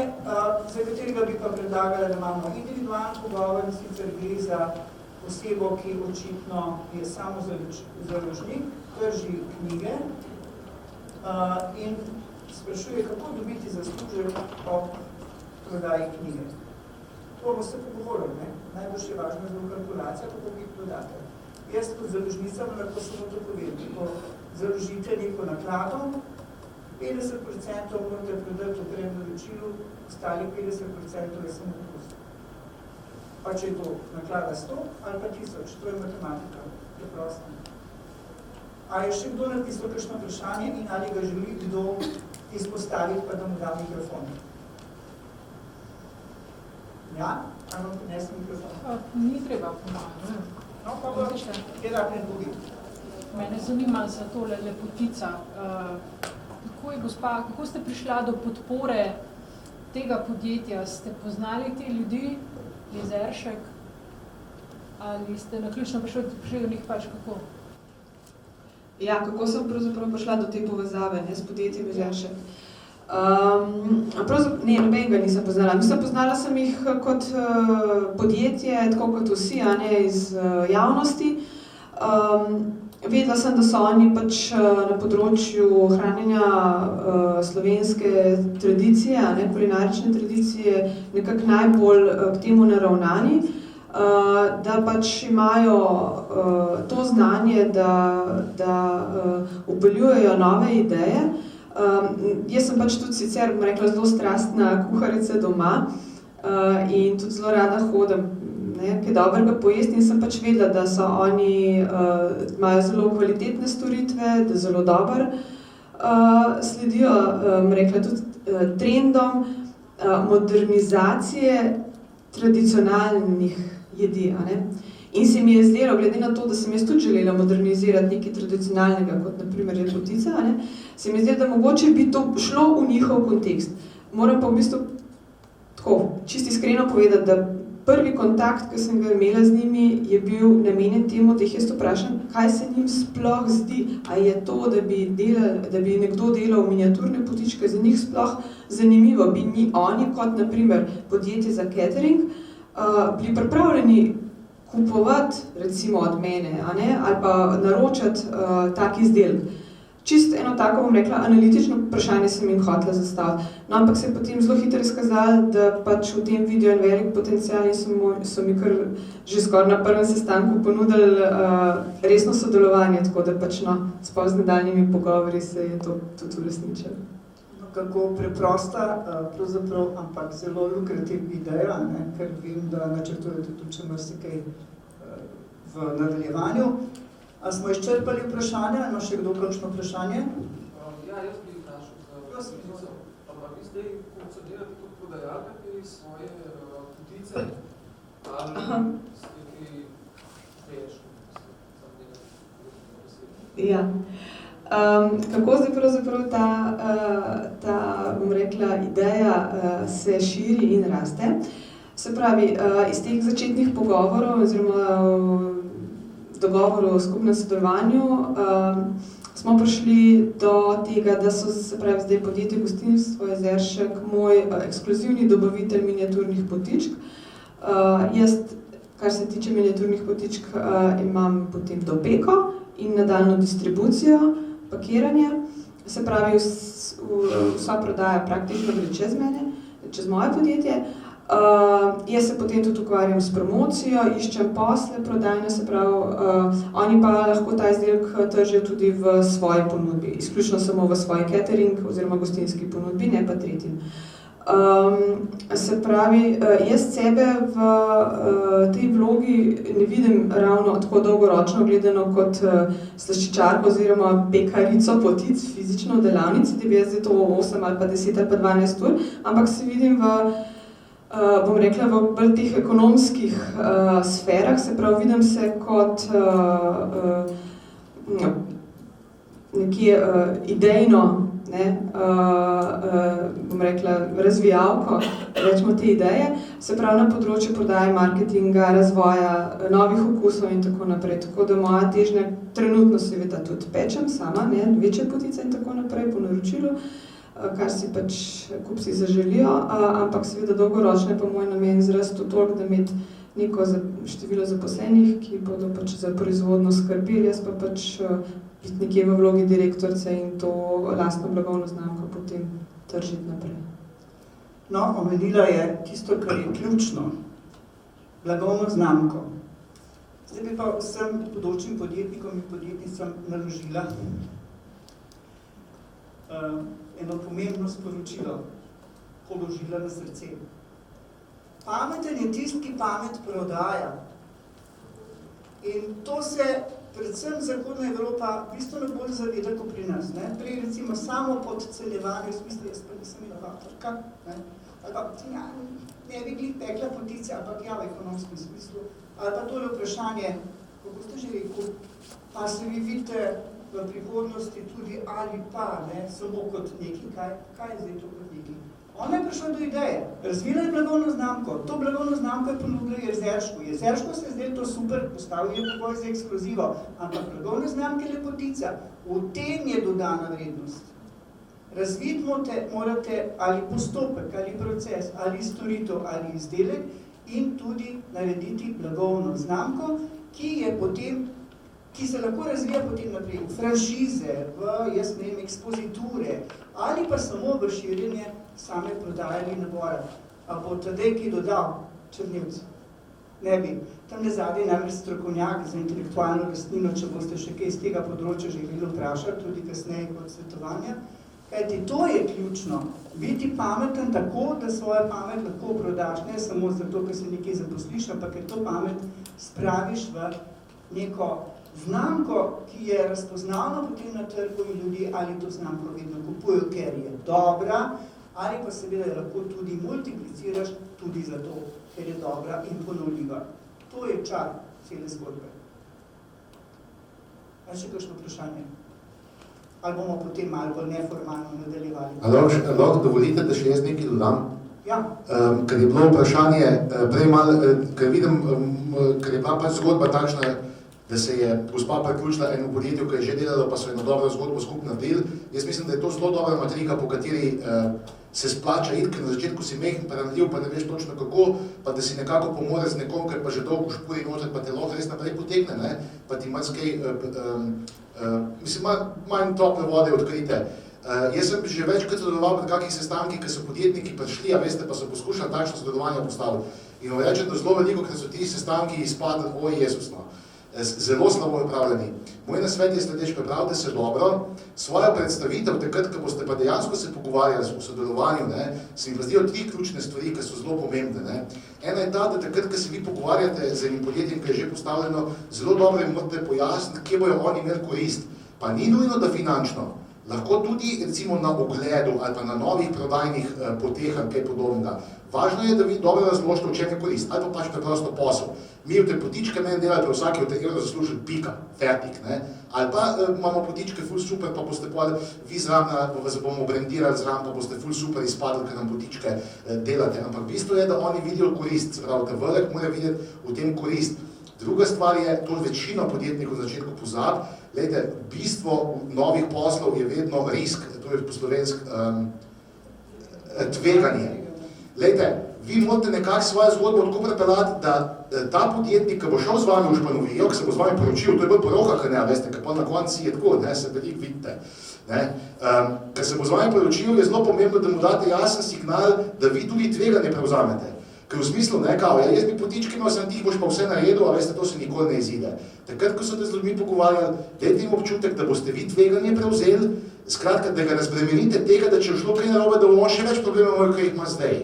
za katerega bi pa predlagala, da imamo individualni pogovor, in sicer gre za osebo, ki očitno je samo založnik, drži knjige in sprašuje, kako dobiti zaslužek ob prodaji knjige. To bomo se pogovorili, najbolj je važna zelo kalkulacija, kako bi prodate. Jaz kot založnica vam lahko samo to povedati, ko založite neko naklado, 50% morate prodati v prednaročilu, ostalih 50% je samo plus. Pa če je to naklada 100 ali pa 1000, to je matematika, preprosto. A je še kdo napisal kakšno vprašanje in ali ga želi kdo izpostaviti, pa da mu da mikrofon? Ja? Ali vam prinesem mikrofon? Ni treba pomagati. No, pa bo kje da predlogi? Mene zanima za tole lepotica. Kako ste prišla do podpore tega podjetja? Ste poznali te ljudi, Jezeršek? Ali ste naključno prišli do njih pač kako? Ja, kako sem pravzaprav prišla do te povezave s podjetjem Jezeršek? Nobenega nisem poznala. Poznala sem jih kot podjetje, tako kot vsi, iz javnosti. Vedela sem, da so oni pač na področju hranjenja slovenske tradicije, kulinarične tradicije, nekako najbolj k temu naravnani, da pač imajo to znanje, da vpeljujejo nove ideje. Jaz sem pač tudi sicer, bom rekla, zelo strastna kuharica doma in tudi zelo rada hodim kaj dobrega pojesti in sem pač vedela, da so oni imajo zelo kvalitetne storitve, da zelo dobro sledijo, rekla, tudi trendom modernizacije tradicionalnih jedi. A ne? In se mi je zdelo, glede na to, da sem jaz tudi želela modernizirati nekaj tradicionalnega, kot naprimer lepotica, a ne? Se mi je zdelo, da mogoče bi to šlo v njihov kontekst. Moram pa v bistvu tako, čisto iskreno povedati, da prvi kontakt, ki sem ga imela z njimi, je bil namenjen temu, da jih jaz vprašam, kaj se njim sploh zdi. A je to, da bi nekdo delal miniaturne potičke, za njih sploh zanimivo? Bi oni, kot naprimer podjetje za catering, bili pripravljeni kupovati, recimo od mene, a ne? Ali pa naročati tak izdelek. Čisto eno tako, bom rekla, analitično vprašanje sem jim hotela zastaviti. No, ampak se je potem zelo hitro izkazalo, da pač v tem vidijo en velik potencial in so mi kar že skoraj na prvem sestanku ponudili resno sodelovanje, tako da pač sploh z nadaljnjimi pogovori se je to tudi uresničilo. Kako preprosta, pravzaprav, ampak zelo lukrativna ideja, ne? Ker vem, da načrtujete tudi še marsikaj v nadaljevanju. A smo izčrpali vprašanje, ali ima še kdo kakšno vprašanje? Ja, jaz bi vprašal za potico. Ampak vi zdaj funkcionirate kot prodajalka te svoje potice, ali ste kaj težko? Ja. Kako zdaj pravzaprav ta, bom rekla, ideja se širi in raste? Se pravi, iz teh začetnih pogovorov oziroma dogovoru o skupnem sodelovanju smo prišli do tega, da so se pravi zdaj podjetje Gostinstvo Jezeršek moj ekskluzivni dobavitelj miniaturnih potičk. Jaz, kar se tiče miniaturnih potičk, imam potem dopeko in nadaljnjo distribucijo, pakiranje. Se pravi, vsa prodaja praktično gre čez mene, čez moje podjetje. Jaz se potem tudi ukvarjam s promocijo, iščem posle, prodajne, se pravi, oni pa lahko ta izdelek tržijo tudi v svoji ponudbi, izključno samo v svoji catering oziroma gostinski ponudbi, ne pa tretjim. Se pravi, jaz sebe v tej vlogi ne vidim ravno tako dolgoročno gledano kot slaščičarko oziroma pekarico potic fizično v delavnici, da bi jaz zdaj to 8 ali pa 10 ali pa 12 ur, ampak se vidim bom rekla, v bolj teh ekonomskih sferah, se pravi, vidim se kot nekje idejno, bom rekla, razvijalko, rečemo te ideje, se pravi na področju prodaje, marketinga, razvoja, novih okusov in tako naprej. Tako da moja težnja trenutno seveda tudi pečem sama, večje potice in tako naprej po naročilu, kar si pač kupci zaželijo, ampak seveda dolgoročno je pa moj namen zrasti toliko, da imeti neko število zaposlenih, ki bodo pač za proizvodno skrbeli, jaz pa pač biti nekje v vlogi direktorice in to lastno blagovno znamko potem tržiti naprej. No, omenila je tisto, kar je ključno, blagovno znamko. Zdaj bi pa vsem bodočim podjetnikom in podjetnicam naložila eno pomembno sporočilo, položila na srce. Pameten je tisti, ki pamet prodaja. In to se predvsem Zahodna Evropa bistveno bolj zaveda kot pri nas. Prej recimo samo podcenjevanje, v smislu, jaz pa nisem inovatorka, ali pa ne bi glih pekla potice, ampak ja, v ekonomskem smislu. Ali pa tole vprašanje, kako ste že rekel, pa se vi vidite v prihodnosti tudi ali pa, samo kot nekaj, kaj je zdaj to kot nekaj. Ona je prišla do ideje, razvila je blagovno znamko, to blagovno znamko je ponudila Jezeršku. Jezeršku se je zdaj to super, postavil je pogoj za ekskluzivo, ampak blagovne znamke Lepotica, v tem je dodana vrednost. Razviti morate ali postopek, ali proces, ali storitev, ali izdelek in tudi narediti blagovno znamko, ki se lahko razvija potem naprej v franšize, v, ekspoziture ali pa samo v širjenje same prodaje ali nabora. A bo Tadej ki dodal Črnivc? Ne bi. Tam nazadnje namreč strokovnjak za intelektualno lastnino, če boste še kaj iz tega področja želeli vprašati, tudi kasneje kot svetovanja. Kajti to je ključno, biti pameten tako, da svojo pamet lahko prodaš, ne samo zato, ker se nekaj zaposliš, ampak ker to pamet spraviš v neko znamko, ki je razpoznavna potem na trgu in ljudi ali to znamko vedno kupujo, ker je dobra, ali pa seveda lahko tudi multipliciraš tudi zato, ker je dobra in ponovljiva. To je čar cele zgodbe. A še kakšno vprašanje? Ali bomo potem malo bolj neformalno nadaljevali? Lahko dovolite, da še jaz nekaj dodam? Ja. Ker je bilo vprašanje prej malo, ker vidim, ker je bila pač zgodba takšna, da se je gospa priključila eno podjetju, ki je že delalo, pa so eno dobro zgodbo skupaj naredili. Jaz mislim, da je to zelo dobra matrika, po kateri se splača iti, ker na začetku si mehen, pa ranljiv, pa ne veš točno kako, pa da si nekako pomore z nekom, ker pa že dolgo špuri noter, pa te lahko res naprej potegne, ne? Pa ti marsikaj, mislim, manj tople vode odkrite. Jaz sem že večkrat sodeloval pred kakih sestankih, ker so podjetniki prišli, a veste, pa so poskušali takšno sodelovanje postaviti. In vam rečem, da zelo veliko, ker so ti sestanki izpadli, oj Jezus, no. Zelo slabo pripravljeni. Moj nasvet je sledeč, pripravite se dobro, svojo predstavitev, takrat, ko boste pa dejansko se pogovarjali o sodelovanju, ne, se mi pa zdijo 3 ključne stvari, ki so zelo pomembne. Ne. Ena je ta, da takrat, ko se vi pogovarjate z enim podjetjem, ki je že postavljeno, zelo dobro jim morate pojasniti, kje bojo oni imeli korist. Pa ni nujno, da finančno. Lahko tudi recimo na ogledu ali pa na novih prodajnih potehah, kaj podobnega. Važno je, da vi dobro razložite, v čem je korist, ali pa pač preprosto posel. Mi v te potičke meni delate, vsaki od te evro zaslužili pika, fertik, ne? Ali pa imamo potičke ful super, pa boste vi zraven, vas bomo brendirali zraven, pa boste ful super izpadli, ker nam potičke delate. Ampak bistvo je, da oni vidijo korist, se pravi, da velik mora videti v tem korist. Druga stvar je, to večino podjetnikov v začetku pozabi, glejte, bistvo novih poslov je vedno risk, to je po slovensk tveganje. Glejte, vi morate nekako svojo zgodbo tako prepeljati, da ta podjetnik, ki bo šel z vami v Španovijo, ki se bo z vami poročil, to je bolj poroka, kaj ne, veste, ker pa na konci je tako, ne, se veliko vidite. Ker se bo z vami poročil, je zelo pomembno, da mu date jasen signal, da vi tudi tveganje prevzamete. Ker v smislu, ne, kao, jaz bi potički nosil, ti boš pa vse naredil, a veste, to se nikoli ne izide. Takrat, ko so te z ljudmi pogovarjali, dajte jim občutek, da boste vi tveganje prevzeli, skratka, da ga razbremenite tega, da če šlo kaj narobe, da bomo še več problemov imeli, kaj jih ima zdaj.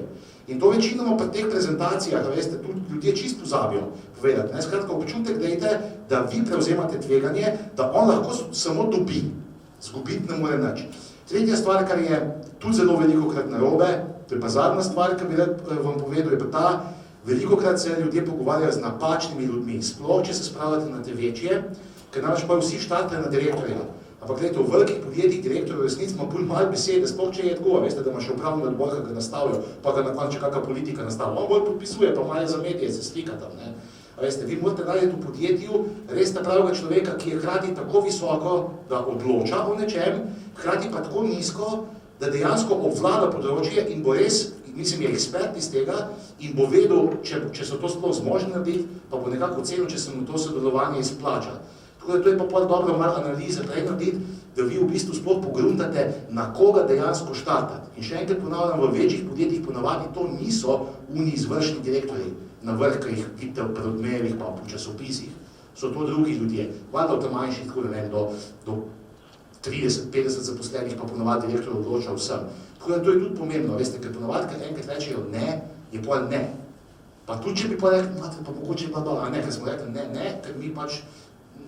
In to večinoma pri teh prezentacijah, a veste, tudi ljudje čisto pozabijo povedati, ne, skratka, občutek dajte, da vi prevzemate tveganje, da on lahko samo dobi, zgubiti ne more nič. Tretja stvar, kar je tudi zelo velikokrat narobe, to je pa zadnja stvar, ki bi rad vam povedal, je pa ta, velikokrat se ljudje pogovarjajo z napačnimi ljudmi, sploh če se spravljate na te večje, ker namreč pa vsi štartajo na direktorja. Ampak gledajte, v velikih podjetjih direktorjev resnic ima bolj malo besede, sploh če je tako, veste, da ima še upravni odbor, ki ga nastavijo, pa ga na koncu kakšna politika nastavijo. On bolj podpisuje, pa malo za medije se slika tam, ne. A veste, vi morate najti v podjetju res pravega človeka, ki je hkrati tako visoko, da odloča o nečem, hkrati pa tako nizko, da dejansko obvlada področje in bo res, mislim, je ekspert iz tega in bo vedel, če so to sploh zmožni narediti, pa bo nekako ocenil, če se mu to sodelovanje izplača. Tako da to je pa pol dobro malo analize prej narediti, da vi v bistvu sploh pogruntate, na koga dejansko štartati. In še enkrat ponavljam, v večjih podjetjih ponavadi to niso oni izvršni direktorji, na vrh, ki jih vidite v predmevih pa v časopisih. So to drugi ljudje. Vlada v tem manjših, tako da ne, do 30-50 zaposlenih pa ponavadi direktor odloča vsem. Tako da to je tudi pomembno, veste, ker ponavadi, ker enkrat rečejo ne, je pol ne. Pa tudi, če bi pa rekli, imate pa mogoče pa dobro, a ne, ker smo rekli ne, ker mi pač,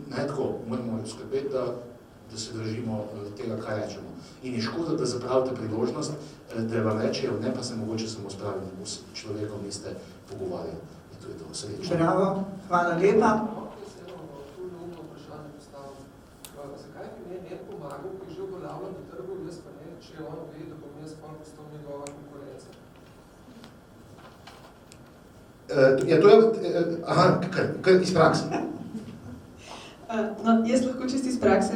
ne tako, moramo skrbeti, da se držimo tega, kaj rečemo. In je škoda, da zapravite priložnost, da vam rečejo ne, pa se mogoče samo spravili s človekom niste pogovarjali. In to je to, srečno. Bravo, hvala lepa. Zakaj bi ne pomagal, ki že uveljavljam na trgu, jaz pa ne, če on ve, da bom jaz pa postal njegova konkurenca? To je iz prakse. No, jaz lahko čisto iz prakse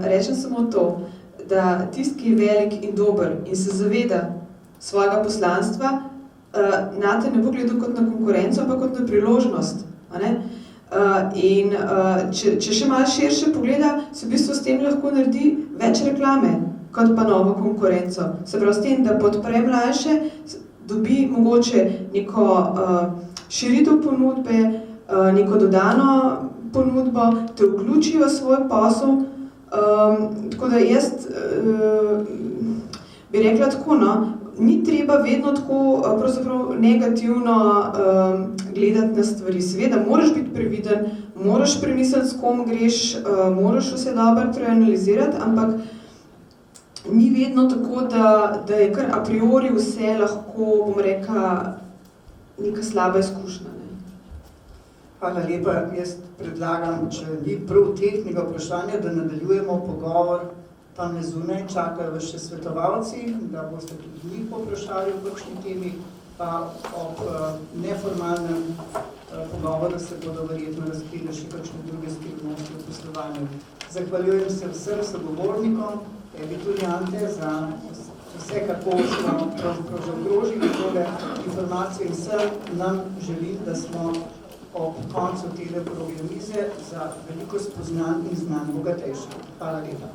rečem samo to, da tisti, ki je velik in dober in se zaveda svojega poslanstva, nate ne bo gledal kot na konkurenco, ampak kot na priložnost. In če še malo širše pogleda, se v bistvu s tem lahko naredi več reklame, kot pa novo konkurenco. Se pravi, s tem, da podpre mlajše, dobi mogoče neko širitev ponudbe, neko dodano ponudbo, te vključijo v svoj posel. Tako da jaz bi rekla tako, no, ni treba vedno tako pravzaprav negativno gledati na stvari. Seveda, moraš biti previden, moraš premisliti, s kom greš, moraš vse dobro preanalizirati, ampak ni vedno tako, da je kar a priori vse lahko, bom rekla, neka slaba izkušnja. Ne? Hvala lepa. Jaz predlagam, če ni prav tehnega vprašanja, da nadaljujemo pogovor tam ne zunaj, čakajo vas še svetovalci, da boste tudi njih poprašali v kakšni temi, pa ob neformalnem pogovoru se bodo verjetno razkrili še kakšne druge skrivnosti v poslovanju. Zahvaljujem se vsem sogovornikom, tebi tudi Ante, za vse, kako smo pravzaprav zaokrožili tole informacije in vsem nam želim, da smo ob koncu tele okrogle mize za veliko spoznanj in znanj bogatejši. Hvala lepa.